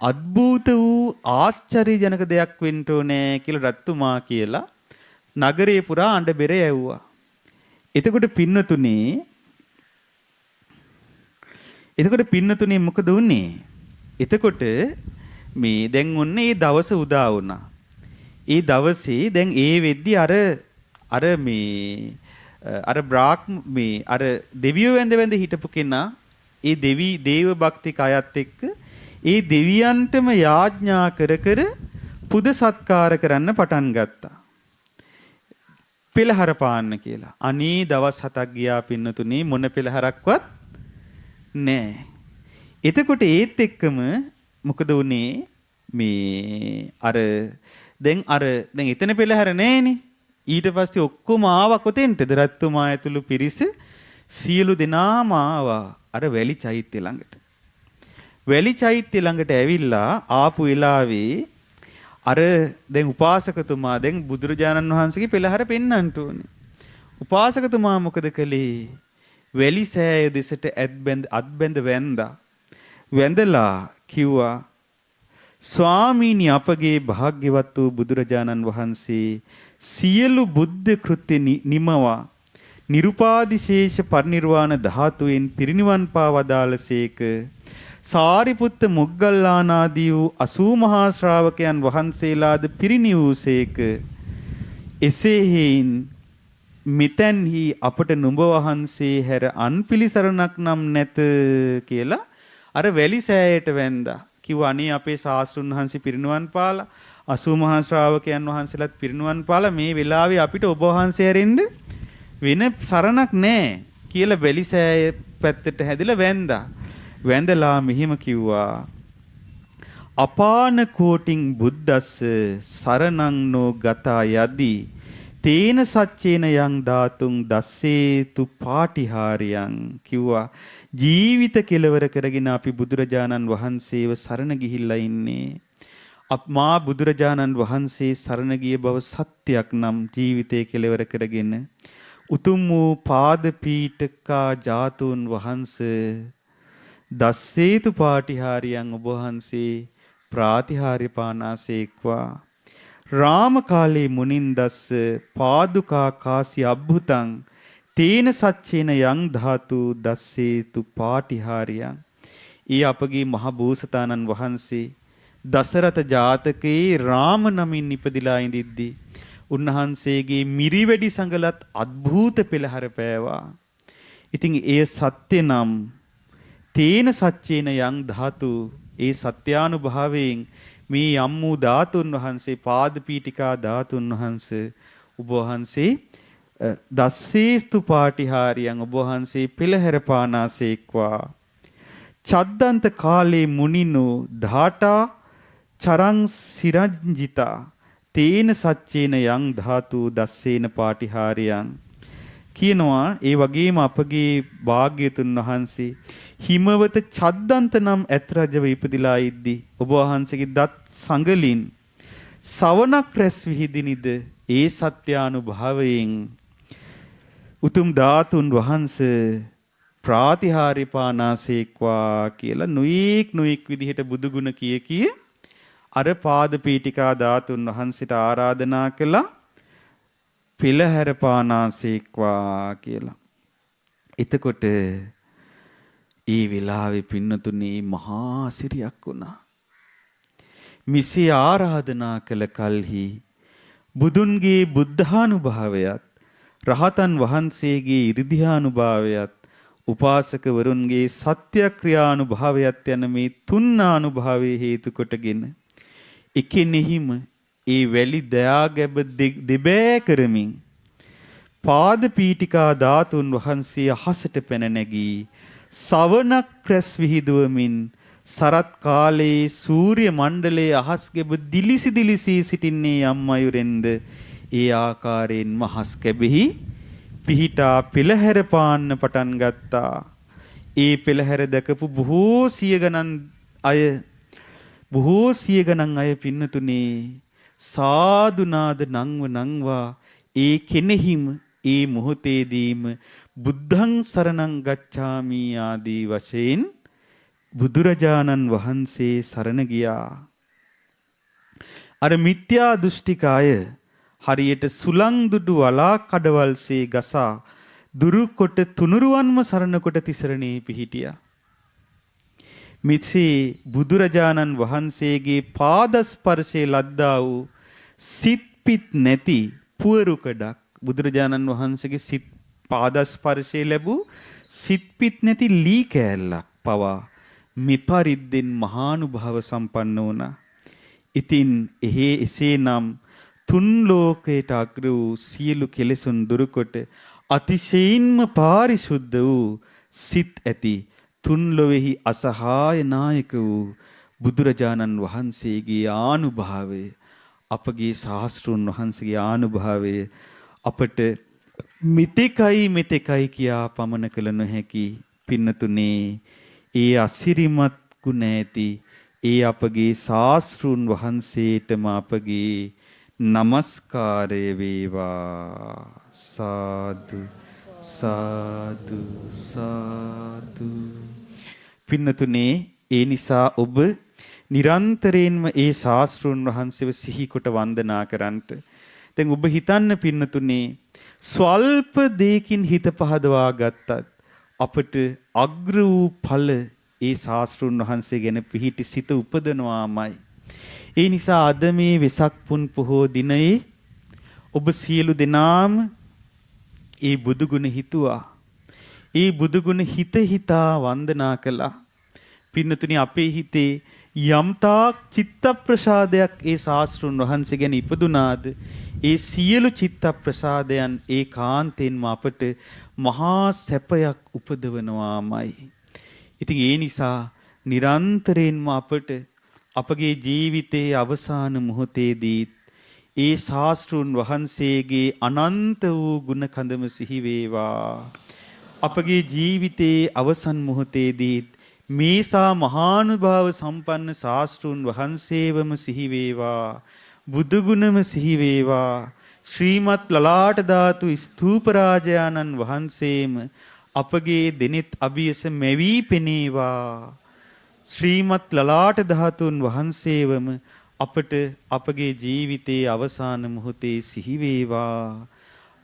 අద్භූත වූ ආශ්චර්යජනක දෙයක් වෙන්න ඕනේ කියලා රත්තුමා කියලා නගරේ පුරා අඬ බෙර යවුවා. එතකොට පින්නතුනේ මොකද වුනේ? එතකොට මේ දැන් ඔන්න ඒ දවස උදා වුණා. ඒ දවසේ දැන් ඒ වෙද්දි අර දෙවියෝ වැඳ වැඳ හිටපු කෙනා ඒ දේව භක්තික අයත් එක්ක ඒ දෙවියන්ටම යාඥා කර කර පුද සත්කාර කරන්න පටන් ගත්තා. පෙළහර පාන්න කියලා. අනේ දවස් 7ක් ගියා පින්නතුනේ මොන පෙළහරක්වත් නැහැ. එතකොට ඒත් එක්කම මොකද වුනේ දැන් එතන පෙළහර නැහැනේ. ඊට පස්සේ ඔක්කොම ආවා කොතෙන්ද? රත්තුමා ඇතුළු පිරිස සියලු දෙනාම ආවා අර වැලි චෛත්‍ය ළඟට. වැලි චෛත්‍ය ළඟට ඇවිල්ලා ආපු වෙලාවේ අර දැන් උපාසකතුමා දැන් බුදුරජාණන් වහන්සේගේ පෙළහර පෙන්වන්නට ඕනේ. උපාසකතුමා මොකද කළේ? වැලි සෑය දෙසට අත් බැඳ වැන්දා. වැඳලා කිව්වා ස්වාමීනි අපගේ භාග්‍යවත් වූ බුදුරජාණන් වහන්සේ සියලු බුද්ධ කෘත්‍ය නිමවා නිරුපාදිශේෂ පරිනිර්වාණ ධාතුවෙන් පිරිනිවන් පා වදාළසේක. සාරිපුත්ත මොග්ගල්ලානාදී වූ 80 මහා ශ්‍රාවකයන් වහන්සේලාද පිරිනිවූසේක. එසේ හේයින් මෙතෙන්හි අපට නුඹ වහන්සේ හැර අන් පිළිසරණක් නම් නැත කියලා අර වැලි සෑයට වැන්දා. කිව්වා අනේ අපේ ශාස්ත්‍රුන් වහන්සේ පිරිනුවන් පාලා 80 මහා ශ්‍රාවකයන් වහන්සේලාත් පිරිනුවන් පාලා මේ වෙලාවේ අපිට ඔබ වහන්සේ හැරෙන්න වෙන සරණක් නැහැ කියලා වැලි සෑය පැත්තට හැදිලා වැන්දා. වැඳලා මෙහිම කිව්වා අපාන කෝටින් බුද්දස්ස සරණං නෝ ගතා යදි තේන සච්චේන යං ධාතුං දස්සේතු පාටිහාරියං කිව්වා ජීවිත කෙලවර කරගෙන අපි බුදුරජාණන් වහන්සේව සරණ ගිහිල්ලා ඉන්නේ. මා බුදුරජාණන් වහන්සේ සරණ ගිය බව සත්‍යයක් නම් ජීවිතේ කෙලවර කරගෙන උතුම් වූ පාද පීඨකා ජාතුන් වහන්සේ දස්සේතු පාටිහාරියං ඔබ වහන්සේ ප්‍රාතිහාර්ය පානාසේක්වා රාම කාලේ මුනින්දස්ස පාදුකා කාසි අබ්බුතං තේන සච්චේන යං ධාතු දස්සේතු පාටිහාරියං. ඊ අපගේ මහ බෝසතාණන් වහන්සේ දසරත ජාතකයේ රාම නමින් ඉපදිලා ඉඳිද්දී උන්වහන්සේගේ මිරිවැඩි සඟලත් අద్භූත පෙළහර පෑවා. ඉතින් ඒ සත්‍ය නම් තේන සච්චේන යං ධාතු ඒ සත්‍යානුභාවයෙන් මේ යම් වූ ධාතුන් වහන්සේ පාද පීඨිකා ධාතුන් වහන්සේ ඔබ වහන්සේ දස්සේස්තු පාටිහාරියන් ඔබ වහන්සේ පෙළහැර පානාසේක්වා චද්දන්ත කාලේ මුනිනෝ ධාටා චරං සිරංජිතා තේන සච්චේන යං ධාතු දස්සේන පාටිහාරියන් කියනවා. ඒ වගේම අපගේ භාග්‍යතුන් වහන්සේ හිමවත චද්දන්ත නම් ඇත් රජව ඉපදිලා ඉද්දී ඔබ වහන්සේගේ දත් සංගලින් සවනක් රැස් විහිදිනිද ඒ සත්‍යානුභාවයෙන් උතුම් ධාතුන් වහන්සේ ප්‍රාතිහාර්ය පානාසේක්වා කියලා නොඑක් විදිහට බුදුගුණ කිය අර පාද පීඨිකා ධාතුන් වහන්සේට ආරාධනා කළා පෙළහැර පානාසේක්වා කියලා. එතකොට ඒ වෙලාවේ පින්නතුනේ මහා සිරියක් වුණා. මිසී ආරාධනා කළ කල්හි බුදුන්ගේ බුද්ධානුභාවයත් රහතන් වහන්සේගේ 이르දිහානුභාවයත් උපාසකවරුන්ගේ සත්‍යක්‍රියානුභාවයත් යන මේ තුන් අනුභවයේ හේතු කොටගෙන එකිනෙහිම ඒ වැලි දයාගැබ දෙබෑ කරමින් පාද පීඨිකා ධාතුන් වහන්සේ අහසට පැන නැගී සවනක් රැස් විහිදුවමින් සරත් කාලයේ සූර්ය මණ්ඩලයේ අහස්ගෙබ දිලිසි සිටින්නේ යම් අයුරෙන්ද ඒ ආකාරයෙන් මහස් කැබෙහි පිහිටා පෙළහැර පාන්න පටන් ගත්තා. ඒ පෙළහැර දැකපු බොහෝ සිය ගණන් අය පින්නතුනේ සාදුනාද නංවා ඒ කෙනෙහිම ඒ මොහොතේදීම බුද්ධං සරණං ගච්ඡාමි ආදී වශයෙන් බුදුරජාණන් වහන්සේ සරණ ගියා. අර මිත්‍යා දෘෂ්ටික අය හරියට සුලං දුඩු වලා කඩවල්සේ ගසා දුරු කොට තුනුරුවන්ම සරණ කොට තිසරණේ පිහිටියා. මිත්‍සේ බුදුරජාණන් වහන්සේගේ පාද ස්පර්ශයේ ලද්දා වූ සිත්පිත් නැති පුවරුකඩක් බුදුරජාණන් වහන්සේගේ සිත් පාද ස්පර්ශයේ ලැබූ සිත්පිත් නැති ලී කෑල්ලක් පවා මෙපරිද්දෙන් මහානුභාව සම්පන්න වුණා. ඉතින් එසේනම් තුන් ලෝකයට අග්‍ර වූ සියලු කෙලෙසුන් දුරුකොට අතිශයින්ම පාරිශුද්ධ වූ සිත් ඇති තුන් ලොවේහි අසහාය නායක වූ බුදුරජාණන් වහන්සේගේ ආනුභාවය අපගේ ශාස්ත්‍රූන් වහන්සේගේ ආනුභාවය අපට මෙතෙකයි කියා පමන කළ නොහැකි පින්නතුනේ ඒ අසිරිමත් ගුණ ඇති ඒ අපගේ ශාස්ත්‍රූන් වහන්සේටම අපගේ නමස්කාරය වේවා. සාදු සාදු සාදු. පින්නතුනේ ඒ නිසා ඔබ නිරන්තරයෙන්ම ඒ ශාස්ත්‍රූන් වහන්සේව සිහි කොට වන්දනා කරන්නට. දැන් ඔබ හිතන්න පින්නතුනේ ස්වල්ප දෙයකින් හිත පහදවා ගත්තත් අපට අග්‍ර වූ ඵල ඒ ශාස්ත්‍රූන් වහන්සේ ගැන පිහිටි සිත උපදනවාමයි. ඒ නිසා අද මේ වෙසක් පුන් පොහෝ දිනයේ ඔබ සියලු දෙනාම ඒ බුදු ගුණ හිතුවා. ඒ බුදු ගුණ හිතා වන්දනා කළා. පින්නතුනි අපේ හිතේ යම්තාක් චිත්ත ප්‍රසාදයක් ඒ ශාස්ත්‍රූන් වහන්සේ ගැන ඉපදුනාද ඒ සියලු චිත්ත ප්‍රසාදයන් ඒකාන්තයෙන්ම අපට මහා සැපයක් උපදවනවාමයි. ඉතින් ඒ නිසා නිරන්තරයෙන්ම අපට අපගේ ජීවිතයේ අවසාන මොහොතේදී ඒ ශාස්ත්‍රූන් වහන්සේගේ අනන්ත වූ ගුණ කඳම සිහි වේවා. අපගේ ජීවිතයේ අවසන් මොහොතේදී මේසා මහානුභාව සම්පන්න ශාස්ත්‍රූන් වහන්සේවම සිහි වේවා. බුදු ගුණම සිහි වේවා. ශ්‍රීමත් ලලාට ධාතු ස්තූප රාජානන් වහන්සේම අපගේ දෙනෙත් අභියස මෙවි පෙනේවා. ශ්‍රීමත් ලලාට ධාතුන් වහන්සේවම අපට අපගේ ජීවිතයේ අවසාන මොහොතේ සිහි වේවා.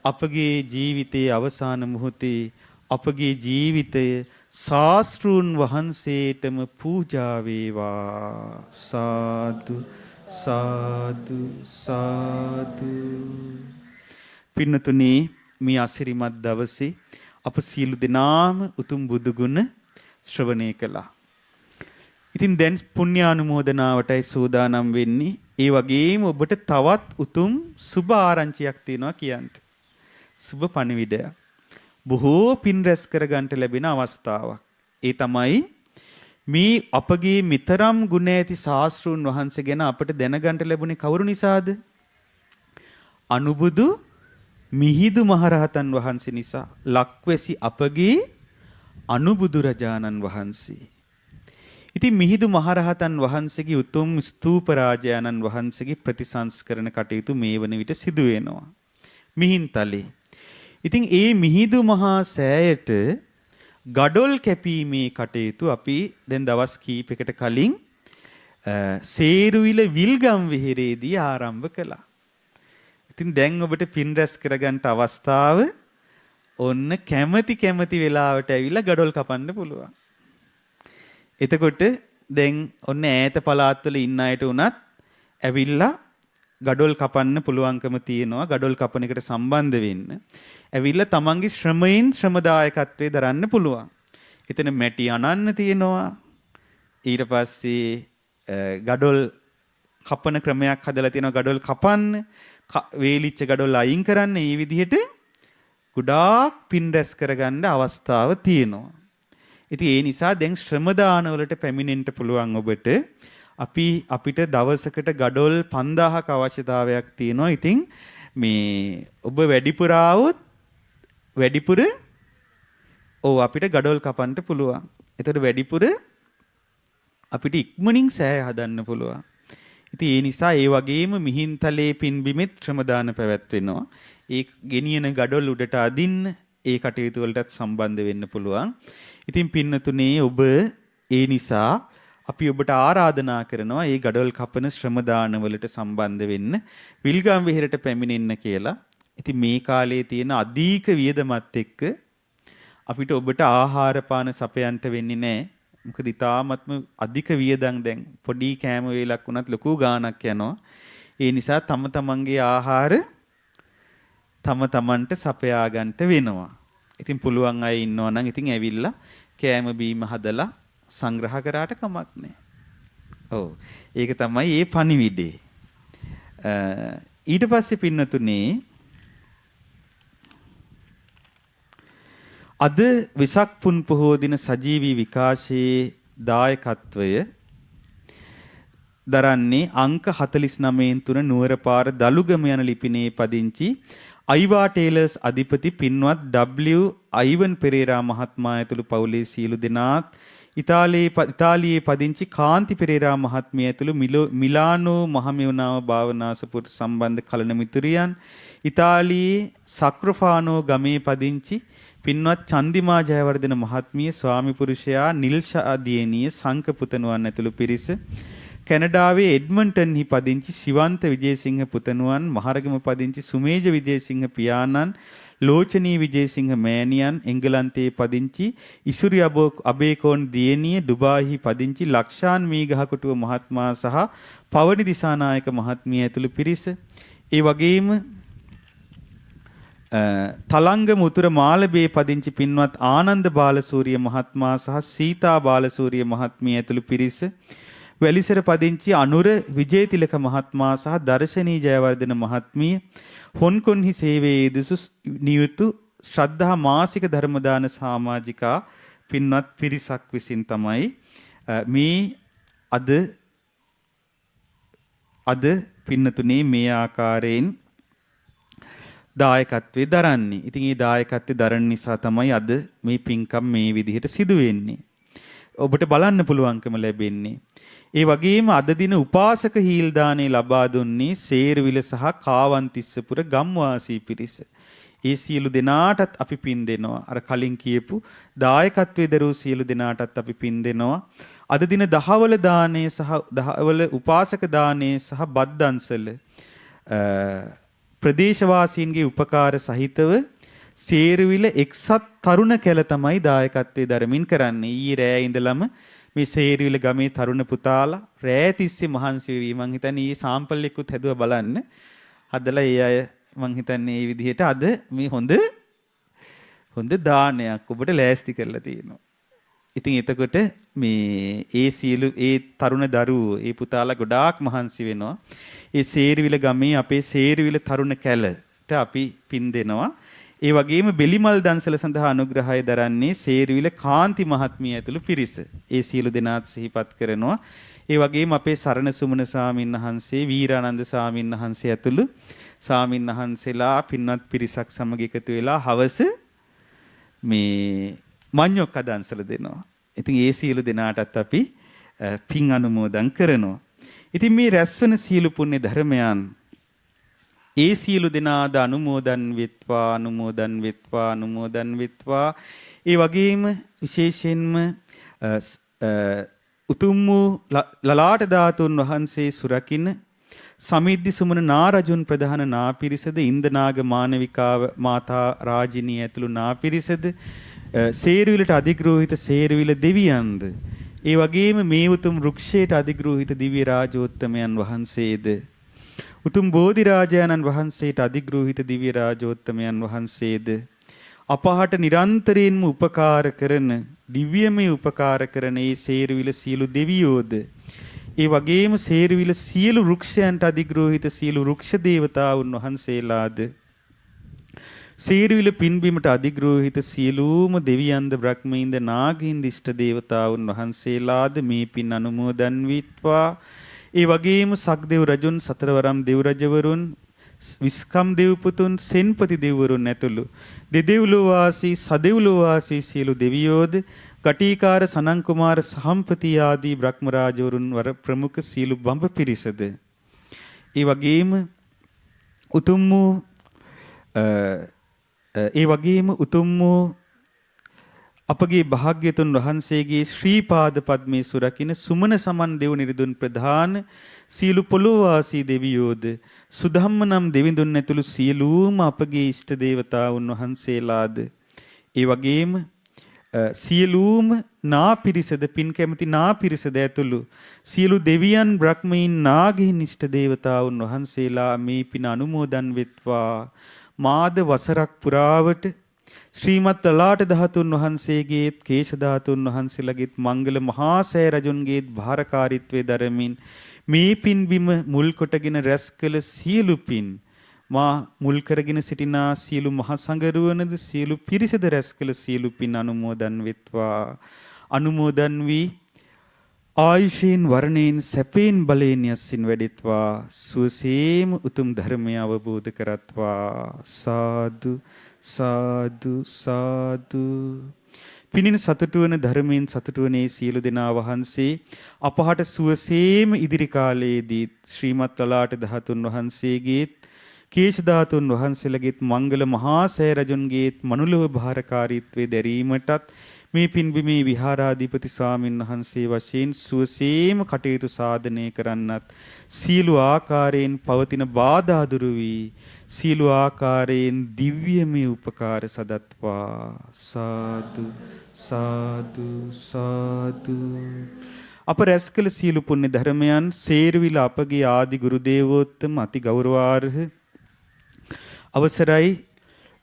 අපගේ ජීවිතයේ අවසාන මොහොතේ අපගේ ජීවිතය ශාස්ත්‍රූන් වහන්සේටම පූජා වේවා. සාදු සාදු සාදු. පින්නතුනි මේ අසිරිමත් දවසේ අප සියලු දෙනාම උතුම් බුදු ගුණ ශ්‍රවණය කළා. ඉතින් දැන් පුණ්‍යානුමෝදනාවටයි සූදානම් වෙන්නේ. ඒ වගේම ඔබට තවත් උතුම් සුබ ආරංචියක් තියෙනවා කියන්න. සුබ පණිවිඩයක්. බොහෝ පින් රැස් කරගන්න ලැබෙන අවස්ථාවක්. ඒ තමයි මේ අපගේ මිතරම් ගුණ ඇති ශාස්ත්‍රූන් වහන්සේ ගැන අපට දැනගන්න ලැබුණේ කවුරු නිසාද? අනුබුදු මිහිඳු මහරහතන් වහන්සේ නිසා. ලක්වැසි අපගේ අනුබුදු රජාණන් වහන්සේ. ඉතින් මිහිඳු මහරහතන් වහන්සේගේ උතුම් ස්තූප රාජානන් වහන්සේගේ ප්‍රතිසංස්කරණ කටයුතු මේ වන විට සිදු වෙනවා මිහින්තලේ. ඉතින් ඒ මිහිඳු මහා සෑයට ගඩොල් කැපීමේ කටයුතු අපි දැන් දවස් කීපයකට කලින් සේරුවිල විල්ගම් විහෙරේදී ආරම්භ කළා. ඉතින් දැන් ඔබට පින් රැස් කරගන්න අවස්ථාව ඔන්න කැමැති වෙලාවට ඇවිල්ලා ගඩොල් කපන්න පුළුවන්. එතකොට දැන් ඔන්න ඈත පළාත්වල ඉන්න අයට උනත් ඇවිල්ලා ගඩොල් කපන්න පුළුවන්කම තියෙනවා. ගඩොල් කපන එකට සම්බන්ධ වෙන්න. ඇවිල්ලා තමන්ගේ ශ්‍රමයෙන් ශ්‍රමදායකත්වයේ දරන්න පුළුවන්. එතන මැටි අනන්න තියෙනවා. ඊට පස්සේ ගඩොල් කපන ක්‍රමයක් හදලා තියෙනවා. ගඩොල් කපන්න, වේලිච්ච ගඩොල් අයින් කරන්න. මේ විදිහට ගොඩාක් පින් රැස් කරගන්න අවස්ථාව තියෙනවා. ඉතින් ඒ නිසා දැන් ශ්‍රම දාන වලට පැමිණෙන්න පුළුවන් ඔබට. අපිට දවසකට ගඩොල් 5000ක අවශ්‍යතාවයක් තියෙනවා. ඉතින් මේ ඔබ වැඩිපුර આવොත් වැඩිපුර අපිට ගඩොල් කපන්න පුළුවන්. එතකොට වැඩිපුර අපිට ඉක්මනින් සෑය හදන්න පුළුවන්. ඉතින් ඒ නිසා ඒ වගේම මිහින්තලේ පින්බිමෙත් ශ්‍රම දාන පැවැත්වෙනවා. ඒ ගෙනියන ගඩොල් උඩට අදින්න ඒ කටයුතු වලටත් සම්බන්ධ වෙන්න පුළුවන්. ඉතින් පින්නතුනේ ඔබ ඒ නිසා අපි ඔබට ආරාධනා කරනවා මේ ගඩොල් කපන ශ්‍රම දාන වලට සම්බන්ධ වෙන්න විල්ගම් විහෙරට පැමිණෙන්න කියලා. ඉතින් මේ කාලේ තියෙන අධික වියදමත් එක්ක අපිට ඔබට ආහාර පාන සපයන්ට වෙන්නේ නැහැ. මොකද ඊටාත්ම අධික වියදම් දැන් පොඩි කෑම වේලක් වුණත් ලොකු ගාණක් යනවා. ඒ නිසා තම තමන්ගේ ආහාර තම තමන්ට සපයා ගන්නට වෙනවා. ඉතින් පුළුවන් අය ඉන්නවා නම් ඉතින් ඇවිල්ලා කෑම බීම හදලා සංග්‍රහ කරාට කමක් නැහැ. ඔව්. ඒක තමයි මේ පණිවිඩේ. ඊට පස්සේ පින්නතුනේ අද වෙසක් පුන් පොහෝ දින සජීවී විකාශයේ දායකත්වය දරන්නේ අංක 49 3 නුවරපාර දලුගම යන ලිපිනේ පදිංචි අයිවා ටේලර්ස් අධිපති පින්වත් W. අයිවන් පෙරේරා මහත්මයා ඇතුළු පවුලේ සියලු දෙනාත් ඉතාලියේ පදිංචි කාන්ති පෙරේරා මහත්මිය ඇතුළු මිලානෝ මහමෙවුනාව භාවනාසපුරට සම්බන්ධ කලන මිතුරියන් ඉතාලියේ සක්‍රොෆානෝ ගමේ පදිංචි පින්වත් චන්දිමා ජයවර්ධන මහත්මිය ස්වාමි පුරුෂයා නිල්ෂා දියණිය සංකපුතණුවන් ඇතුළු පිරිස කැනඩාවේ එඩ්මන්ටන්හි පදිංචි ශිවන්ත විජේසිංහ පුතණුවන් මහරගම පදිංචි සුමේජ විජේසිංහ පියාණන් ලෝචනී විජේසිංහ මෑණියන් එංගලන්තයේ පදිංචි ඉසුරි අබේකෝන් දියණිය ඩුබායිහි පදිංචි ලක්ෂාන් මීගහකොටුව මහත්මයා සහ පවනි දිසානායක මහත්මිය ඇතුළු පිරිස ඒ වගේම තලංගම උතුර මාලබේ පදිංචි පින්වත් ආනන්ද බාලසූරිය මහත්මයා සහ සීතා බාලසූරිය මහත්මිය ඇතුළු පිරිස වැලිසර පදිංචි අනුර විජේතිලක මහත්මයා සහ දර්ශනී ජයවර්ධන මහත්මිය හොන්කොන්හි සේවයේ යෙදුසු නියුතු ශ්‍රද්ධා මාසික ධර්මදාන සමාජිකා පින්වත් පිරිසක් විසින් තමයි මේ අද පින්නතුනේ මේ ආකාරයෙන් දායකත්වයේ දරන්නේ. ඉතින් මේ දායකත්වයේ දරන නිසා තමයි අද මේ පින්කම් මේ විදිහට සිදු වෙන්නේ. ඔබට බලන්න පුළුවන්කම ලැබෙන්නේ. ඒ වගේම අද දින උපාසක හීල් දානේ ලබා දුන්නේ සේරවිල සහ කාවන්තිස්සපුර ගම්වාසී පිරිස. ඒ සියලු දෙනාටත් අපි පින් දෙනවා. අර කලින් කියපු දායකත්වයේ දරූ සියලු දෙනාටත් අපි පින් දෙනවා. අද දින දහවල දානේ සහ දහවල උපාසක දානේ සහ බද්දන්සල ප්‍රදේශවාසීන්ගේ උපකාර සහිතව සේරවිල එක්සත් තරුණ කැල තමයි දායකත්වයේ දරමින් කරන්නේ. ඊයේ රෑ ඉඳලම මේ සේරවිල ගමේ තරුණ පුතාලා රෑ තිස්සේ මහන්සි වෙවි. මං හිතන්නේ ඊයේ සාම්පල් එකකුත් හැදුවා බලන්න. හදලා ඒ අය මං හිතන්නේ මේ විදිහට අද මේ හොඳ දානයක් ඔබට ලෑස්ති කරලා තියෙනවා. ඉතින් එතකොට මේ ඒ සියලු ඒ තරුණ දරුවෝ ඒ පුතාලා ගොඩාක් මහන්සි වෙනවා. ඒ සේරවිල ගමේ අපේ සේරවිල තරුණ කැලට අපි පින් දෙනවා. ඒ වගේම බෙලිමල් දන්සල සඳහා අනුග්‍රහය දරන්නේ සේරවිල කාන්ති මහත්මිය ඇතුළු පිරිස. ඒ සියලු දෙනාත් සිහිපත් කරනවා. ඒ වගේම අපේ සරණ සුමන ස්වාමීන් වහන්සේ, වීරානන්ද ස්වාමීන් වහන්සේ ඇතුළු ස්වාමීන් වහන්සේලා පින්වත් පිරිසක් සමග එකතු වෙලා හවස මේ මඤ්ඤොක්ක දන්සල දෙනවා. ඉතින් ඒ සියලු දෙනාටත් අපි පින් අනුමෝදන් කරනවා. ඉතින් මේ රැස්වන සියලු පුණ්‍ය ධර්මයන් ඒ සියලු දෙනාද අනුමෝදන් වෙත්වා. ඒ වගේම විශේෂයෙන්ම උතුම් වූ ලලාට ධාතුන් වහන්සේ සුරකින්න සමිද්දි සුමන නාරජුන් ප්‍රධාන නාපිරිසද ඉන්දනාග මානවිකාව මාතා රාජිනී ඇතුළු නාපිරිසද සේරවිලට අධිග්‍රෝහිත සේරවිල දෙවියන්ද ඒ වගේම මේ උතුම් වෘක්ෂයට අධිග්‍රෝහිත දිව්‍ය රාජෝත්තමයන් වහන්සේද උතුම් බෝධි රාජානන් වහන්සේට අධිග්‍රෝහිත දිව්‍ය රාජෝත්තමයන් වහන්සේද අපහට නිරන්තරයෙන්ම උපකාර කරන දිව්‍යමය උපකාර කරන ඒ සේරවිල සියලු දෙවියෝද ඒ වගේම සේරවිල සියලු වෘක්ෂයන්ට අධිග්‍රෝහිත සියලු වෘක්ෂ දේවතාවුන් වහන්සේලාද සේරවිල පින්බිමට අධිග්‍රෝහිත සියලුම දෙවියන්ද බ්‍රහ්මීන්ද නාගීන්ද ඉෂ්ට දේවතාවුන් වහන්සේලාද මේ පින් අනුමෝදන් වීත්වා ඒ වගේම සක්දෙව් රජුන් සතරවරම් දෙව් රජවරුන් විස්කම් දෙව්පුතුන් සෙන්පති දෙව්වරුන් ඇතුළු දෙදෙව්ලෝ වාසී සදෙව්ලෝ වාසී සියලු දෙවියෝද ගටීකාර සනන් කුමාර සහම්පති ආදී බ්‍රහ්ම රාජවරුන් වර ප්‍රමුඛ සියලු බඹ පිරිසද ඒ වගේම උතුම් වූ අපගේ භාග්‍යතුන් වහන්සේගේ ශ්‍රී පාද පද්මේ සුරකින්න සුමන සමන් දෙව් නිරිදුන් ප්‍රධාන සියලු පොළොවාසී දෙවියෝද සුධම්ම නම් දෙවිඳුන් ඇතුළු සියලුම අපගේ ඉෂ්ට දේවතාවුන් වහන්සේලාද ඒ වගේම සියලුම නාපිරිසද පින් කැමති නාපිරිසද ඇතුළු සියලු දෙවියන් බ්‍රහ්මීන් නාගීන් ඉෂ්ට දේවතාවුන් වහන්සේලා මේ පින අනුමෝදන් වෙත්වා මාද වසරක් පුරාවට ශ්‍රීමත් ලලාට ධාතුන් වහන්සේගේත් කේශ ධාතුන් වහන්සේලාගේත් මංගල මහා සෑ රජුන්ගේත් භාරකාරීත්වයේ දරමින් මේ පින්බිම මුල් කොටගෙන රැස් කළ සියලු පින් මා මුල් කරගෙන සිටිනා සියලු මහා සංඝරුවනද සියලු පිරිසද රැස් කළ සියලු පින් අනුමෝදන් වෙත්වා අනුමෝදන් වී ආයුෂයෙන් වර්ණයෙන් සැපයෙන් බලයෙන් යස්සින් වැඩෙත්වා සුවසේම උතුම් ධර්මය අවබෝධ කරත්වා සාදු සාදු සාදු පිනින සතුටු වන ධර්මයෙන් සතුටු වනේ සියලු දෙනා වහන්සේ අපහට සුවසේම ඉදිරි කාලයේදී ශ්‍රීමත් ලලාට ධාතුන් වහන්සේගේත් කේශධාතුන් වහන්සේලගේත් මංගල මහා සෑ රජුන්ගේත් මනුලව භාරකාරීත්වයේ දැරීමටත් මේ පින්බිමේ විහාරාධිපති ස්වාමින් වහන්සේ වශයෙන් සුවසේම කටයුතු සාධනය කරන්නත් සීල ආකාරයෙන් පවතින බාධා දුරු වී සීල ආකාරයෙන් දිව්‍යමය උපකාර සදත්වා සාදු සාදු සාදු. අප රැස් කළ සීල පුණ්‍ය ධර්මයන් සේරවිල අපගේ ආදි ගුරු දේවෝත්තම අති ගෞරවාර්හ අවසරයි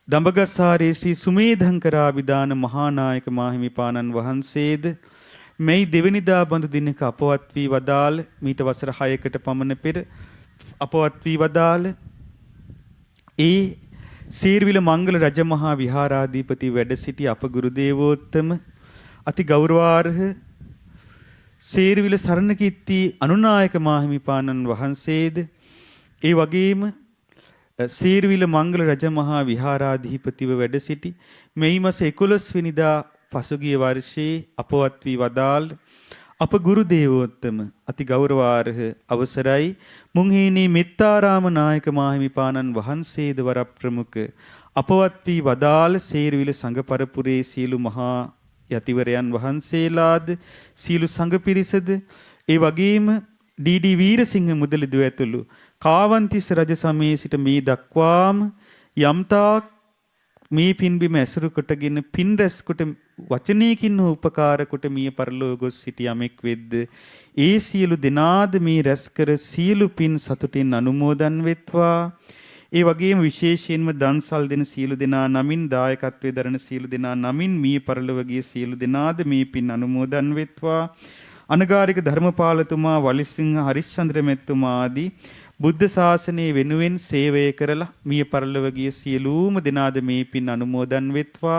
දඹගස්සාරේ ශ්‍රී සුමේධංකරාභිදාන මහානායක මාහිමිපාණන් වහන්සේද මේ දෙවනිදා බඳු දිනක අපවත් වී වදාළ මීට වසර 6කට පමණ පෙර අපවත් වී වදාළ ඒ සීර්විල මංගල රජමහා විහාරාධිපති වැඩ සිටි අප ගුරු දේවෝත්තම අති ගෞරවාර්හ සීර්විල සරණකීර්ති අනුනායක මාහිමිපාණන් වහන්සේද ඒ වගේම සීර්විල මංගල රජමහා විහාරාධිපතිව වැඩ සිටි මෙයි මාස 11 වෙනිදා පසුගිය වර්ෂයේ අපවත් වී වදාළ අප ගුරු දේවෝත්තම අති ගෞරවාර්හ අවසරයි මුංහේනී මෙත්තාරාම නායක මාහිමිපාණන් වහන්සේද වර ප්‍රමුඛ අපවත් වී වදාළ සීර්විල සංඝ පරපුරේ සීලු මහා යතිවරයන් වහන්සේලාද සීලු සංඝ පිරිසද ඒ වගේම ඩී.ඩී. වීරසිංහ මුදලිදුව ඇතුළු කාවන්තිස්ස රජ සමයේ සිට මේ දක්වාම යම්තාක් මේ පින්බිම ඇසුරු කොටගෙන පින් රැස් කොට වචනයකින් උපකාර කොට මිය පරලෝ ගොස් සිටි යමෙක් වෙද්ද ඒ සියලු දෙනාද මේ රැස් කර සියලු පින් සතුටින් අනුමෝදන් වෙත්වා. ඒ වගේම විශේෂයෙන්ම දන්සල් දෙන සියලු දෙනා නමින් දායකත්වයේ දරන සියලු දෙනා නමින් මිය පරලොව ගිය සියලු දෙනාද මේ පින් අනුමෝදන් වෙත්වා. අනගාരിക ධර්මපාලතුමා වලිසිංහ හරිශ්චන්ද්‍ර මෙතුමා ආදී බුද්ධ ශාසනය වෙනුවෙන් සේවය කරලා මිය පරලොව ගිය සියලුම දෙනාද මේ පින් අනුමෝදන් වෙත්වා.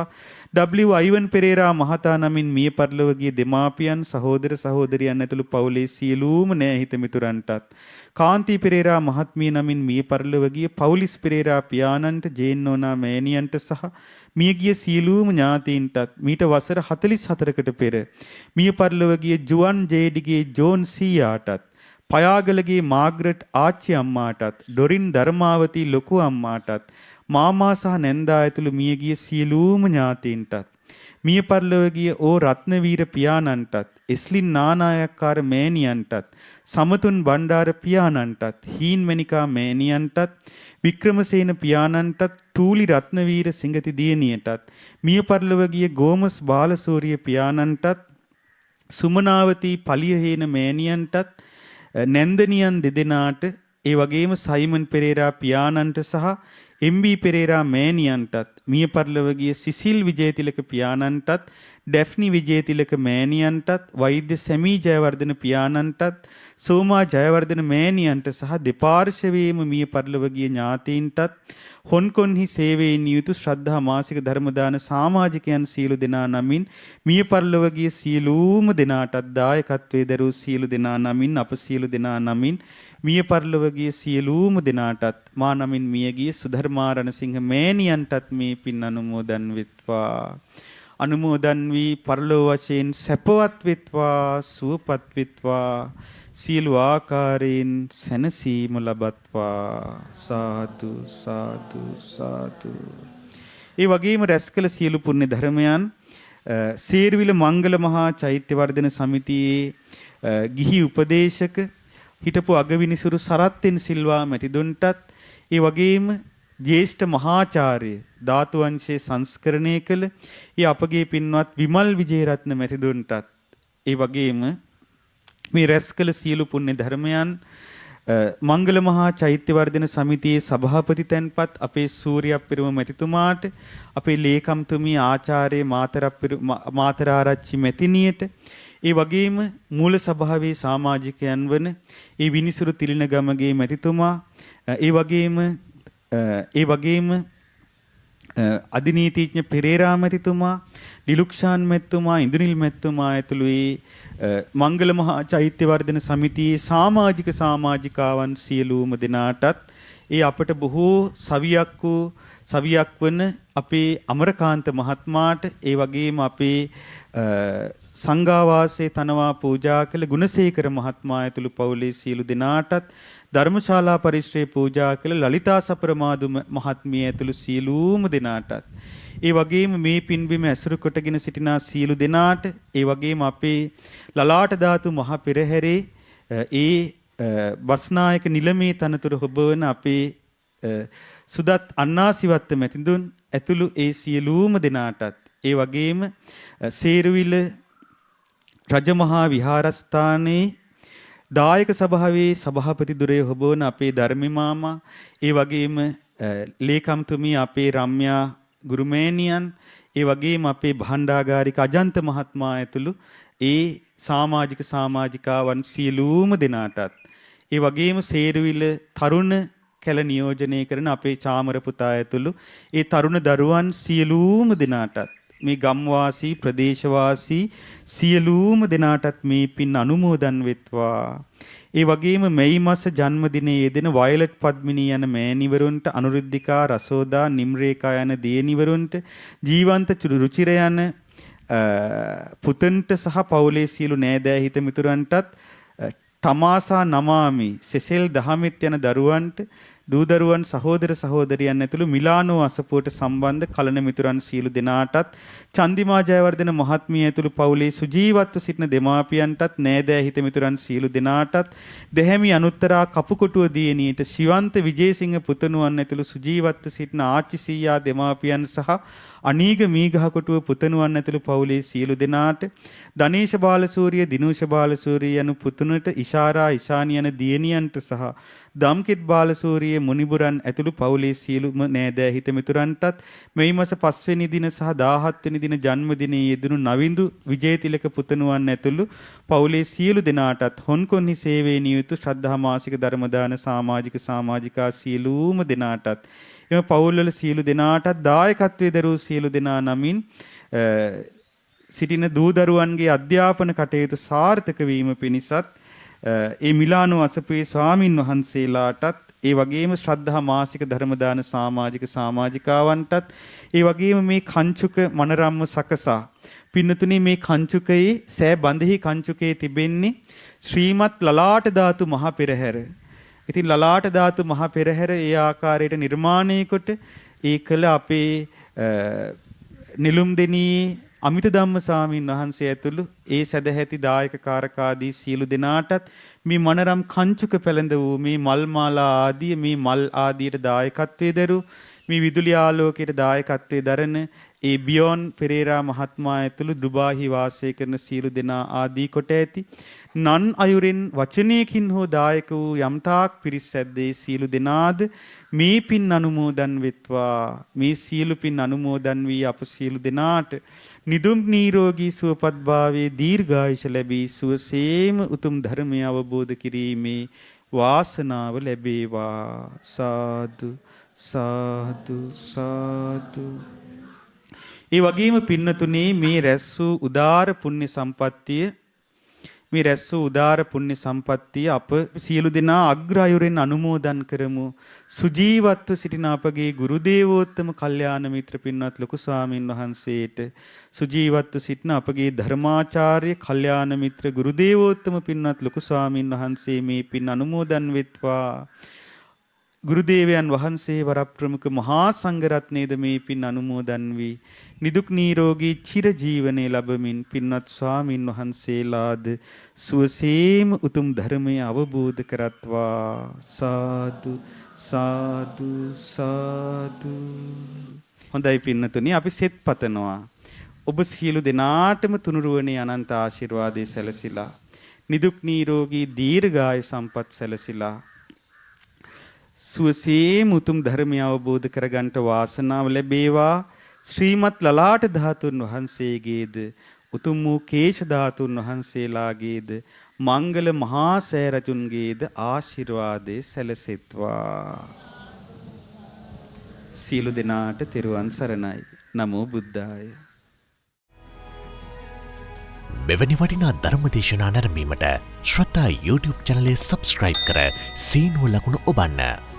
W.I.N. පෙරේරා මහතා නමින් මිය පරලොව ගිය දෙමාපියන් සහෝදර සහෝදරියන් ඇතුළු පවුලේ සියලුම නෑහිත මිතුරන්ටත් කාන්ති පෙරේරා මහත්මිය නමින් මිය පරලොව ගිය පවුලිස් පෙරේරා පියාණන්ට ජේන්නෝනා මෑණියන්ට සහ මිය ගිය සියලුම ඥාතීන්ටත් මීට වසර 44කට පෙර මිය පරලොව ගිය ජුවන් ජේඩිගේ ජෝන් සීයාටත් පයාගලගේ මාග්‍රට් ආච්චි අම්මාටත් ඩොරින් ධර්මාවතී ලොකු අම්මාටත් මාමා සහ නැන්දා ඇතුළු මිය ගිය සියලුම ඥාතීන්ටත් මිය පරලොව ගිය ඕ රත්නවීර පියාණන්ටත් එස්ලින් නානායක්කාර මෑණියන්ටත් සමතුන් බණ්ඩාර පියාණන්ටත් හීන්මණිකා මෑණියන්ටත් වික්‍රමසේන පියාණන්ටත් ටූලි රත්නවීර සිංගති දියණියටත් මිය පරලොව ගිය ගෝමස් බාලසූරිය පියාණන්ටත් සුමනාවතී පලියහේන මෑණියන්ටත් නැන්දනියන් දෙදෙනාට ඒ වගේම සයිමන් පෙරේරා පියාණන්ට සහ එම්.බී. පෙරේරා මෑණියන්ටත් මිය පරලොව ගිය සිසිල් විජේතිලක පියාණන්ටත් ඩැෆ්නි විජේතිලක මෑණියන්ටත් වෛද්‍ය සැමී ජයවර්ධන පියාණන්ටත් සෝමා ජයවර්ධන මෑණියන්ට සහ දෙපාර්ශවයේම මිය පරලොව ගිය ඥාතීන්ටත් හොන්කොන්හි සේවයේ නියුතු ශ්‍රද්ධා මාසික ධර්මදාන සමාජිකයන් සියලු දෙනා නමින් මිය පරලොව ගිය සියලුම දෙනාටත් දායකත්වයේ දරූ සියලු දෙනා නමින් අප සියලු දෙනා නමින් මිය පරලොව ගිය සියලුම දෙනාටත් මා නමින් මියගිය සුධර්මාරණසිංහ මෑණියන්ටත් මේ පින් අනුමෝදන් වෙත්වා. අනුමෝදන් වී පරලොව වශයෙන් සැපවත් වෙත්වා සුවපත් වෙත්වා සියලු ආකාරයෙන් සැනසීම ලබත්වා. සාදු සාදු සාදු. ඒ වගේම රැස් කළ සියලු පුණ්‍ය ධර්මයන් සේරවිල මංගල මහා චෛත්‍ය වර්ධන සමිතියේ ගිහි උපදේශක හිටපු අගවිනිසුරු සරත්තින් සිල්වා මැතිදුන්ටත් ඒ වගේම ජ්‍යෙෂ්ඨ මහාචාර්ය ධාතු වංශයේ සංස්කරණය කළ ඒ අපගේ පින්වත් විමල් විජේරත්න මැතිදුන්ටත් ඒ වගේම මේ රැස් කළ සියලු පුණ්‍ය ධර්මයන් මංගල මහා චෛත්‍ය වර්ධන සමිතියේ සභාපති තැන්පත් අපේ සූර්යප්පිරුම මැතිතුමාට අපේ ලේකම්තුමී ආචාර්ය මාතරාරච්චි මැතිණියට ඒ වගේම මූල සභාවේ සමාජිකයන් වන ඒ විනිසුරු තිලිනගමගේ මැතිතුමා ඒ වගේම අධිනීතිඥ පෙරේරා මැතිතුමා ඩිලුක්ෂාන් මැතිතුමා ඉන්දුනිල් මැතිතුමා ඇතුළු මංගල මහා චෛත්‍ය වර්ධන සමිතියේ සමාජිකාවන් සියලුම දෙනාටත් ඒ අපට බොහෝ සවියක් වන අපේ අමරකාන්ත මහත්මයාට ඒ වගේම අපේ සංඝාවාසයේ තනවා පූජා කළ ගුණසේකර මහත්මයා ඇතුළු පවුලේ සියලු දෙනාටත් ධර්මශාලා පරිශ්‍රයේ පූජා කළ ලලිතා සප්‍රමාදු මහත්මිය ඇතුළු සියලුම දෙනාටත් ඒ වගේම මේ පින්බිම ඇසුරු කොටගෙන සිටිනා සියලු දෙනාට ඒ වගේම අපේ ලලාට ධාතු මහ පෙරහැරේ ඒ බස්නායක නිලමේ තනතුර හොබවන අපේ සුදත් අන්නාසිවත්ත මැතිඳුන් ඇතුළු ඒ සියලුම දෙනාටත් ඒ වගේම සේරුවිල රජමහා විහාරස්ථානයේ දායක සභාවේ සභාපති දුරේ හොබවන අපේ ධර්මි මාමා ඒ වගේම ලේකම්තුමී අපේ රම්‍යා ගුරුමෑණියන් ඒ වගේම අපේ භාණ්ඩාගාරික අජන්ත මහත්මයා ඇතුළු ඒ සමාජිකාවන් සියලුම දෙනාටත් ඒ වගේම සේරුවිල තරුණ කැල නියෝජනය කරන අපේ චාමර පුතා ඇතුළු ඒ තරුණ දරුවන් සියලුම දෙනාටත් මේ ගම්වාසී ප්‍රදේශවාසී සියලුම දෙනාටත් මේ පින් අනුමෝදන් වෙත්වා. ඒ වගේම මෙයි මාස ජන්මදිනයේ යෙදෙන වයලට් පද්මිනී යන මෑණිවරුන්ට අනුරුද්ධිකා රසෝදා නිම්රේකා යන දියණිවරුන්ට ජීවන්ත රුචිර යන පුතන්ට සහ පවුලේ සියලු නෑදෑ හිත මිතුරන්ටත් තමාසා නමාමි සෙසෙල් දහමෙත් යන දරුවන්ට දූදරුවන් සහෝදර සහෝදරියන් ඇතුළු මිලානෝ අසපුවට සම්බන්ධ කලන මිතුරන් සියලු දෙනාටත් චන්දිමා ජයවර්ධන මහත්මිය ඇතුළු පවුලේ සුජීවත්ව සිටින දෙමාපියන්ටත් නෑදෑ හිත මිතුරන් සියලු දෙනාටත් දෙහැමි අනුත්තරා කපුකොටුව දියණියට ශිවන්ත විජේසිංහ පුතණුවන් ඇතුළු සුජීවත්ව සිටින ආච්චි සීයා දෙමාපියන් සහ අනීග මීගහකොටුව පුතණුවන් ඇතුළු පවුලේ සියලු දෙනාට ධනේශ බාලසූරිය දිනූෂ බාලසූරිය යන පුතුණට ඉෂාරා ඉෂානි යන දියණියන්ට සහ දම්කිත් බාලසූරිය මුනිබුරන් ඇතුළු පවුලේ සියලුම නෑදෑ හිත මිතුරන්ටත් මේ මාස 5 වෙනි දින සහ 17 වෙනි දින ජන්මදිනයේ යෙදුණු නවින්දු විජේතිලක පුතණුවන් ඇතුළු පවුලේ සියලු දෙනාටත් හොන්කොන්හි සේවයේ නියුතු ශ්‍රද්ධා මාසික ධර්මදාන සමාජිකා සියලුම දෙනාටත් එම පවුල්වල සියලු දෙනාටත් දායකත්වයේ දරූ සියලු දෙනා නමින් සිටින දූ දරුවන්ගේ අධ්‍යාපන කටයුතු සාර්ථක වීම පිණිසත් ඒ මිලානෝ අසපුවේ ස්වාමින් වහන්සේලාටත් ඒ වගේම ශ්‍රද්ධා මාසික ධර්මදාන සමාජිකාවන්ටත් ඒ වගේම මේ කංචුක මනරම්ම සකසා පින්නතුනි මේ කංචුකයේ සෑ බඳෙහි කංචුකයේ තිබෙන්නේ ශ්‍රීමත් ලලාට ධාතු මහ පෙරහැර. ඉතින් ලලාට ධාතු මහ පෙරහැර ඒ ආකාරයට නිර්මාණය කොට ඒ කළ අපේ නිලුම්දෙනී අමිත ධම්ම ස්වාමීන් වහන්සේ ඇතුළු ඒ සදැහැති දායක කාරකාදී සියලු දෙනාටත් මේ මනරම් කංචුක පැලඳ වූ මේ මල් මාලා ආදී මේ මල් ආදීට දායකත්වයේ දරු මේ විදුලි ආලෝකයට දායකත්වයේ දරන ඒ බියොන් පෙරේරා මහත්මයා ඇතුළු දුබාහි වාසය කරන සියලු දෙනා ආදී කොට ඇති නන් අයුරින් වචනයකින් හෝ දායක වූ යම්තාක් පිරිස් ඇද්දේ සියලු දෙනාද මේ පින් අනුමෝදන් වෙත්වා. මේ සියලු පින් අනුමෝදන් වී අප සියලු දෙනාට නිදුම් නිරෝගී සුවපත් භාවයේ දීර්ඝායුෂ ලැබී සුවසේම උතුම් ධර්මය අවබෝධ කිරීමේ වාසනාව ලැබේවා. සාදු සාදු සාදු. ඒ වගේම පින්නතුනේ මේ රැස් වූ උදාර පුණ්‍ය සම්පත්තිය අප සියලු දෙනා අග්‍රායුරෙන් අනුමෝදන් කරමු. සුජීවත්ව සිටින අපගේ ගුරු දේවෝත්තම කල්යාණ මිත්‍ර පින්වත් ලොකු ස්වාමින් වහන්සේට සුජීවත්ව සිටින අපගේ ධර්මාචාර්ය කල්යාණ මිත්‍ර ගුරු දේවෝත්තම පින්වත් ලොකු ස්වාමින් වහන්සේ මේ පින් අනුමෝදන් වෙත්වා. ගුරු දේවයන් වහන්සේ වරප්‍රමුඛ මහා සංඝරත්නයේද මේ පින් අනුමෝදන් වී නිදුක් නිරෝගී චිර ජීවනයේ ලැබමින් පින්වත් ස්වාමින් වහන්සේලාද සුවසේම උතුම් ධර්මය අවබෝධ කරත්වා. සාදු සාදු සාදු. හොඳයි පින්නතුනි අපි සෙත් පතනවා. ඔබ සියලු දෙනාටම තුනුරුවනේ අනන්ත ආශිර්වාදයේ සැලසිලා නිදුක් නිරෝගී දීර්ඝායු සම්පත් සැලසිලා සුවසේ මුතුම් ධර්මය අවබෝධ කරගන්නට වාසනාව ලැබේවා. ශ්‍රීමත් ලලාට ධාතුන් වහන්සේගේද උතුම් වූ කේශ ධාතුන් වහන්සේලාගේද මංගල මහා සෑ රජුන්ගේද ආශිර්වාදයේ සැලසෙත්වා. සියලු දෙනාට තෙරුවන් සරණයි. නමෝ බුද්ධාය. මෙවැනි වටිනා ධර්මදේශනා නැරඹීමට ශ්‍රද්ධා YouTube චැනලය සබ්ස්ක්‍රයිබ් කර සීනුව ලකුණ ඔබන්න.